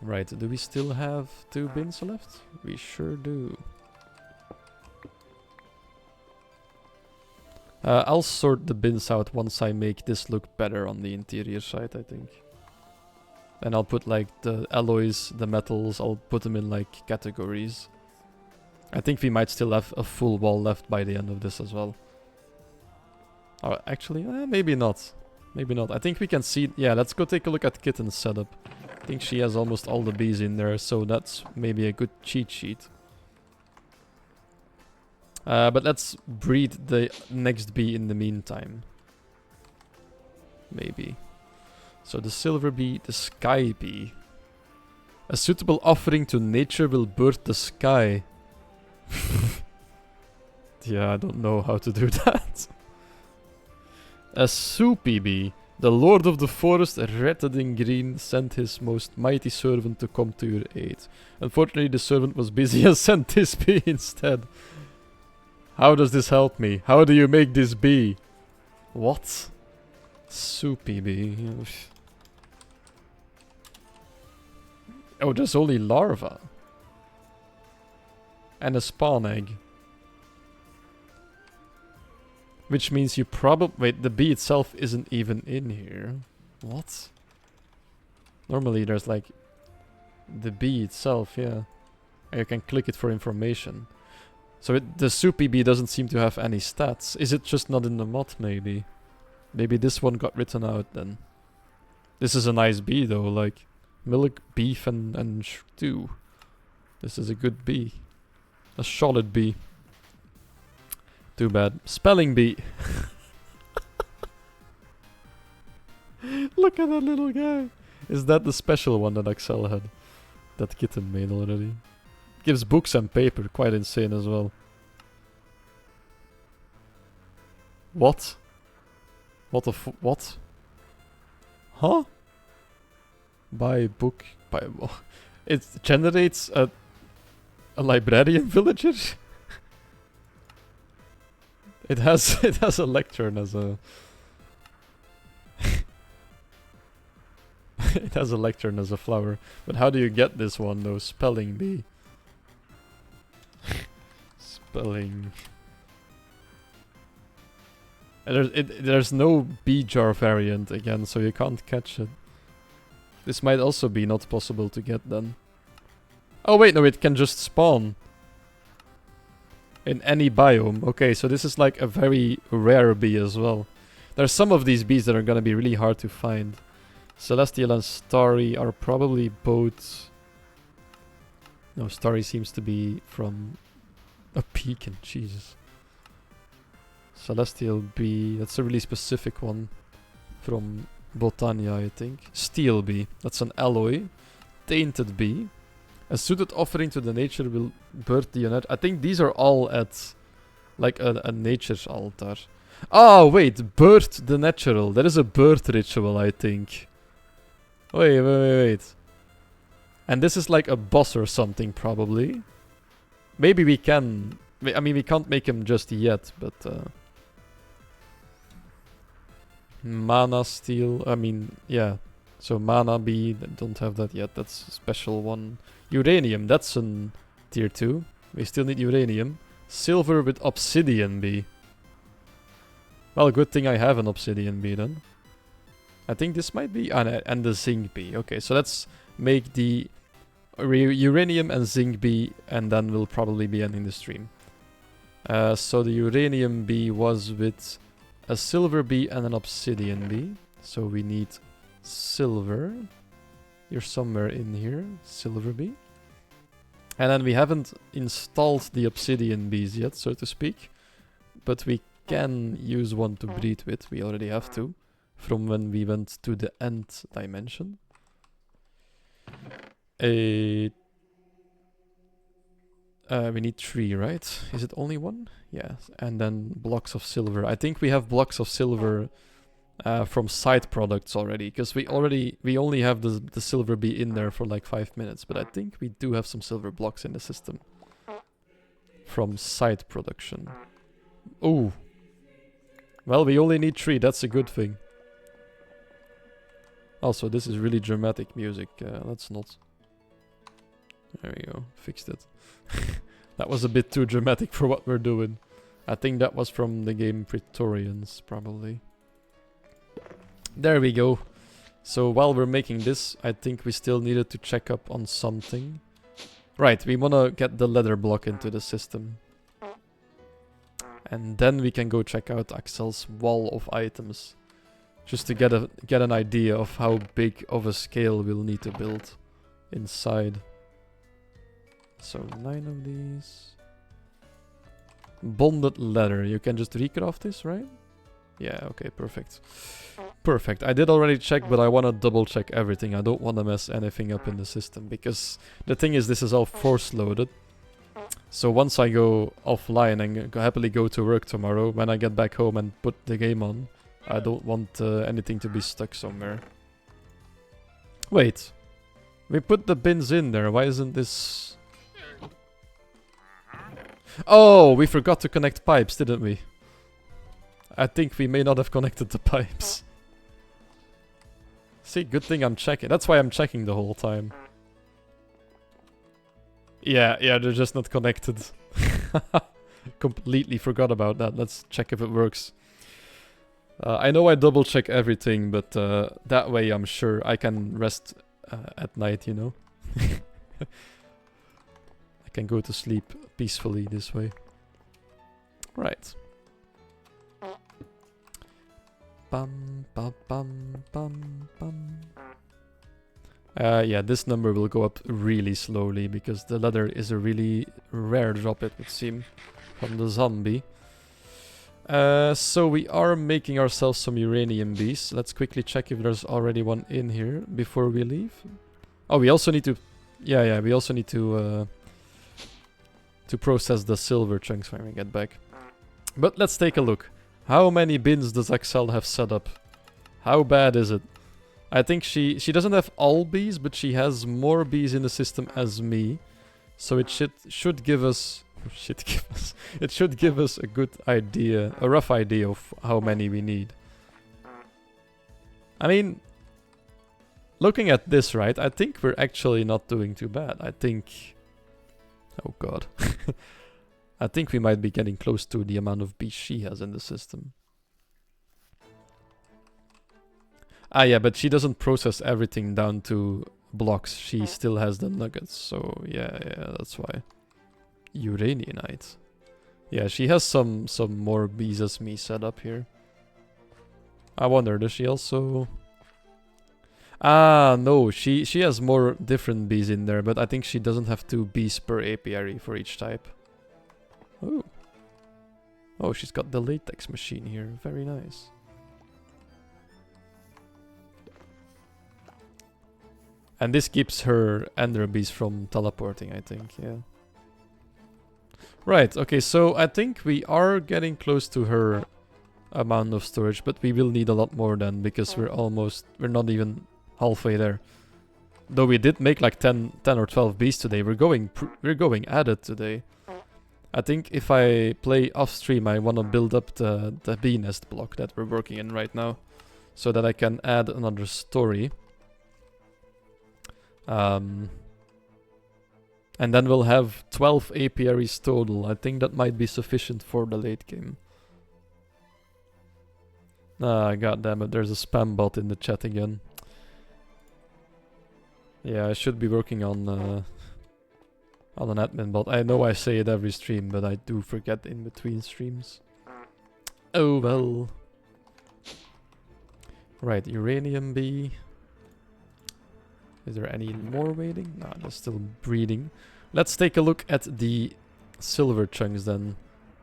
Right, do we still have 2 bins left? We sure do. I'll sort the bins out once I make this look better on the interior side, I think. And I'll put like the alloys, the metals, I'll put them in like categories. I think we might still have a full wall left by the end of this as well. Oh, actually, maybe not. Maybe not. I think we can see... Yeah, let's go take a look at Kitten's setup. I think she has almost all the bees in there, so that's maybe a good cheat sheet. But let's breed the next bee in the meantime. Maybe. So the silver bee, the sky bee. A suitable offering to nature will birth the sky. Yeah, I don't know how to do that. A soupy bee. The lord of the forest, wretched in green, sent his most mighty servant to come to your aid. Unfortunately, the servant was busy and sent this bee instead. How does this help me? How do you make this bee? What? Soupy bee. Oh, there's only larva. And a spawn egg. Which means you probably... Wait, the bee itself isn't even in here. What? Normally there's like... The bee itself, yeah. And you can click it for information. So the soupy bee doesn't seem to have any stats. Is it just not in the mod, maybe? Maybe this one got written out then. This is a nice bee though, like... Milk, beef and stew. This is a good bee. A solid bee. Too bad. Spelling bee. Look at that little guy. Is that the special one that Axel had? That Kitten made already. Gives books and paper. Quite insane as well. What? What? Huh? Buy a book. It generates a librarian villager? It has a lectern as a... It has a lectern as a flower. But how do you get this one though? Spelling bee. Spelling... There's no bee jar variant again, so you can't catch it. This might also be not possible to get then. Oh wait, no, it can just spawn. In any biome. Okay, so this is like a very rare bee as well. There's some of these bees that are gonna be really hard to find. Celestial and Starry are probably both... No, Starry seems to be from a pecan, Jesus. Celestial bee, that's a really specific one. From Botania, I think. Steel bee, that's an alloy. Tainted bee. A suited offering to the nature will birth the unit. I think these are all at like a nature's altar. Oh, wait, birth the natural. There is a birth ritual, I think. Wait. And this is like a boss or something, probably. Maybe we can... I mean, we can't make him just yet, but... Mana steel, I mean, yeah. So mana bee, don't have that yet, that's a special one. Uranium, that's an tier 2. We still need uranium. Silver with obsidian bee. Well, good thing I have an obsidian bee then. I think this might be... and the zinc bee. Okay, so let's make the uranium and zinc bee, and then we'll probably be ending the stream. So the uranium bee was with a silver bee and an obsidian bee. So we need silver. You're somewhere in here. Silver bee. And then we haven't installed the obsidian bees yet, so to speak. But we can use one to breed with. We already have two. From when we went to the end dimension. We need 3, right? Is it only 1? Yeah. And then blocks of silver. I think we have blocks of silver from side products already, because we only have the silver bee in there for like 5 minutes, but I think we do have some silver blocks in the system from side production. Oh, well, we only need 3. That's a good thing. Also, this is really dramatic music. Let's not. There we go. Fixed it. That was a bit too dramatic for what we're doing. I think that was from the game Praetorians, probably. There we go. So while we're making this, I think we still needed to check up on something. Right, we want to get the leather block into the system. And then we can go check out Axel's wall of items. Just to get an idea of how big of a scale we'll need to build inside. So 9 of these. Bonded leather. You can just recraft this, right? Yeah, okay, perfect. Perfect. I did already check, but I want to double check everything. I don't want to mess anything up in the system, because the thing is, this is all force loaded. So once I go offline and happily go to work tomorrow, when I get back home and put the game on, I don't want anything to be stuck somewhere. Wait. We put the bins in there. Why isn't this... Oh, we forgot to connect pipes, didn't we? I think we may not have connected the pipes. See, good thing I'm checking. That's why I'm checking the whole time. Yeah, they're just not connected. Completely forgot about that. Let's check if it works. I know I double check everything, but that way I'm sure I can rest at night, you know? I can go to sleep peacefully this way. Right. Bum, bum, bum, bum, bum. Yeah, this number will go up really slowly because the leather is a really rare drop, it would seem, from the zombie. So we are making ourselves some uranium bees. Let's quickly check if there's already one in here before we leave. Oh, we also need to... Yeah, we also need to process the silver chunks when we get back. But let's take a look. How many bins does Axel have set up? How bad is it? I think she doesn't have all bees, but she has more bees in the system as me. So it should give us... it should give us a good idea, a rough idea of how many we need. I mean, looking at this, right, I think we're actually not doing too bad. I think... Oh god. I think we might be getting close to the amount of bees she has in the system. Ah yeah, but she doesn't process everything down to blocks. She still has the nuggets, so yeah, that's why. Uranianite. Yeah, she has some more bees as me set up here. I wonder, does she also... Ah, no, she has more different bees in there, but I think she doesn't have 2 bees per apiary for each type. Oh. Oh, she's got the latex machine here. Very nice. And this keeps her ender bees from teleporting, I think, yeah. Right, okay, so I think we are getting close to her amount of storage, but we will need a lot more then, because we're not even halfway there. Though we did make like 10 or 12 bees today, we're going at it today. I think if I play off stream, I want to build up the bee nest block that we're working in right now, so that I can add another story. And then we'll have 12 apiaries total. I think that might be sufficient for the late game. Ah, goddammit, there's a spam bot in the chat again. Yeah, I should be working on an admin bot. I know I say it every stream, but I do forget in between streams. Oh well. Right, uranium bee. Is there any more waiting? No, they're still breeding. Let's take a look at the silver chunks then.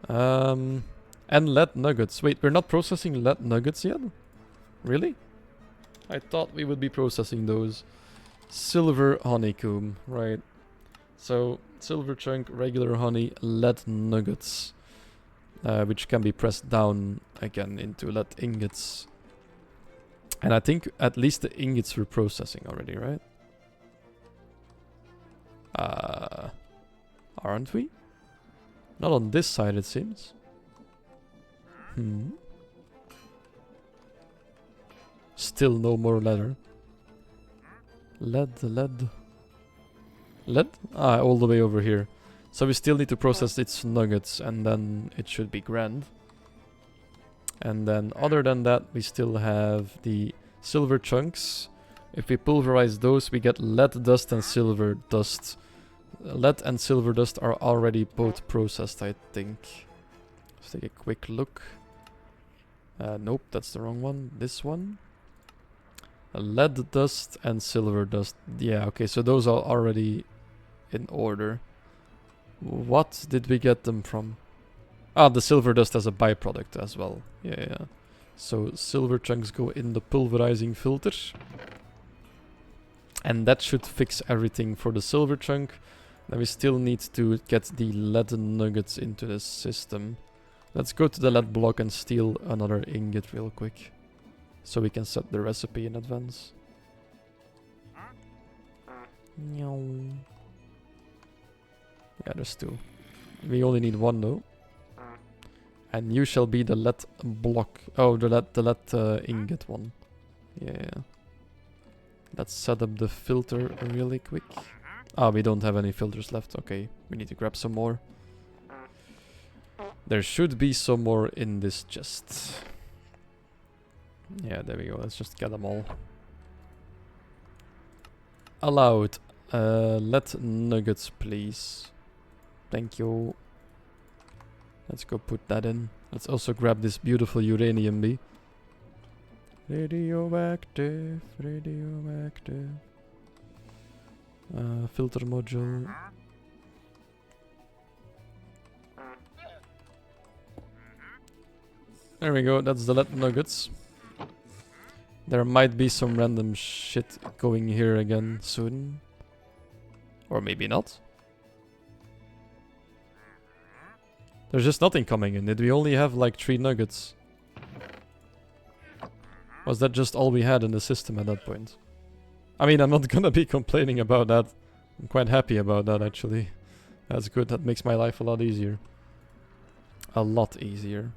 And lead nuggets. Wait, we're not processing lead nuggets yet? Really? I thought we would be processing those. Silver honeycomb, right. So, silver chunk, regular honey, lead nuggets. Which can be pressed down again into lead ingots. And I think at least the ingots were processing already, right? Aren't we? Not on this side, it seems. Still no more leather. Lead. Ah, all the way over here. So we still need to process its nuggets, and then it should be grand. And then other than that, we still have the silver chunks. If we pulverize those, we get lead dust and silver dust. Lead and silver dust are already both processed, I think. Let's take a quick look. Nope, that's the wrong one. This one. Lead dust and silver dust. Yeah, okay, so those are already in order. What did we get them from? Ah, the silver dust as a byproduct as well. Yeah. So silver chunks go in the pulverizing filter. And that should fix everything for the silver chunk. Then we still need to get the lead nuggets into the system. Let's go to the lead block and steal another ingot real quick. So we can set the recipe in advance. Yeah, there's two. We only need one though. And you shall be the lead block. Oh, the lead ingot one. Yeah. Let's set up the filter really quick. Ah, we don't have any filters left. Okay, we need to grab some more. There should be some more in this chest. Yeah, there we go. Let's just get them all. Allowed. Lead nuggets, please. Thank you. Let's go put that in. Let's also grab this beautiful uranium bee. Radioactive. Filter module. There we go, that's the lead nuggets. There might be some random shit going here again soon. Or maybe not. There's just nothing coming in. Did we only have like 3 nuggets? Was that just all we had in the system at that point? I mean, I'm not gonna be complaining about that. I'm quite happy about that actually. That's good, that makes my life a lot easier. A lot easier.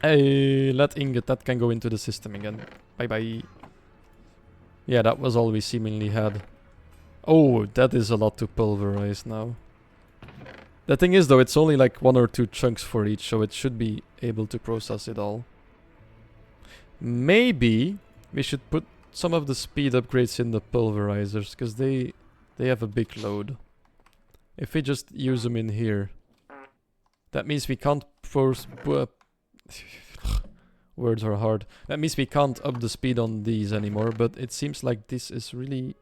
Hey, lead ingot, that can go into the system again. Bye bye. Yeah, that was all we seemingly had. Oh, that is a lot to pulverize now. The thing is though, it's only like 1 or 2 chunks for each, so it should be able to process it all. Maybe we should put some of the speed upgrades in the pulverizers, because they have a big load. If we just use them in here, that means we can't force... Words are hard. That means we can't up the speed on these anymore, but it seems like this is really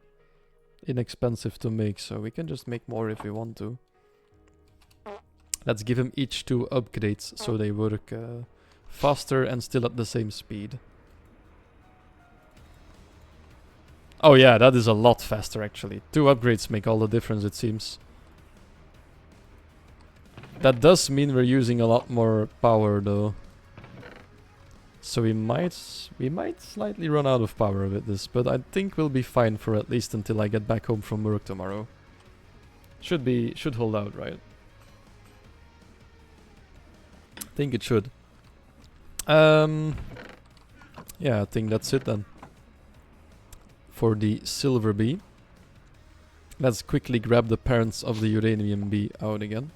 inexpensive to make, so we can just make more if we want to. Let's give them each 2 upgrades so they work faster and still at the same speed. Oh yeah, that is a lot faster actually. 2 upgrades make all the difference, it seems. That does mean we're using a lot more power though. So we might slightly run out of power with this, but I think we'll be fine for at least until I get back home from work tomorrow. Should hold out, right? I think it should. Yeah, I think that's it then. For the silver bee. Let's quickly grab the parents of the uranium bee out again.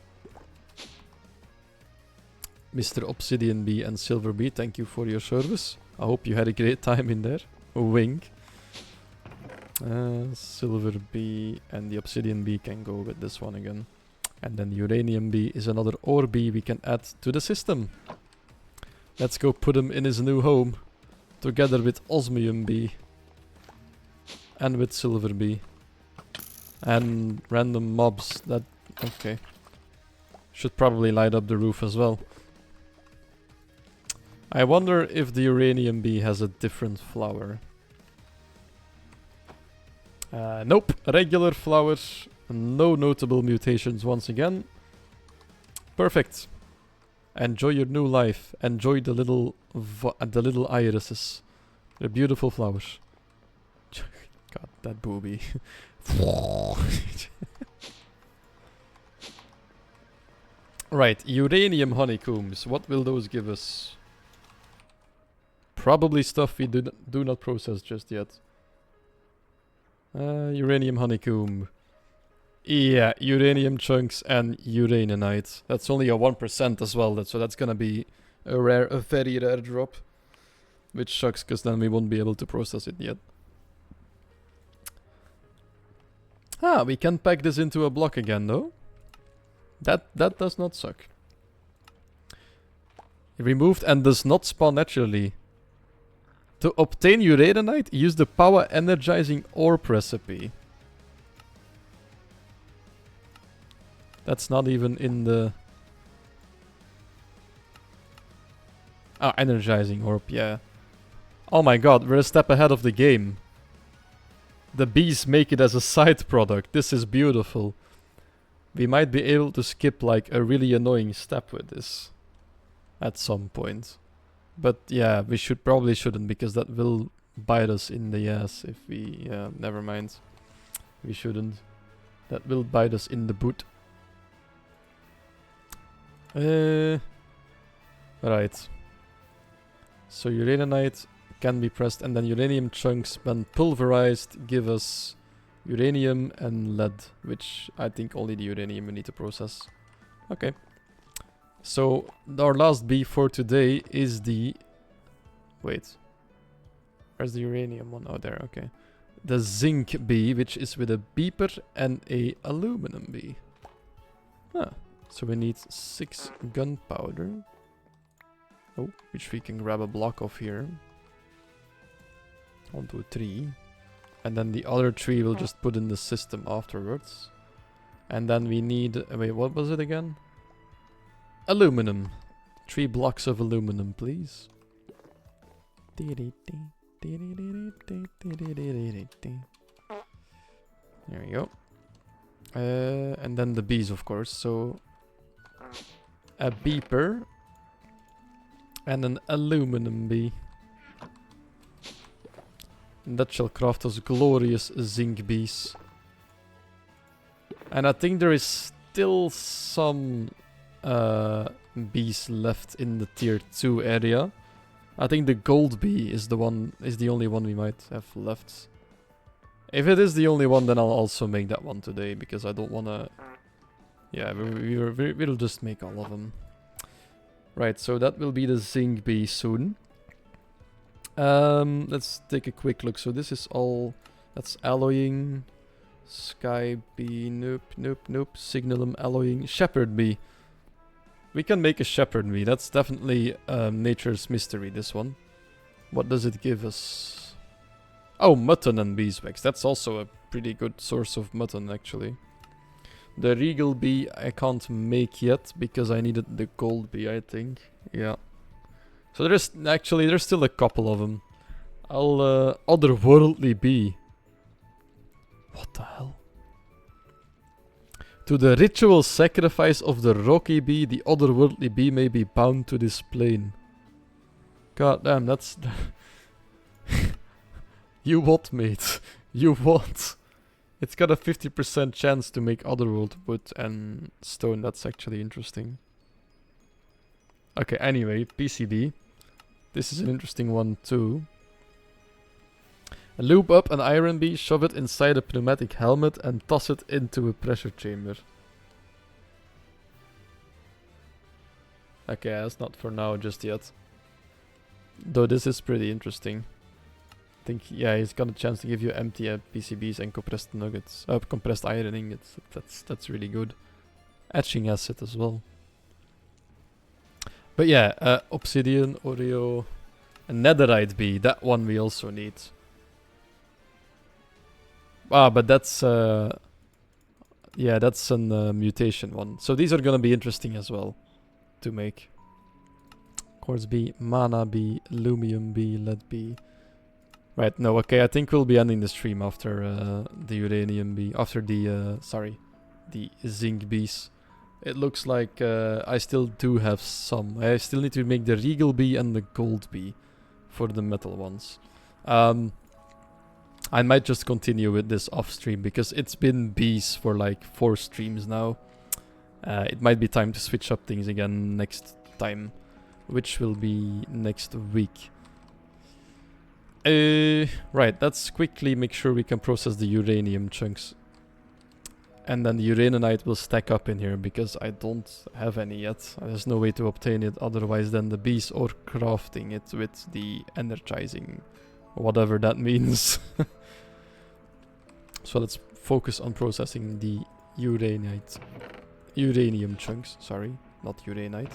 Mr. Obsidian Bee and Silver Bee, thank you for your service. I hope you had a great time in there. Wink. Silver Bee and the Obsidian Bee can go with this one again. And then the Uranium Bee is another ore bee we can add to the system. Let's go put him in his new home. Together with Osmium Bee. And with Silver Bee. And random mobs that... Okay. Should probably light up the roof as well. I wonder if the uranium bee has a different flower. Nope, regular flower. No notable mutations once again. Perfect. Enjoy your new life. Enjoy the little irises. They're beautiful flowers. God, that booby. Right, uranium honeycombs. What will those give us? Probably stuff we do not process just yet. Uranium honeycomb. Yeah, uranium chunks and uraninite. That's only a 1% as well, so that's gonna be a very rare drop. Which sucks, because then we won't be able to process it yet. Ah, we can pack this into a block again, though. That does not suck. Removed and does not spawn naturally. To obtain uraninite, use the power energizing orb recipe. That's not even in the... Oh, energizing orb, yeah. Oh my god, we're a step ahead of the game. The bees make it as a side product. This is beautiful. We might be able to skip like a really annoying step with this. At some point. But yeah, we probably shouldn't, because that will bite us in the ass if we... never mind. We shouldn't. That will bite us in the boot. Right. So uraninite can be pressed, and then uranium chunks, when pulverized, give us uranium and lead, which I think only the uranium we need to process. Okay. So our last bee for today is the... Wait. Where's the uranium one? Oh, there, okay. The zinc bee, which is with a beeper and a aluminum bee. Ah. So we need 6 gunpowder. Oh, which we can grab a block of here. 1, 2, 3. And then the other 3 we'll just put in the system afterwards. And then we need... wait, what was it again? Aluminum. 3 blocks of aluminum, please. There we go. And then the bees, of course. So... a beeper. And an aluminum bee. And that shall craft us glorious zinc bees. And I think there is still some bees left in the tier 2 area. I think the gold bee is the only one we might have left. If it is the only one, then I'll also make that one today, because I don't wanna... Yeah, we'll just make all of them. Right, so that will be the zinc bee soon. Let's take a quick look. So this is all... That's alloying. Sky bee, nope. Signalum, alloying. Shepherd bee. We can make a shepherd bee. That's definitely nature's mystery, this one. What does it give us? Oh, mutton and beeswax. That's also a pretty good source of mutton, actually. The regal bee I can't make yet, because I needed the gold bee, I think. Yeah. So there's still a couple of them. Otherworldly bee. What the hell? To the ritual sacrifice of the rocky bee, the otherworldly bee may be bound to this plane. God damn, that's... You what, mate? You what? It's got a 50% chance to make otherworld wood and stone. That's actually interesting. Okay, anyway, PCB. This is an interesting one too. Loop up an iron bee, shove it inside a pneumatic helmet, and toss it into a pressure chamber. Okay, that's not for now just yet. Though this is pretty interesting. I think, yeah, he's got a chance to give you empty PCBs and compressed nuggets. Compressed iron ingots. That's really good. Etching acid as well. But yeah, obsidian, Oreo, a netherite bee. That one we also need. Ah, but that's yeah, that's a mutation one. So these are gonna be interesting as well to make. Quartz bee, mana bee, lumium bee, lead bee. Right, no, okay, I think we'll be ending the stream after the uranium bee, after the the zinc bees. It looks like I still do have some. I still need to make the regal bee and the gold bee for the metal ones. I might just continue with this off stream because it's been bees for like 4 streams now. It might be time to switch up things again next time, which will be next week. Right, let's quickly make sure we can process the uranium chunks. And then the uraninite will stack up in here because I don't have any yet. There's no way to obtain it otherwise than the bees or crafting it with the energizing, whatever that means. So let's focus on processing the uranium chunks, sorry, not uranite.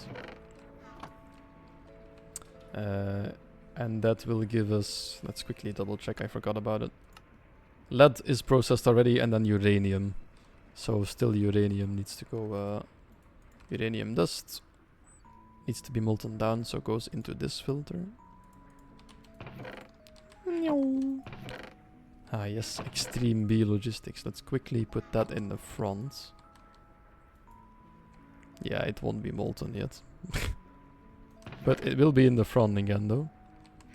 And that will give us, let's quickly double check, I forgot about it. Lead is processed already and then uranium. So still uranium needs to go, uranium dust needs to be molten down, so goes into this filter. Ah yes, extreme B logistics. Let's quickly put that in the front. Yeah, it won't be molten yet. But it will be in the front again though.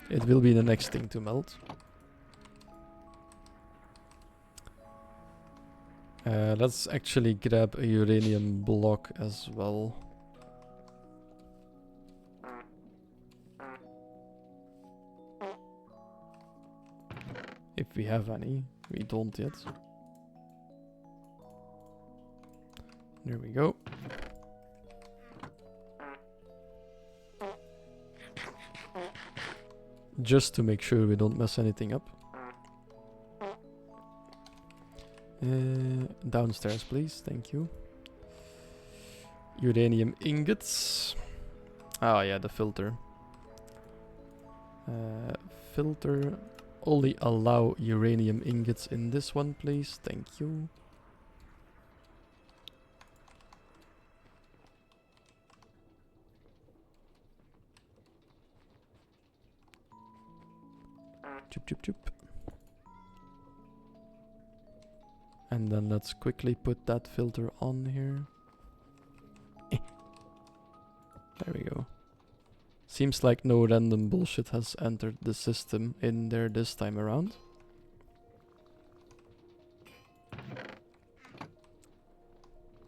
It will be the next thing to melt. Let's actually grab a uranium block as well. If we have any. We don't yet. There we go. Just to make sure we don't mess anything up. Downstairs, please. Thank you. Uranium ingots. Ah, yeah, the filter. Filter. Only allow uranium ingots in this one, please. Thank you. Choop, choop, choop. And then let's quickly put that filter on here. There we go. Seems like no random bullshit has entered the system in there this time around.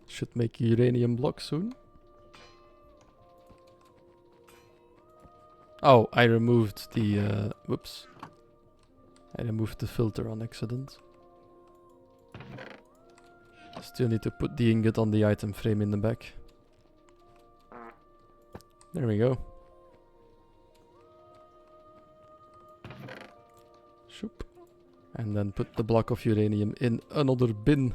Should make uranium block soon. Oh, I removed the, whoops. I removed the filter on accident. Still need to put the ingot on the item frame in the back. There we go. Shoop. And then put the block of uranium in another bin.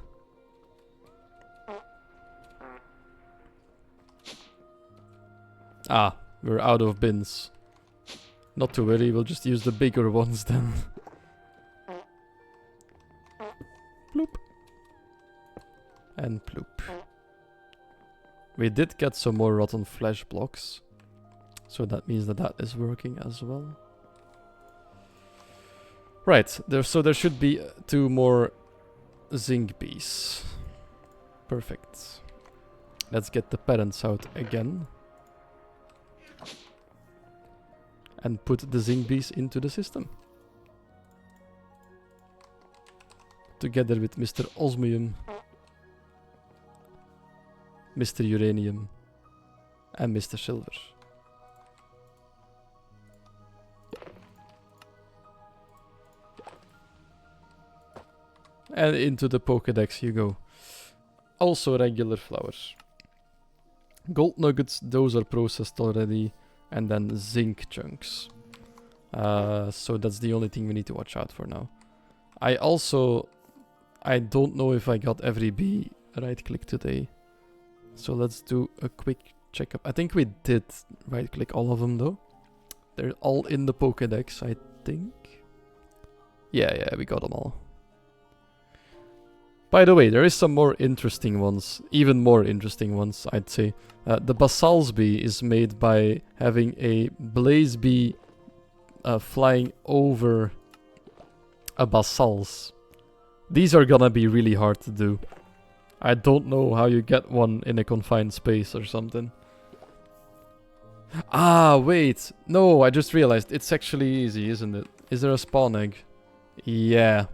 Ah, we're out of bins. Not to worry, we'll just use the bigger ones then. Bloop. And ploop. We did get some more rotten flesh blocks. So that means that that is working as well. Right, so there should be 2 more zinc bees. Perfect. Let's get the parents out again. And put the zinc bees into the system. Together with Mr. Osmium, Mr. Uranium, and Mr. Silver. And into the Pokédex you go. Also regular flowers. Gold nuggets, those are processed already. And then zinc chunks. So that's the only thing we need to watch out for now. I don't know if I got every bee right click today. So let's do a quick checkup. I think we did right click all of them though. They're all in the Pokédex, I think. Yeah, we got them all. By the way, there is some more interesting ones, even more interesting ones, I'd say. The Basal's bee is made by having a blaze bee flying over a Basal's. These are gonna be really hard to do. I don't know how you get one in a confined space or something. Ah, wait. No, I just realized it's actually easy, isn't it? Is there a spawn egg? Yeah.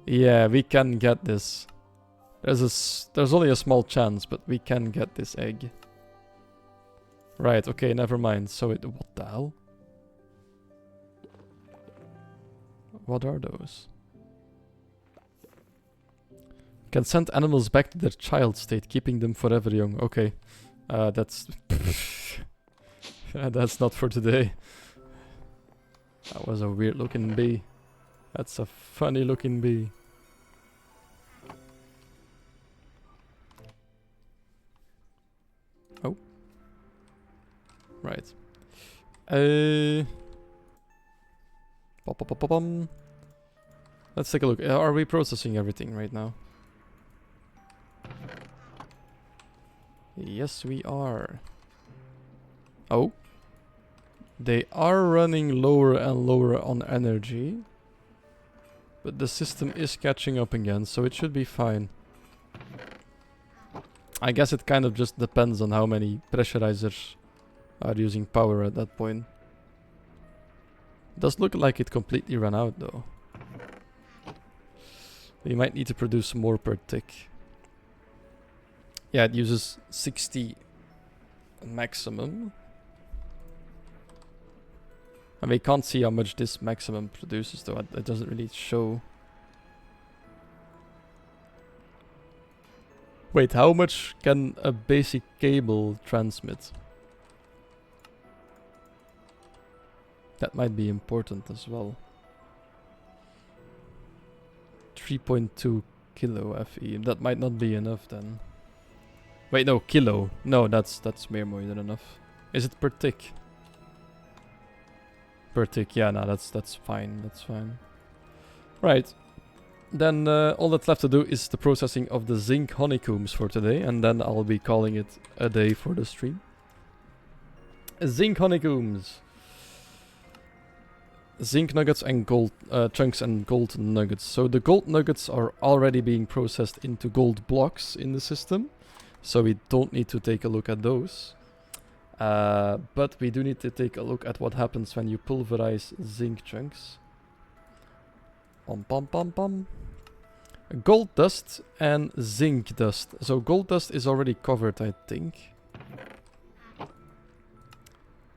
Yeah, we can get this. There's only a small chance, but we can get this egg. Right, okay, never mind. So what the hell? What are those? Can send animals back to their child state, keeping them forever young. Okay. That's... that's not for today. That was a weird looking bee. That's a funny looking bee. Oh. Right. Let's take a look. Are we processing everything right now? Yes, we are. Oh. They are running lower and lower on energy. But the system is catching up again, so it should be fine. I guess it kind of just depends on how many pressurizers are using power at that point. Does look like it completely ran out though. We might need to produce more per tick. Yeah, it uses 60 maximum. And we can't see how much this maximum produces though. It doesn't really show. Wait, how much can a basic cable transmit? That might be important as well. 3.2 kilo FE. That might not be enough then. Wait, no, kilo. No, that's more than enough. Is it per tick? Per tick, yeah, no, that's fine, that's fine. Right. Then all that's left to do is the processing of the zinc honeycombs for today, and then I'll be calling it a day for the stream. Zinc honeycombs. Zinc nuggets and gold chunks and gold nuggets. So the gold nuggets are already being processed into gold blocks in the system. So we don't need to take a look at those. But we do need to take a look at what happens when you pulverize zinc chunks. Pom pom pom pom. Gold dust and zinc dust. So gold dust is already covered, I think.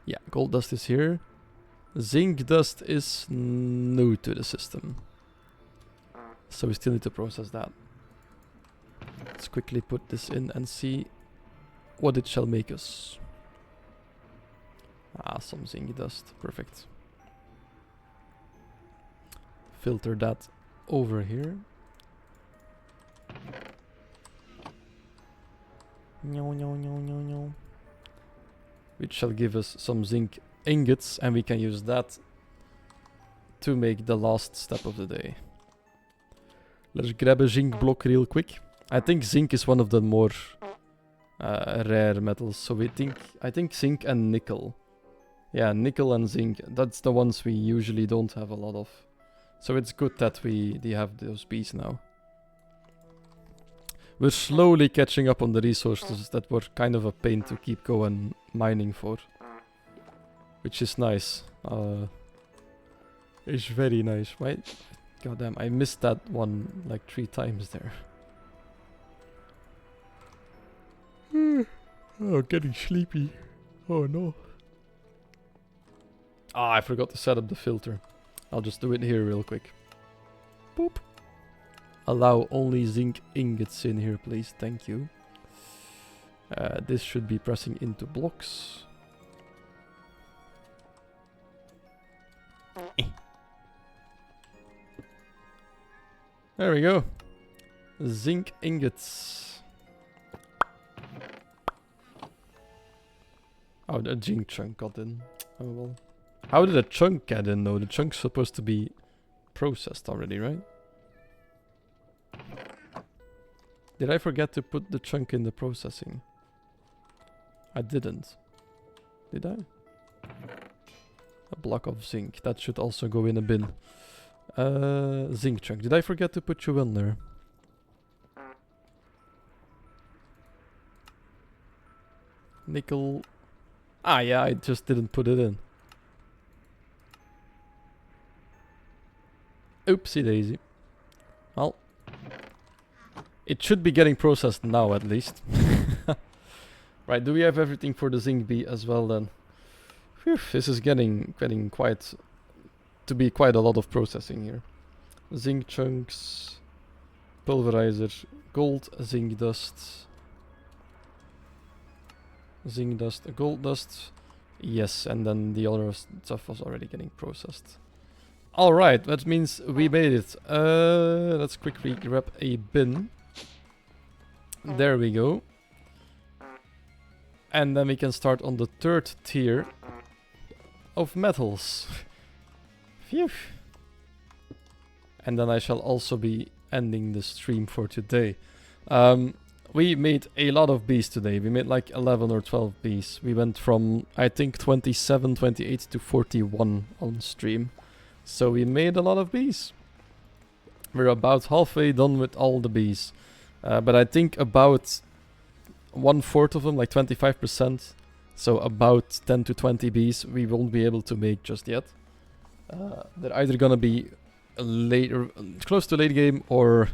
Yeah, gold dust is here. Zinc dust is new to the system. So we still need to process that. Let's quickly put this in and see what it shall make us. Ah, some zinc dust. Perfect. Filter that over here. Which shall give us some zinc ingots, and we can use that to make the last step of the day. Let's grab a zinc block real quick. I think zinc is one of the more rare metals, so I think zinc and nickel. Yeah, nickel and zinc, that's the ones we usually don't have a lot of. So it's good that we have those bees now. We're slowly catching up on the resources that were kind of a pain to keep going mining for. Which is nice. It's very nice, right? Goddamn, I missed that one like 3 times there. Oh, getting sleepy. Oh no. Ah, I forgot to set up the filter. I'll just do it here real quick. Boop. Allow only zinc ingots in here, please. Thank you. This should be pressing into blocks. There we go. Zinc ingots. Oh, the zinc chunk got in. Oh well. How did a chunk get in though? The chunk's supposed to be processed already, right? Did I forget to put the chunk in the processing? I didn't. Did I? A block of zinc. That should also go in a bin. Zinc chunk. Did I forget to put you in there? Nickel. Ah, yeah, I just didn't put it in. Oopsie daisy. Well, it should be getting processed now at least. Right, do we have everything for the zinc bee as well then? Phew, this is getting quite to be quite a lot of processing here. Zinc chunks, pulverizer, gold, zinc dust, gold dust. Yes, and then the other stuff was already getting processed. Alright, that means we made it. Let's quickly grab a bin. There we go. And then we can start on the 3rd tier of metals. Phew. And then I shall also be ending the stream for today. We made a lot of bees today. We made like 11 or 12 bees. We went from, I think, 27, 28 to 41 on stream. So we made a lot of bees. We're about halfway done with all the bees. But I think about 1/4 of them, like 25%, so about 10 to 20 bees, we won't be able to make just yet. They're either gonna be later, close to late game, or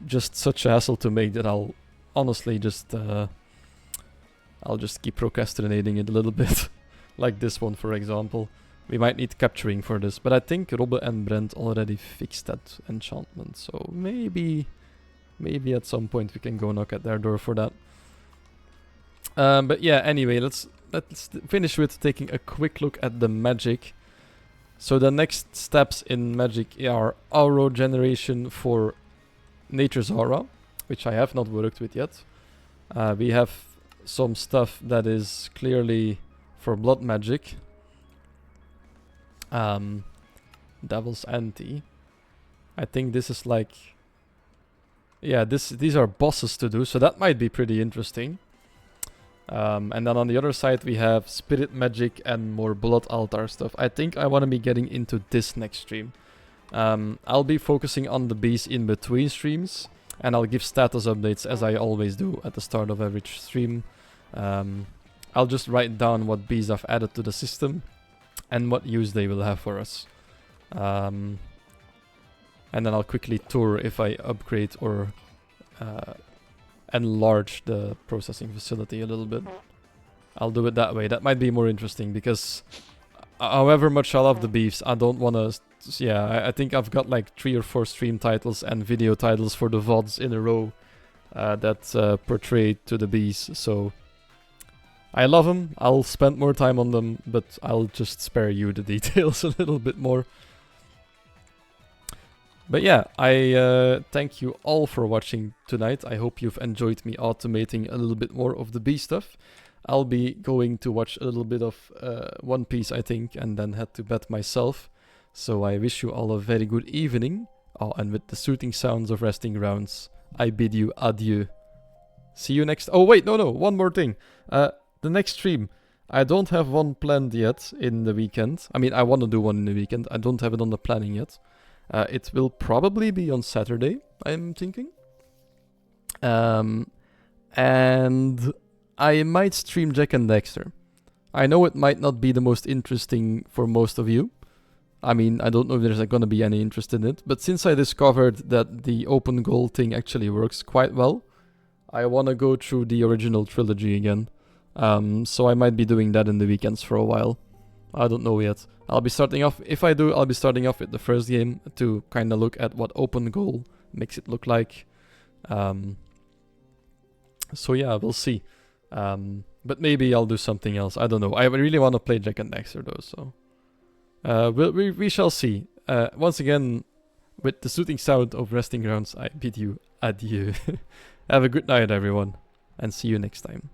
just such a hassle to make that I'll honestly just I'll just keep procrastinating it a little bit. Like this one, for example. We might need capturing for this, but I think Robbe and Brent already fixed that enchantment, so maybe at some point we can go knock at their door for that. But yeah, anyway, let's finish with taking a quick look at the magic. So the next steps in magic are aura generation for Nature's Aura, which I have not worked with yet. We have some stuff that is clearly for blood magic. Devil's Ante. I think this is like... Yeah, these are bosses to do, so that might be pretty interesting. And then on the other side we have spirit magic and more blood altar stuff. I think I want to be getting into this next stream. I'll be focusing on the bees in between streams, and I'll give status updates as I always do at the start of every stream. I'll just write down what bees I've added to the system and what use they will have for us. And then I'll quickly tour if I upgrade or enlarge the processing facility a little bit. I'll do it that way. That might be more interesting because however much I love the beefs, I don't want to... Yeah, I think I've got like 3 or 4 stream titles and video titles for the VODs in a row that portray to the bees. So I love them. I'll spend more time on them, but I'll just spare you the details a little bit more. But yeah, I thank you all for watching tonight. I hope you've enjoyed me automating a little bit more of the bee stuff. I'll be going to watch a little bit of One Piece, I think, and then head to bed myself. So I wish you all a very good evening. Oh, and with the soothing sounds of resting grounds, I bid you adieu. See you next... Oh, wait, no, one more thing. The next stream, I don't have one planned yet in the weekend. I mean, I want to do one in the weekend. I don't have it on the planning yet. It will probably be on Saturday, I'm thinking. And I might stream Jack and Dexter. I know it might not be the most interesting for most of you. I mean, I don't know if there's going to be any interest in it. But since I discovered that the open goal thing actually works quite well, I want to go through the original trilogy again. So I might be doing that in the weekends for a while. I don't know yet. I'll be starting off, if I do, I'll be starting off with the first game to kind of look at what open goal makes it look like. So yeah, we'll see. But maybe I'll do something else. I don't know. I really want to play Jack and Dexter though, so... we shall see. Once again, with the soothing sound of resting grounds, I bid you adieu. Have a good night, everyone, and see you next time.